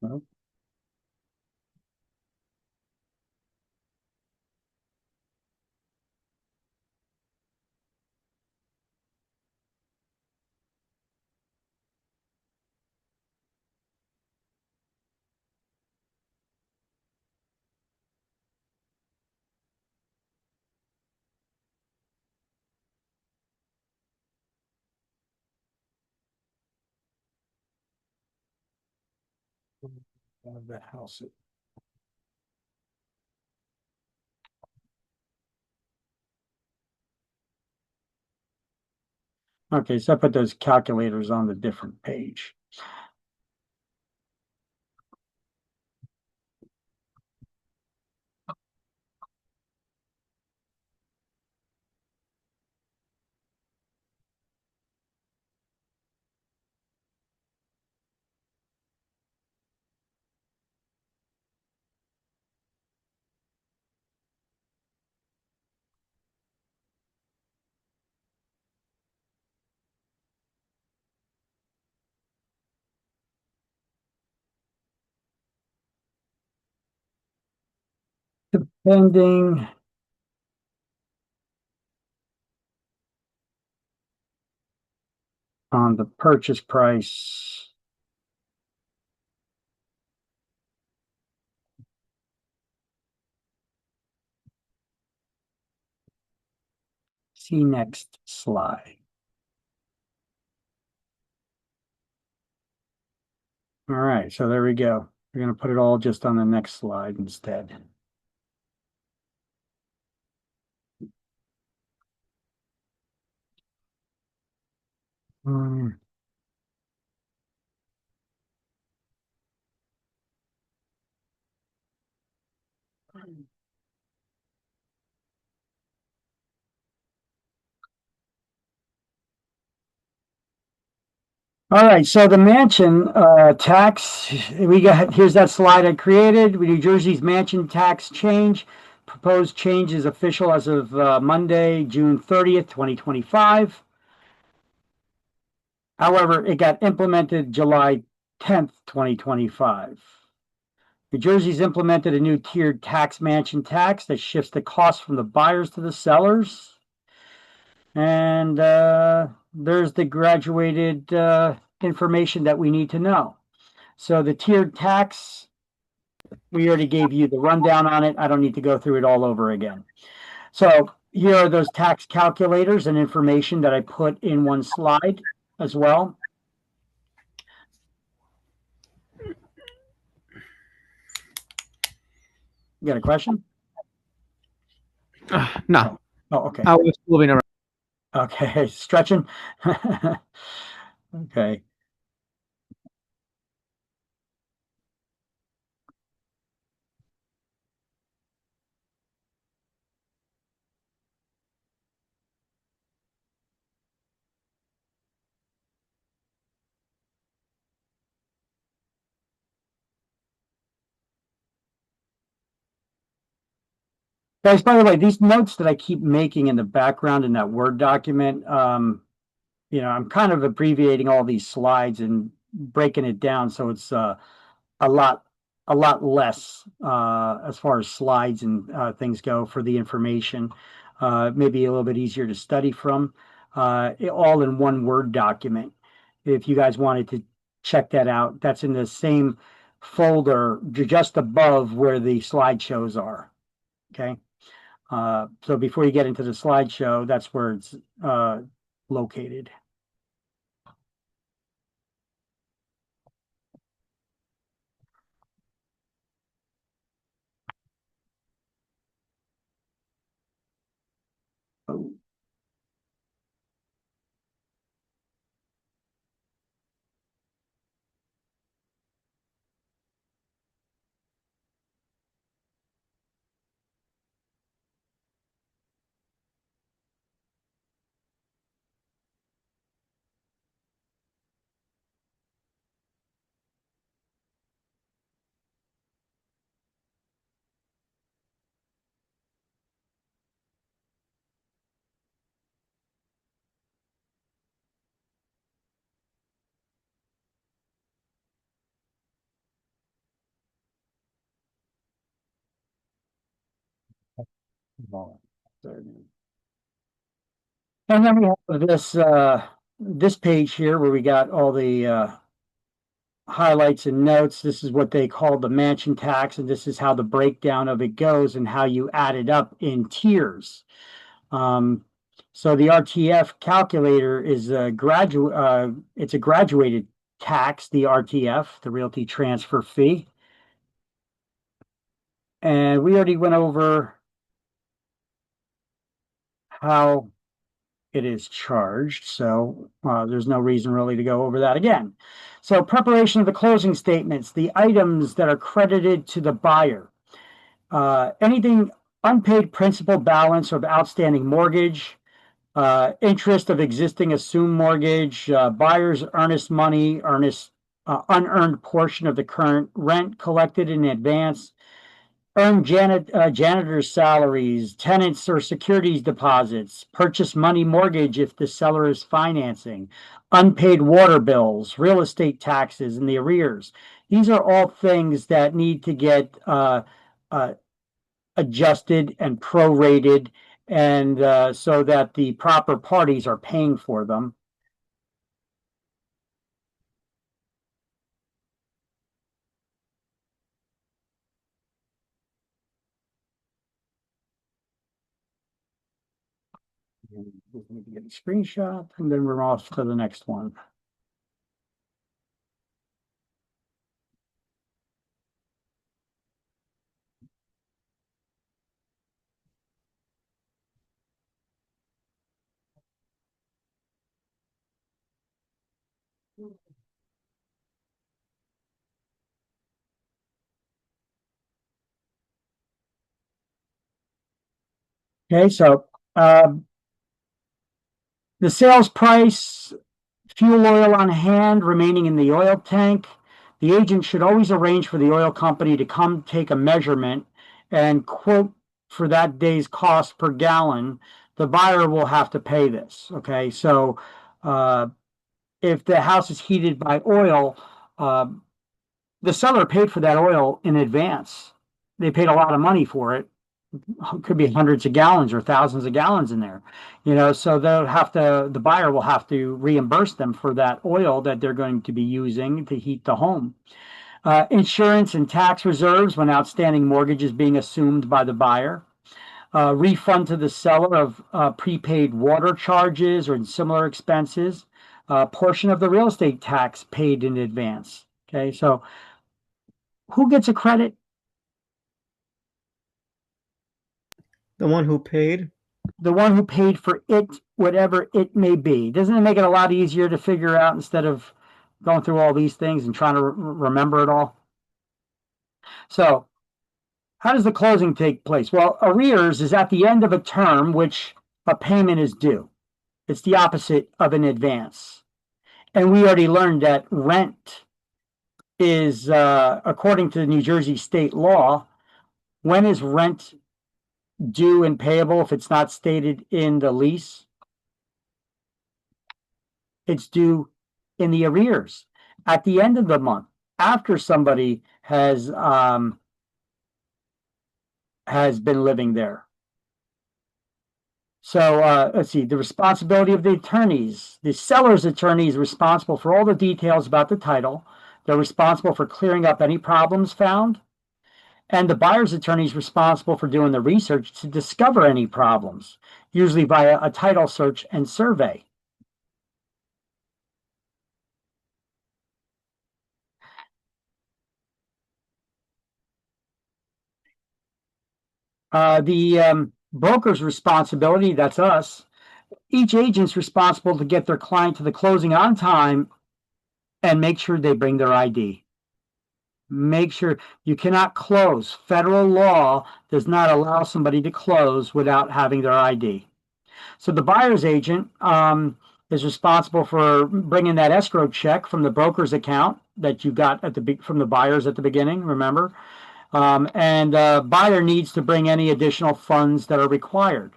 Nope. The house. Okay, so I put those calculators on the different page. Depending on the purchase price. See next slide. All right, so there we go. We're going to put it all just on the next slide instead. All right, so the mansion tax, here's that slide I created. New Jersey's mansion tax change. Proposed change is official as of Monday, June 30th, 2025. However, it got implemented July 10th, 2025. New Jersey's implemented a new tiered tax mansion tax that shifts the cost from the buyers to the sellers. And there's the graduated information that we need to know. So the tiered tax, we already gave you the rundown on it. I don't need to go through it all over again. So here are those tax calculators and information that I put in one slide as well. You got a question? No. Oh, okay. I was moving around. Okay, stretching. Okay. Guys, by the way, these notes that I keep making in the background in that Word document, I'm kind of abbreviating all these slides and breaking it down so it's a lot a lot less as far as slides and things go for the information. Maybe a little bit easier to study from. All in one Word document. If you guys wanted to check that out, that's in the same folder just above where the slideshows are. Okay. So before you get into the slideshow, that's where it's located. Oh. And then we have this page here where we got all the highlights and notes. This is what they call the mansion tax, and this is how the breakdown of it goes and how you add it up in tiers. So the RTF calculator is it's a graduated tax, the RTF, the Realty Transfer Fee. And we already went over how it is charged, so there's no reason really to go over that again. So preparation of the closing statements, the items that are credited to the buyer. Anything unpaid principal balance of outstanding mortgage, interest of existing assumed mortgage, buyer's earnest money, unearned portion of the current rent collected in advance, earned janitor's salaries, tenants or securities deposits, purchase money mortgage if the seller is financing, unpaid water bills, real estate taxes, and the arrears. These are all things that need to get adjusted and prorated, and so that the proper parties are paying for them. Just need to get a screenshot, and then we're off to the next one. Okay, so the sales price, fuel oil on hand remaining in the oil tank. The agent should always arrange for the oil company to come take a measurement and quote for that day's cost per gallon. The buyer will have to pay this. Okay, so if the house is heated by oil, the seller paid for that oil in advance. They paid a lot of money for it. Could be hundreds of gallons or thousands of gallons in there, so the buyer will have to reimburse them for that oil that they're going to be using to heat the home. Insurance and tax reserves when outstanding mortgage is being assumed by the buyer. Refund to the seller of prepaid water charges or similar expenses. Portion of the real estate tax paid in advance. Okay, so who gets a credit? The one who paid. the one who paid for it, whatever it may be. Doesn't it make it a lot easier to figure out instead of going through all these things and trying to remember it all? So how does the closing take place? Well, arrears is at the end of a term which a payment is due. It's the opposite of an advance. And we already learned that rent is, according to the New Jersey state law, when is rent due and payable if it's not stated in the lease? It's due in the arrears at the end of the month after somebody has been living there. So let's see, the responsibility of the attorneys. The seller's attorney is responsible for all the details about the title. They're responsible for clearing up any problems found. And the buyer's attorney is responsible for doing the research to discover any problems, usually via a title search and survey. The broker's responsibility, that's us. Each agent's responsible to get their client to the closing on time and make sure they bring their ID. Make sure you cannot close. Federal law does not allow somebody to close without having their ID. So the buyer's agent is responsible for bringing that escrow check from the broker's account that you got from the buyers at the beginning, remember? And the buyer needs to bring any additional funds that are required.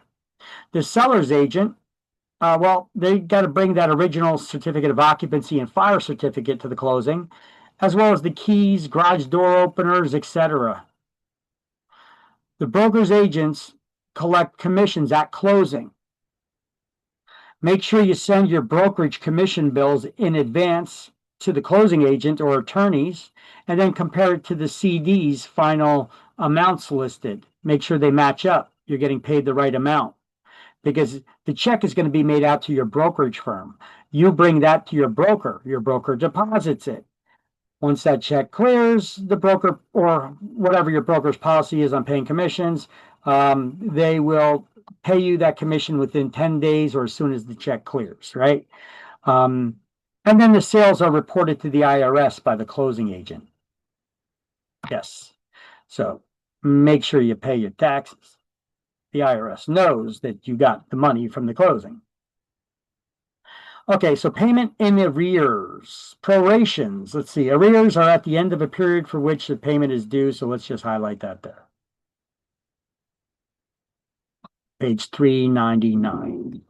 The seller's agent, well, they got to bring that original certificate of occupancy and fire certificate to the closing, as well as the keys, garage door openers, etc. The broker's agents collect commissions at closing. Make sure you send your brokerage commission bills in advance to the closing agent or attorneys, and then compare it to the CD's final amounts listed. Make sure they match up. You're getting paid the right amount, because the check is going to be made out to your brokerage firm. You bring that to your broker deposits it. Once that check clears, the broker, or whatever your broker's policy is on paying commissions, they will pay you that commission within 10 days or as soon as the check clears, right? And then the sales are reported to the IRS by the closing agent. Yes. So make sure you pay your taxes. The IRS knows that you got the money from the closing. Okay, so payment in arrears, prorations. Let's see, arrears are at the end of a period for which the payment is due, so let's just highlight that there. Page 399.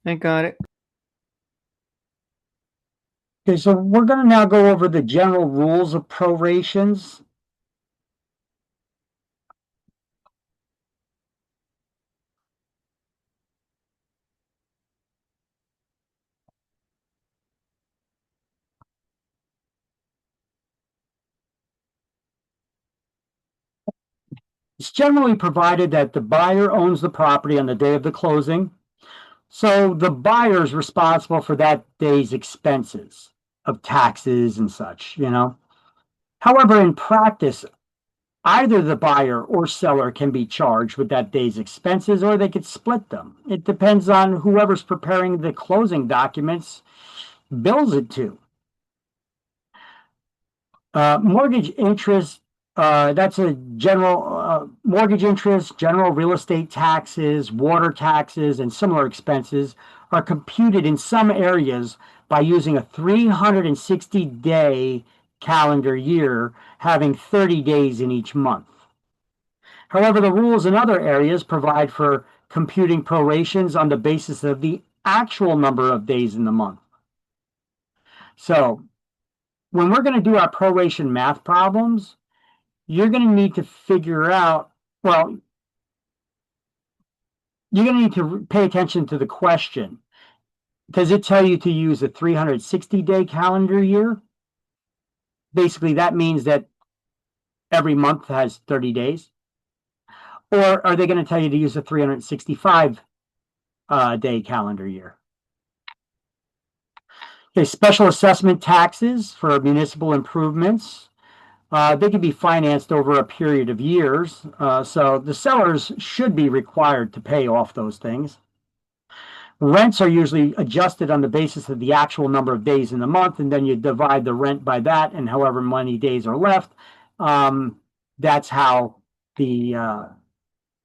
I got it. Okay, so we're going to now go over the general rules of prorations. It's generally provided that the buyer owns the property on the day of the closing. So the buyer is responsible for that day's expenses of taxes and such, you know. However, in practice, either the buyer or seller can be charged with that day's expenses, or they could split them. It depends on whoever's preparing the closing documents bills it to. Mortgage interest, that's a general mortgage interest, general real estate taxes, water taxes, and similar expenses are computed in some areas by using a 360-day calendar year, having 30 days in each month. However, the rules in other areas provide for computing prorations on the basis of the actual number of days in the month. So when we're going to do our proration math problems, you're going to need to figure out, well, you're going to need to pay attention to the question. Does it tell you to use a 360-day calendar year? basically that means that every month has 30 days? Or are they going to tell you to use a 365 day calendar year? Okay, special assessment taxes for municipal improvements. They can be financed over a period of years. So the sellers should be required to pay off those things. Rents are usually adjusted on the basis of the actual number of days in the month, and then you divide the rent by that, and however many days are left, that's how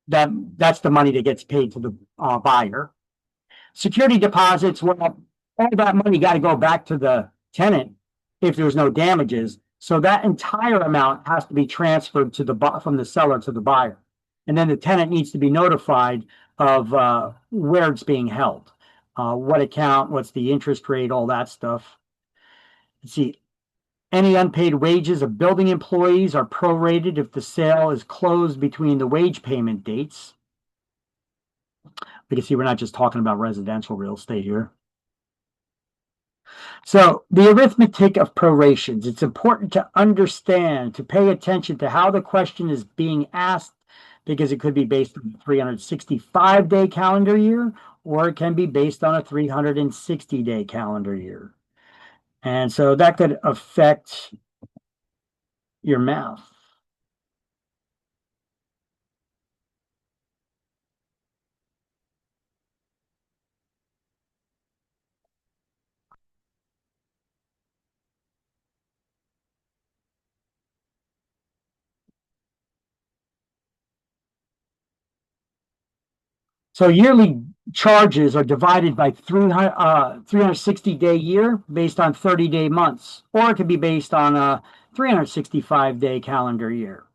that's the money that gets paid to the buyer. Security deposits, well, all that money got to go back to the tenant if there's no damages. So that entire amount has to be transferred to from the seller to the buyer. And then the tenant needs to be notified of where it's being held, what account, what's the interest rate, all that stuff. Let's see. Any unpaid wages of building employees are prorated if the sale is closed between the wage payment dates. We can see we're not just talking about residential real estate here. So the arithmetic of prorations, it's important to understand, to pay attention to how the question is being asked, because it could be based on a 365-day calendar year, or it can be based on a 360-day calendar year. And so that could affect your math. So yearly charges are divided by 360-day year based on 30-day months, or it could be based on a 365-day calendar year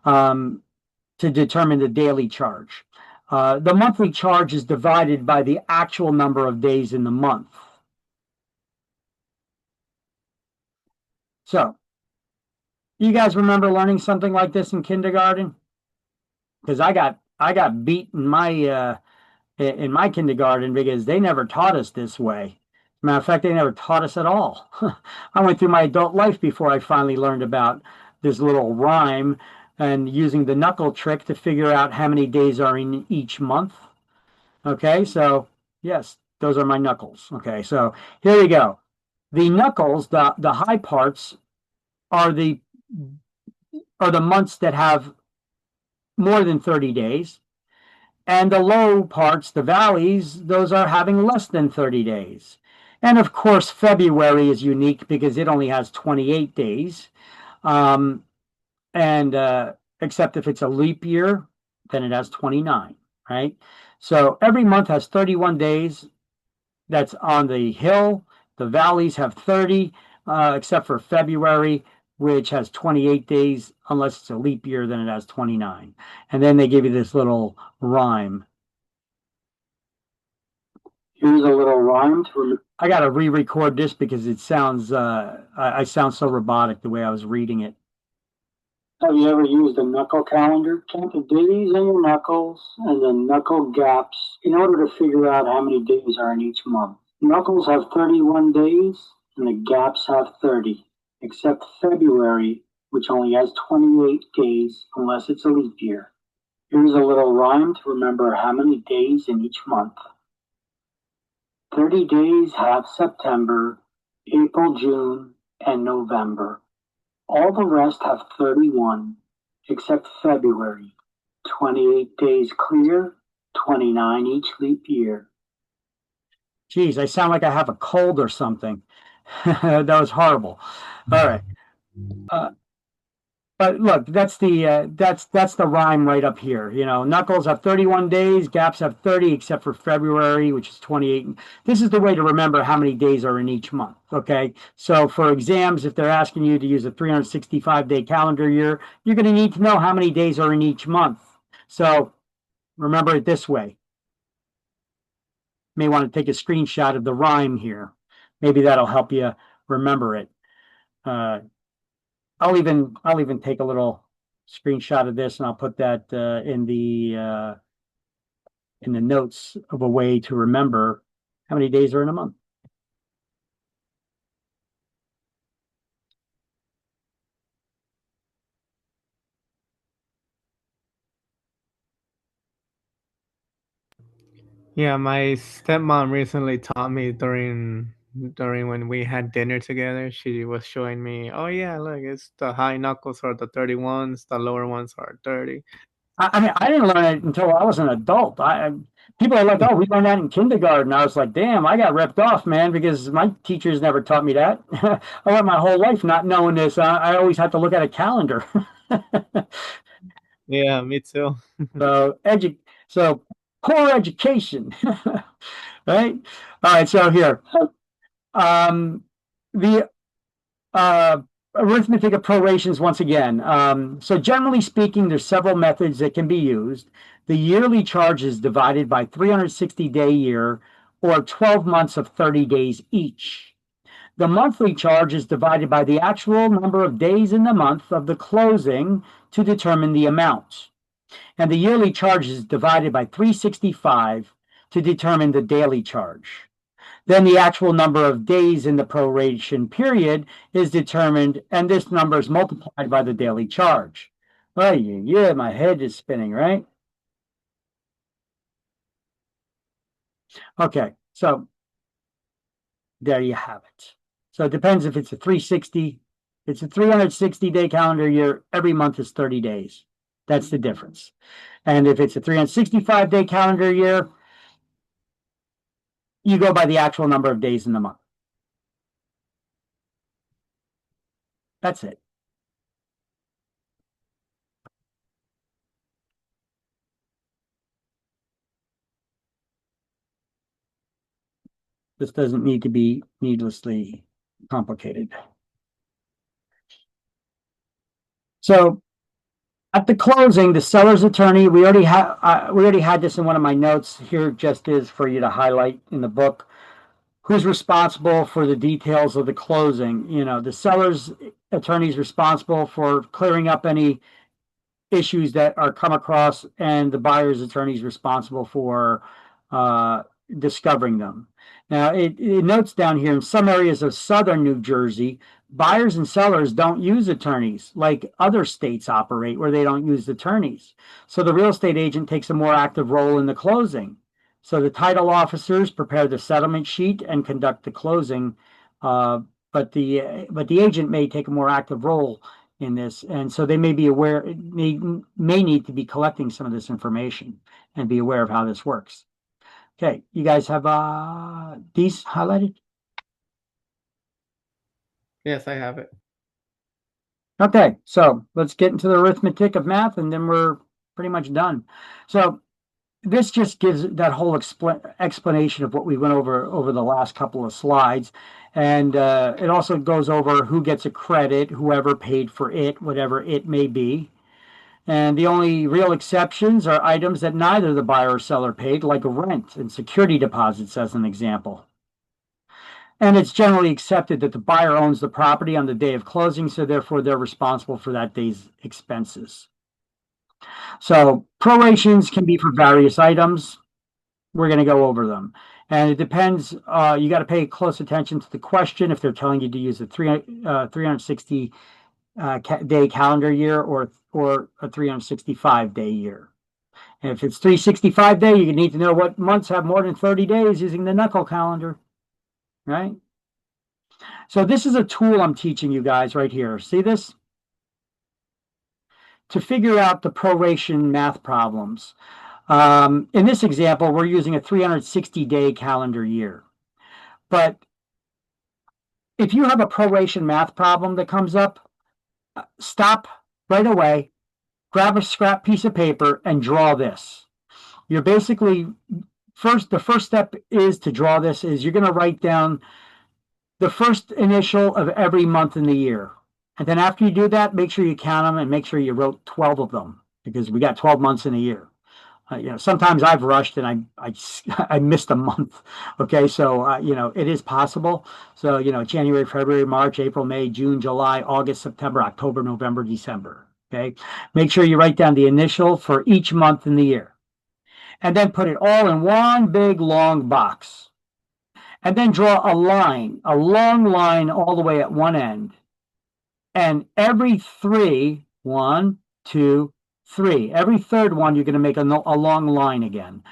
to determine the daily charge. The monthly charge is divided by the actual number of days in the month. So, you guys remember learning something like this in kindergarten? Because I got beat in my kindergarten because they never taught us this way. Matter of fact, they never taught us at all. I went through my adult life before I finally learned about this little rhyme and using the knuckle trick to figure out how many days are in each month. Okay, so yes, those are my knuckles. Okay, so here we go. The knuckles, the high parts, are the months that have more than 30 days. And the low parts, the valleys, those are having less than 30 days. And of course, February is unique because it only has 28 days. Except if it's a leap year, then it has 29, right? So every month has 31 days. That's on the hill. The valleys have 30, except for February, which has 28 days. Unless it's a leap year, then it has 29. And then they give you this little rhyme. Here's a little rhyme. I got to re-record this because it sounds, I sound so robotic the way I was reading it. Have you ever used a knuckle calendar? Count the days on your knuckles and the knuckle gaps in order to figure out how many days are in each month. Knuckles have 31 days and the gaps have 30, except February, which only has 28 days unless it's a leap year. Here's a little rhyme to remember how many days in each month. 30 days have September, April, June, and November. All the rest have 31, except February. 28 days clear, 29 each leap year. Geez, I sound like I have a cold or something. That was horrible. All right. But look, that's the rhyme right up here. You know, knuckles have 31 days, gaps have 30, except for February, which is 28. This is the way to remember how many days are in each month. Okay, so for exams, if they're asking you to use a 365-day calendar year, you're going to need to know how many days are in each month. So remember it this way. You may want to take a screenshot of the rhyme here. Maybe that'll help you remember it. I'll even take a little screenshot of this and I'll put that in the notes of a way to remember how many days are in a month. Yeah, my stepmom recently taught me during when we had dinner together. She was showing me, oh yeah, look, it's the high knuckles are the 31s, the lower ones are 30. I mean, I didn't learn it until I was an adult. People are like, "Oh, we learned that in kindergarten." I was like, "Damn, I got ripped off, man," because my teachers never taught me that. I went my whole life not knowing this. I always had to look at a calendar. Yeah, me too. So, so poor education, right? All right, so here, the arithmetic of prorations once again. So generally speaking, there's several methods that can be used. The yearly charge is divided by 360-day year, or 12 months of 30 days each. The monthly charge is divided by the actual number of days in the month of the closing to determine the amount. And the yearly charge is divided by 365 to determine the daily charge. Then the actual number of days in the proration period is determined, and this number is multiplied by the daily charge. Oh, yeah, my head is spinning, right? Okay, so there you have it. So it depends if it's a 360, it's a 360-day calendar year, every month is 30 days. That's the difference. And if it's a 365-day calendar year, you go by the actual number of days in the month. That's it. This doesn't need to be needlessly complicated. So at the closing, the seller's attorney, we already had this in one of my notes. Here just is for you to highlight in the book. Who's responsible for the details of the closing? You know, the seller's attorney is responsible for clearing up any issues that are come across, and the buyer's attorney is responsible for discovering them. Now, it notes down here in some areas of southern New Jersey, buyers and sellers don't use attorneys like other states operate, where they don't use attorneys. So the real estate agent takes a more active role in the closing. So the title officers prepare the settlement sheet and conduct the closing, but the agent may take a more active role in this, and so they may be aware, may need to be collecting some of this information and be aware of how this works. Okay, you guys have these highlighted? Yes, I have it. Okay, so let's get into the arithmetic of math, and then we're pretty much done. So this just gives that whole explanation of what we went over the last couple of slides. And it also goes over who gets a credit, whoever paid for it, whatever it may be. And the only real exceptions are items that neither the buyer or seller paid, like rent and security deposits, as an example. And it's generally accepted that the buyer owns the property on the day of closing, so therefore they're responsible for that day's expenses. So prorations can be for various items. We're going to go over them. And it depends. You got to pay close attention to the question if they're telling you to use a 360 day calendar year or a 365-day year. And if it's 365 day, you need to know what months have more than 30 days using the knuckle calendar, right? So this is a tool I'm teaching you guys right here. See this? To figure out the proration math problems. In this example, we're using a 360-day calendar year. But if you have a proration math problem that comes up, stop right away, grab a scrap piece of paper, and draw this. You're basically, the first step is to draw this, is you're going to write down the first initial of every month in the year. And then after you do that, make sure you count them and make sure you wrote 12 of them, because we got 12 months in a year. Sometimes I've rushed and I missed a month. Okay, so it is possible. So January, February, March, April, May, June, July, August, September, October, November, December. Okay, make sure you write down the initial for each month in the year, and then put it all in one big long box, and then draw a long line all the way at one end, and every three, 1, 2, 3. Every third one, you're going to make a long line again.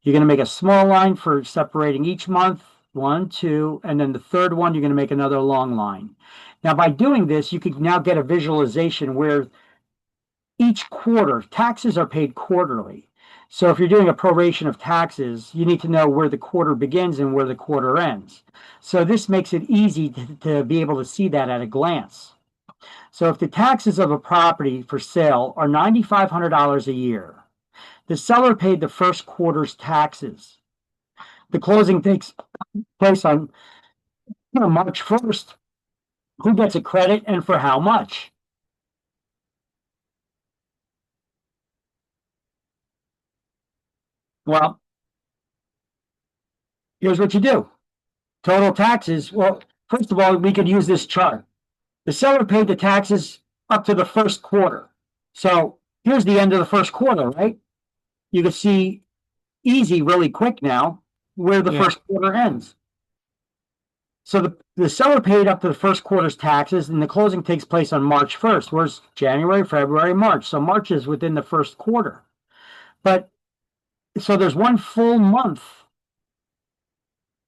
You're going to make a small line for separating each month, 1, 2, and then the third one, you're going to make another long line. Now, by doing this, you can now get a visualization where each quarter, taxes are paid quarterly. So if you're doing a proration of taxes, you need to know where the quarter begins and where the quarter ends. So this makes it easy to be able to see that at a glance. So if the taxes of a property for sale are $9,500 a year, the seller paid the first quarter's taxes. The closing takes place on March 1st. Who gets a credit and for how much? Well, here's what you do. Total taxes. Well, first of all, we could use this chart. The seller paid the taxes up to the first quarter. So here's the end of the first quarter, right? You can see easy, really quick now, where the first quarter ends. So the seller paid up to the first quarter's taxes, and the closing takes place on March 1st. Where's January, February, March? So March is within the first quarter. But so there's one full month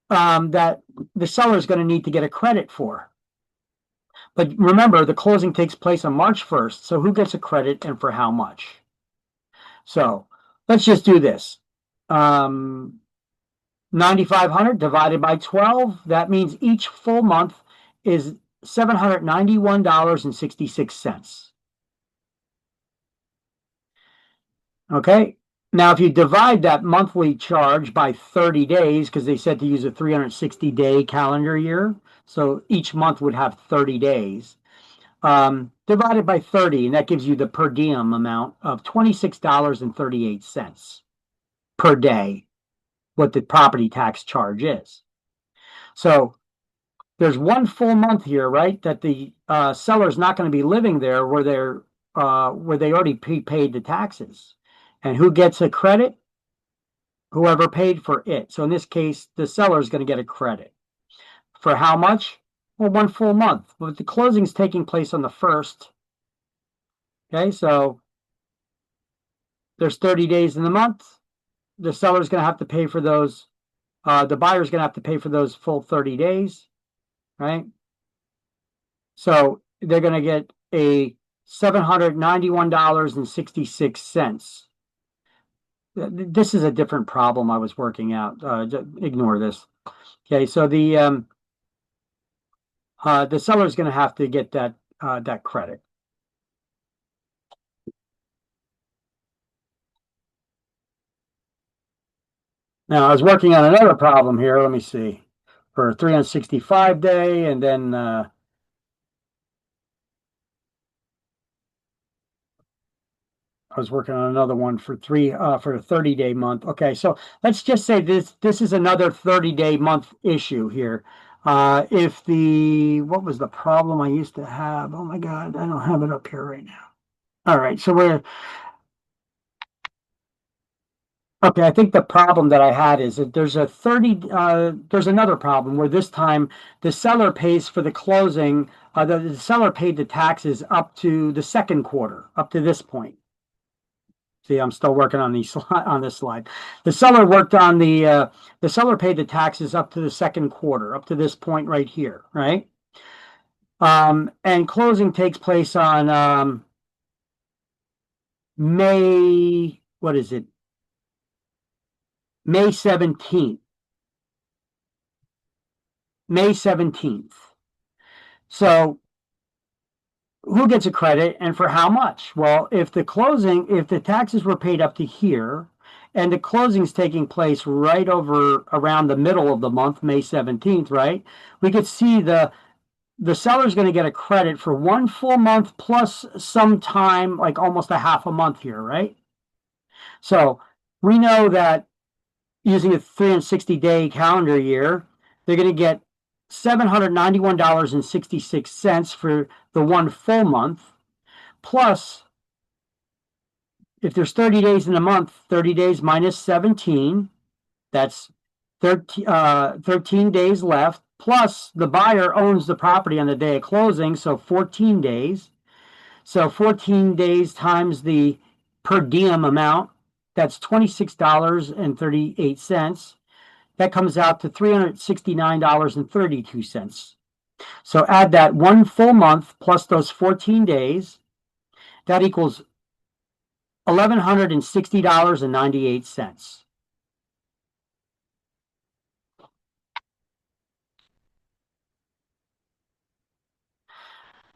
that the seller is going to need to get a credit for. But remember, the closing takes place on March 1st. So who gets a credit and for how much? So let's just do this. 9,500 divided by 12. That means each full month is $791.66. Okay. Now, if you divide that monthly charge by 30 days, because they said to use a 360-day calendar year, so each month would have 30 days, divided by 30, and that gives you the per diem amount of $26.38 per day, what the property tax charge is. So there's one full month here, right, that the seller's not going to be living there where they already prepaid the taxes. And who gets a credit? Whoever paid for it. So in this case, the seller is going to get a credit. For how much? Well, one full month. But the closing is taking place on the 1st. Okay, so there's 30 days in the month. The seller's going to have to pay for those. The buyer's going to have to pay for those full 30 days, right? So they're going to get a $791.66. This is a different problem I was working out. Ignore this. Okay, so the seller is going to have to get that credit. Now, I was working on another problem here. Let me see. For 365 day, and then I was working on another one for a 30-day month. Okay, so let's just say this is another 30-day month issue here. What was the problem I used to have? Oh my God, I don't have it up here right now. All right, so okay, I think the problem that I had is that there's another problem where this time the seller pays for the closing. The seller paid the taxes up to the second quarter, up to this point. See, I'm still working on this slide. The seller paid the taxes up to the second quarter, up to this point right here, right? And closing takes place on May 17th. May 17th. So who gets a credit and for how much? Well, if the taxes were paid up to here and the closing is taking place right over around the middle of the month, May 17th, right? We could see the seller's going to get a credit for one full month plus some time, like almost a half a month here, right? So we know that using a 360-day calendar year, they're going to get $791.66 for the one full month, plus if there's 30 days in a month, 30 days minus 17, that's 13 days left, plus the buyer owns the property on the day of closing, so 14 days. So 14 days times the per diem amount that's $26.38. That comes out to $369.32. So add that one full month plus those 14 days. That equals $1,160.98.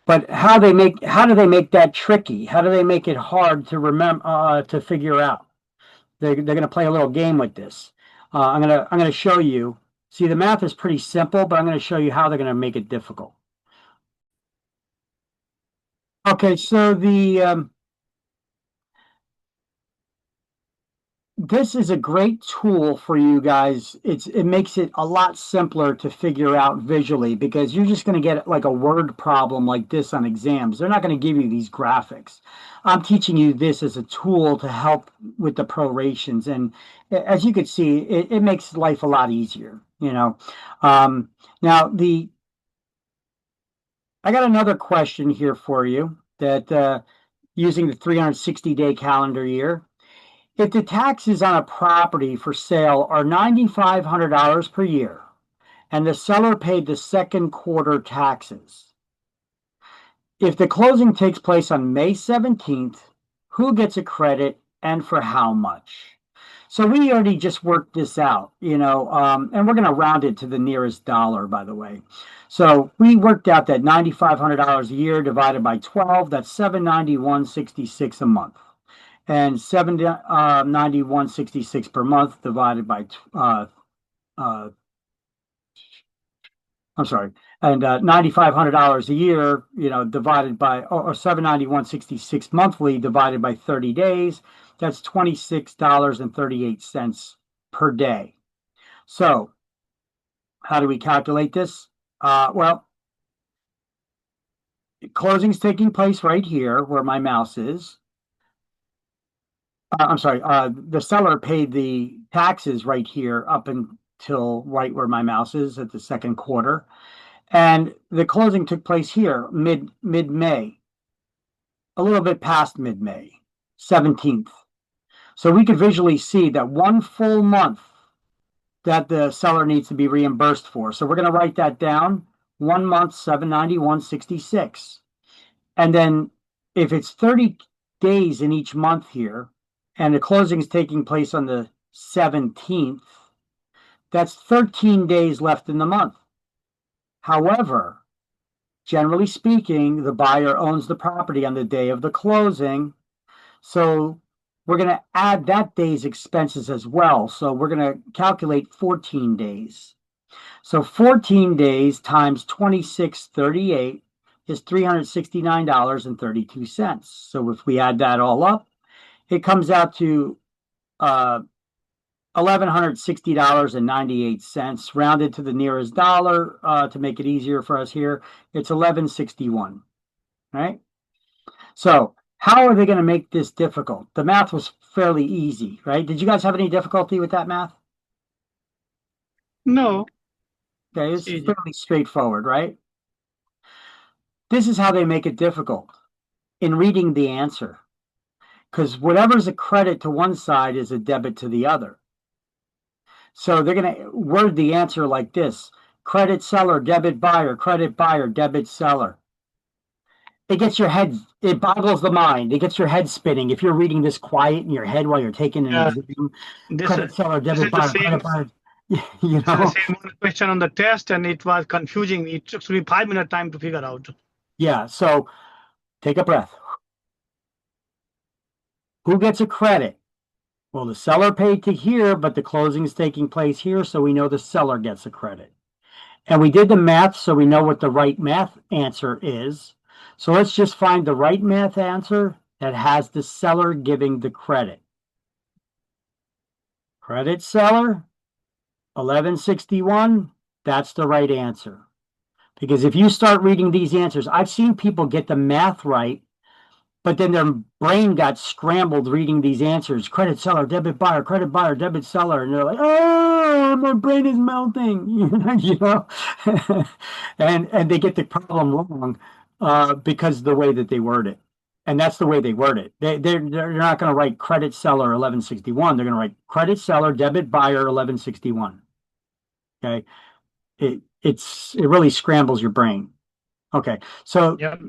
But how do they make that tricky? How do they make it hard to remember, to figure out? They're going to play a little game with this. I'm going to show you. See, the math is pretty simple, but I'm going to show you how they're going to make it difficult. Okay, so this is a great tool for you guys. It makes it a lot simpler to figure out visually, because you're just going to get like a word problem like this on exams. They're not going to give you these graphics. I'm teaching you this as a tool to help with the prorations. And as you can see, it makes life a lot easier, you know. Now, I got another question here for you that using the 360-day calendar year. If the taxes on a property for sale are $9,500 per year and the seller paid the second quarter taxes, if the closing takes place on May 17th, who gets a credit and for how much? So we already just worked this out, you know, and we're going to round it to the nearest dollar, by the way. So we worked out that $9,500 a year divided by 12, that's $791.66 a month. And $791.66 per month divided by and $9,500 a year, you know, divided by or $791.66 monthly divided by 30 days. That's $26.38 per day. So, how do we calculate this? Well, closing's taking place right here where my mouse is. The seller paid the taxes right here up until right where my mouse is at the second quarter. And the closing took place here mid-May, a little bit past mid-May, 17th. So we could visually see that one full month that the seller needs to be reimbursed for. So we're going to write that down, 1 month, $791.66. And then if it's 30 days in each month here, and the closing is taking place on the 17th, that's 13 days left in the month. However, generally speaking, the buyer owns the property on the day of the closing. So we're going to add that day's expenses as well. So we're going to calculate 14 days. So 14 days times 26.38 is $369.32. So if we add that all up, it comes out to $1,160.98, rounded to the nearest dollar to make it easier for us here. It's $11.61, right? So how are they going to make this difficult? The math was fairly easy, right? Did you guys have any difficulty with that math? No. Okay, it's fairly straightforward, right? This is how they make it difficult in reading the answer. Because whatever's a credit to one side is a debit to the other. So they're going to word the answer like this: credit seller, debit buyer, debit seller. It gets your head, it boggles the mind. It gets your head spinning. If you're reading this quiet in your head while you're taking an exam, credit seller, debit buyer, credit buyer. You know, the same question on the test, and it was confusing. It took me 5 minute time to figure out. Yeah, so take a breath. Who gets a credit? Well, the seller paid to here, but the closing is taking place here, so we know the seller gets a credit. And we did the math, so we know what the right math answer is. So let's just find the right math answer that has the seller giving the credit. Credit seller, 1161, that's the right answer. Because if you start reading these answers, I've seen people get the math right, but then their brain got scrambled reading these answers. Credit seller, debit buyer, debit seller. And they're like, oh, my brain is melting, you know? and they get the problem wrong because of the way that they word it. And that's the way they word it. They're not going to write credit seller 1161. They're going to write credit seller, debit buyer 1161. Okay. It really scrambles your brain. Okay. So, Yep.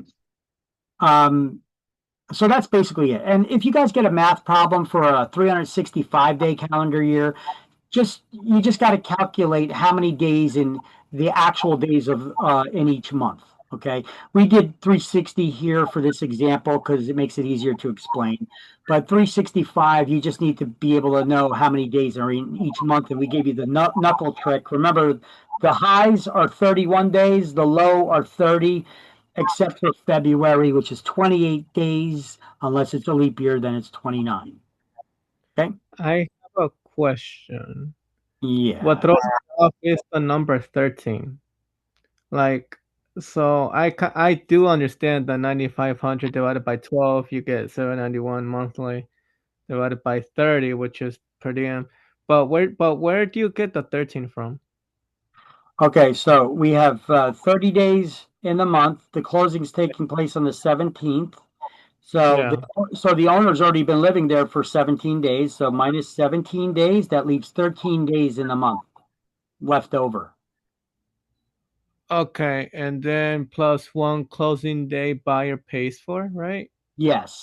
so that's basically it. And if you guys get a math problem for a 365-day calendar year, you just got to calculate how many days in the actual days of in each month. Okay, we did 360 here for this example because it makes it easier to explain. But 365, you just need to be able to know how many days are in each month, and we gave you the knuckle trick. Remember, the highs are 31 days, the low are 30, except for February, which is 28 days. Unless it's a leap year, then it's 29. Okay. I have a question. Yeah. What throws me off is the number 13. Like, so I do understand that 9,500 divided by 12, you get 791 monthly, divided by 30, which is per diem. But where do you get the 13 from? Okay, so we have 30 days in the month. The closing's taking place on the 17th. So, Yeah. so the owner's already been living there for 17 days. So minus 17 days, that leaves 13 days in the month left over. Okay, and then plus one closing day buyer pays for, right? Yes.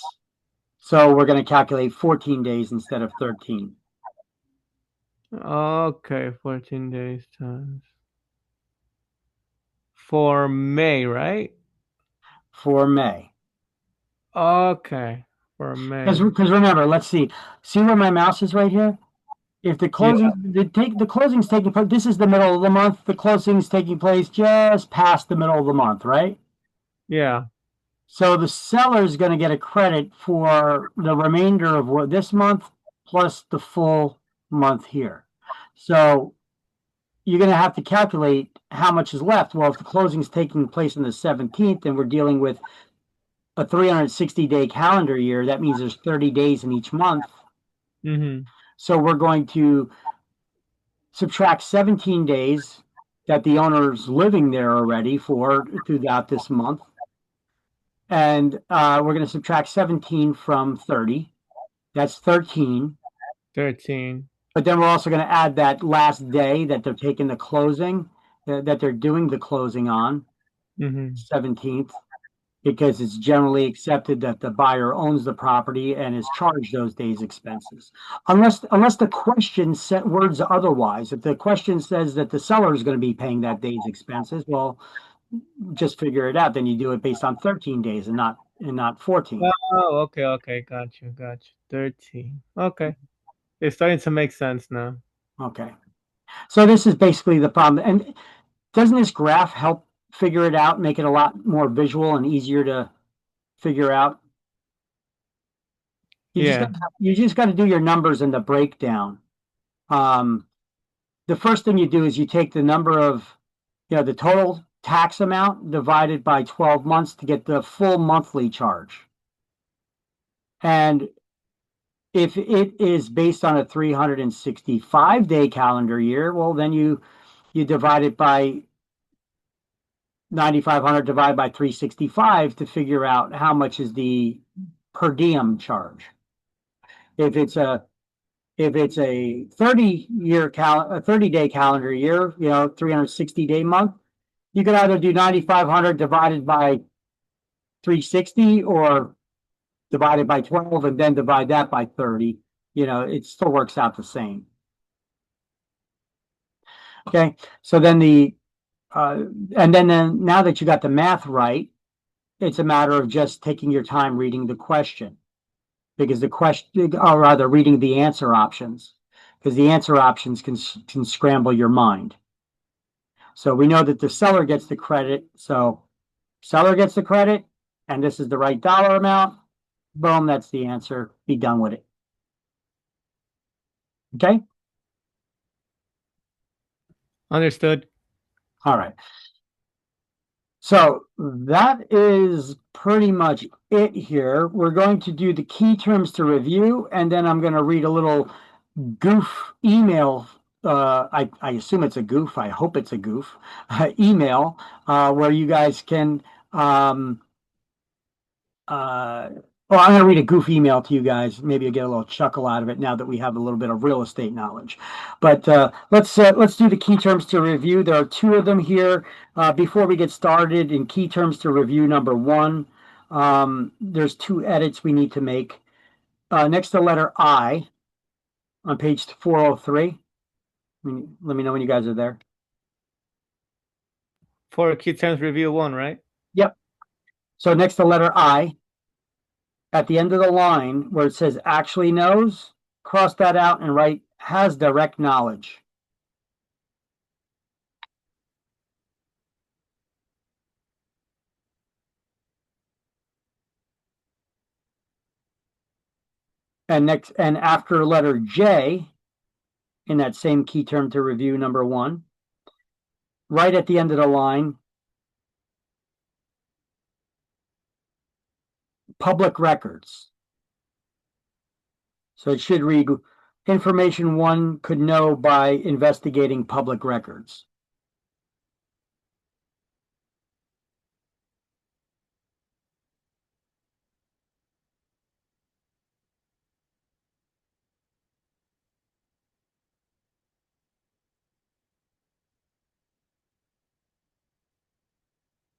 So we're going to calculate 14 days instead of 13. Okay, 14 days times. For May, right? For May. Okay, for May. Because remember, let's see where my mouse is right here? If the closing, the closing's taking place, this is the middle of the month. The closing's taking place just past the middle of the month, right? Yeah. So the seller is going to get a credit for the remainder of what this month plus the full month here. So you're going to have to calculate how much is left. Well, if the closing is taking place on the 17th and we're dealing with a 360-day calendar year, that means there's 30 days in each month. Mm-hmm. So we're going to subtract 17 days that the owner's living there already for throughout this month. And we're going to subtract 17 from 30. That's 13. 13. But then we're also going to add that last day that they're taking the closing, that they're doing the closing on, 17th, because it's generally accepted that the buyer owns the property and is charged those days' expenses. Unless the question words otherwise. If the question says that the seller is going to be paying that day's expenses, well, just figure it out. Then you do it based on 13 days and not 14. Oh, okay. Got you. 13. Okay. It's starting to make sense now. Okay. So this is basically the problem. And doesn't this graph help figure it out, make it a lot more visual and easier to figure out? You just got to do your numbers in the breakdown. The first thing you do is you take the number of, the total tax amount divided by 12 months to get the full monthly charge. And if it is based on a 365-day calendar year, well, then you divide it by 9,500 divided by 365 to figure out how much is the per diem charge. If it's a 30-day calendar year, 360-day month, you could either do 9,500 divided by 360 or divided by 12 and then divide that by 30. It still works out the same. Okay, so then and then now that you got the math right, it's a matter of just taking your time reading the question, because or rather reading the answer options, because the answer options can scramble your mind. So we know that the seller gets the credit. So seller gets the credit, and this is the right dollar amount. Boom, that's the answer. Be done with it. Okay? Understood. All right. So that is pretty much it here. We're going to do the key terms to review, and then I'm going to read a little goof email. I assume it's a goof. I hope it's a goof email where you guys can well, I'm gonna read a goof email to you guys. Maybe you'll get a little chuckle out of it now that we have a little bit of real estate knowledge. But let's do the key terms to review. There are two of them here. Before we get started, in key terms to review number one, there's two edits we need to make. Next to letter I on page 403. Let me know when you guys are there. For key terms review 1, right? Yep. So next to letter I, at the end of the line where it says actually knows, cross that out and write has direct knowledge. And after letter J, in that same key term to review number one, right at the end of the line, public records. So it should read information one could know by investigating public records.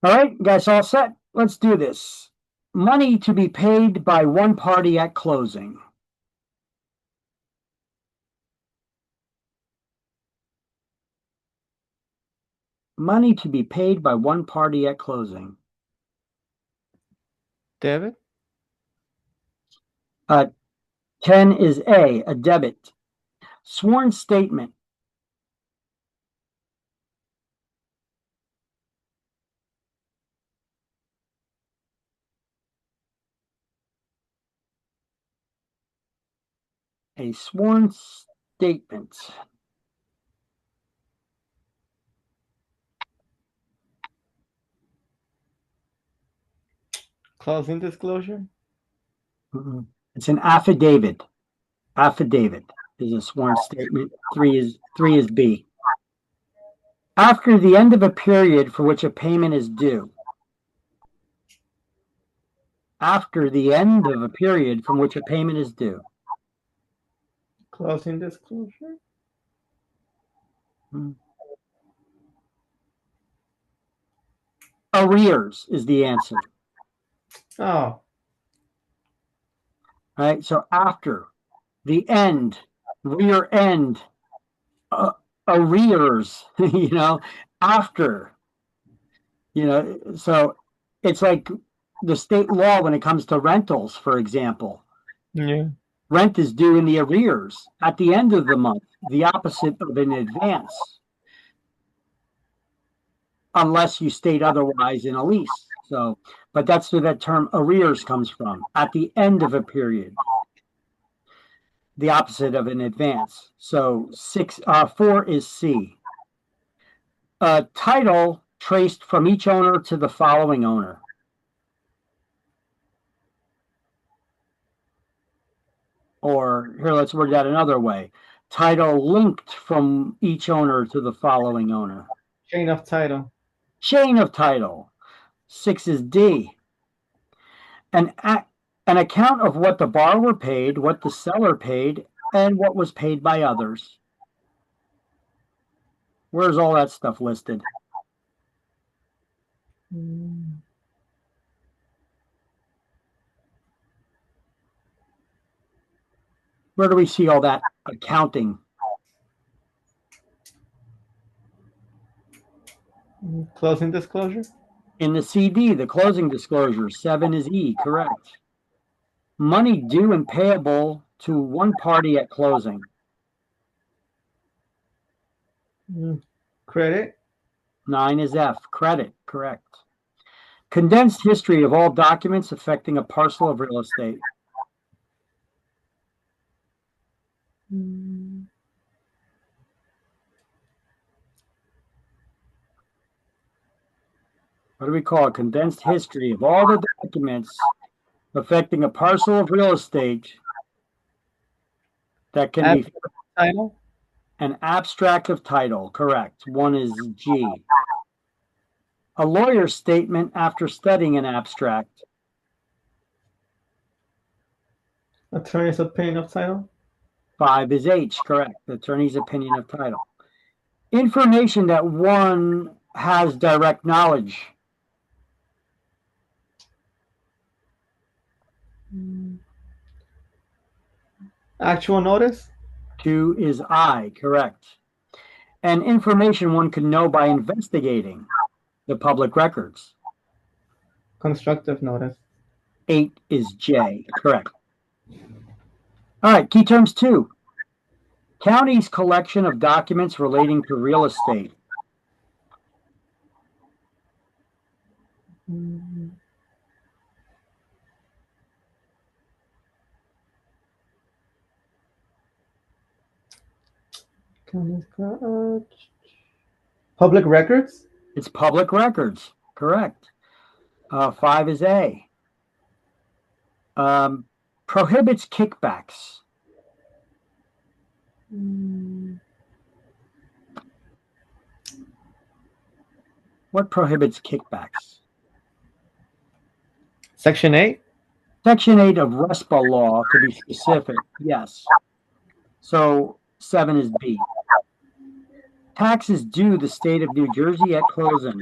All right, guys, all set? Let's do this. Money to be paid by one party at closing. Money to be paid by one party at closing. Debit? 10 is a debit. Sworn statement. A sworn statement. Closing disclosure? It's an affidavit. Affidavit is a sworn statement. Three is B. After the end of a period for which a payment is due. After the end of a period from which a payment is due. Closing disclosure? Arrears is the answer. Oh. All right, so after the end, rear end, arrears, after, so it's like the state law when it comes to rentals, for example. Yeah. Rent is due in the arrears at the end of the month, the opposite of an advance, unless you state otherwise in a lease. So, but that's where that term arrears comes from, at the end of a period, the opposite of an advance. So 4 is C. Title traced from each owner to the following owner. Or here, let's word that another way. Title linked from each owner to the following owner. Chain of title. Chain of title. 6 is D. An account of what the borrower paid, what the seller paid, and what was paid by others. Where's all that stuff listed? Where do we see all that accounting? Closing disclosure? In the CD, the closing disclosure. 7 is E, correct. Money due and payable to one party at closing. Credit? 9 is F, credit, correct. Condensed history of all documents affecting a parcel of real estate. What do we call it? Condensed history of all the documents affecting a parcel of real estate that can be Title? an abstract of title, correct. 1 is G. A lawyer's statement after studying an abstract. Attorney's opinion of title. 5 is H, correct. The attorney's opinion of title. Information that one has direct knowledge. Actual notice. 2 is I, correct. And information one can know by investigating the public records. Constructive notice. 8 is J, correct. All right, key terms 2. County's collection of documents relating to real estate. Public records. It's public records, correct. 5 is A. Prohibits kickbacks. What prohibits kickbacks? Section 8. Section 8 of RESPA law, to be specific, yes. So 7 is B. Taxes due the state of New Jersey at closing.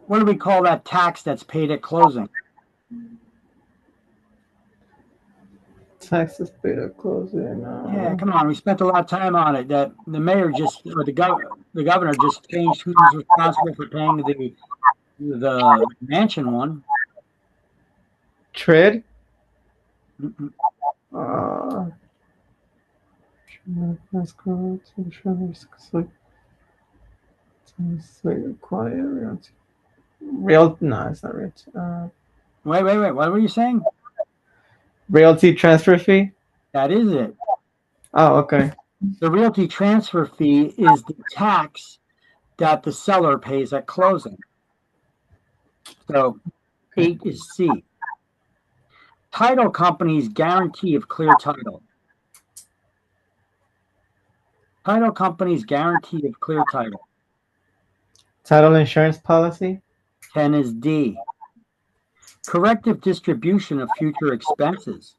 What do we call that tax that's paid at closing? Taxes paid at closing. Yeah, come on. We spent a lot of time on it. That the mayor just, or the governor just changed who's responsible for paying the mansion one. Trade. Mm-mm. No, it's not rich. Wait. What were you saying? Realty transfer fee. That is it. Oh, okay. The realty transfer fee is the tax that the seller pays at closing. So 8 is C. Title company's guarantee of clear title. Title company's guarantee of clear title. Title insurance policy. 10 is D. Corrective distribution of future expenses.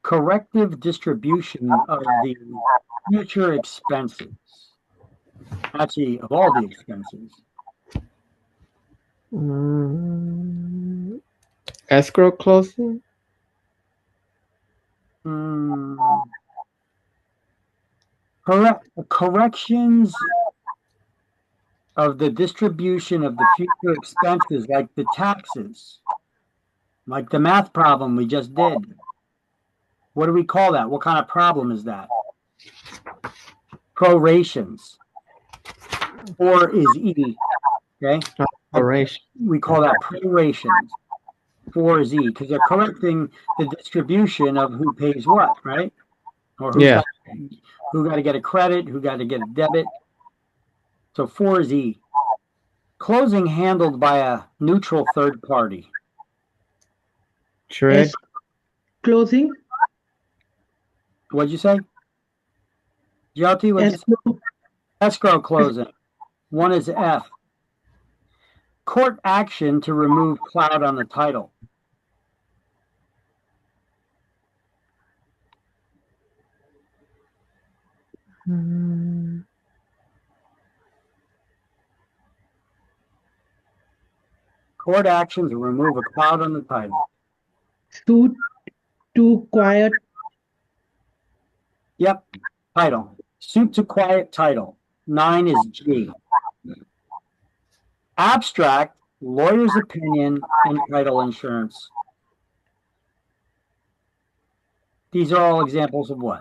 Corrective distribution of the future expenses. Actually, of all the expenses. Escrow closing. Corrections of the distribution of the future expenses, like the taxes, like the math problem we just did. What do we call that? What kind of problem is that? Prorations. 4 is E. Okay. Proration. We call that prorations. 4 is E, because they're correcting the distribution of who pays what, right? Or who got to get a credit, who got to get a debit. So 4 is E. Closing handled by a neutral third party. Trade. Closing. What'd you say? Jyoti, what'd you say? Escrow closing. 1 is F. Court action to remove cloud on the title. Court action to remove a cloud on the title. Suit to quiet. Yep, title. Suit to quiet title. 9 is G. Abstract, lawyer's opinion, and title insurance. These are all examples of what?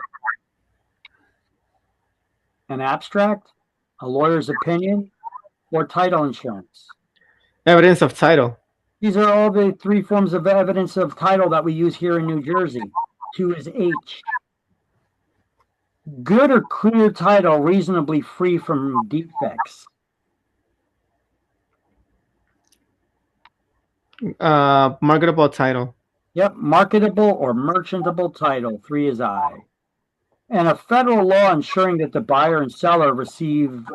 An abstract, a lawyer's opinion, or title insurance. Evidence of title. These are all the 3 forms of evidence of title that we use here in New Jersey. 2 is H. Good or clear title reasonably free from defects. Marketable title. Yep, marketable or merchantable title, 3 is I. And a federal law ensuring that the buyer and seller receive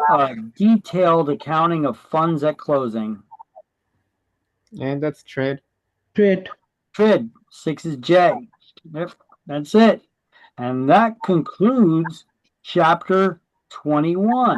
detailed accounting of funds at closing. And that's trade. Trade. TRID, 6 is J. Yep, that's it. And that concludes chapter 21.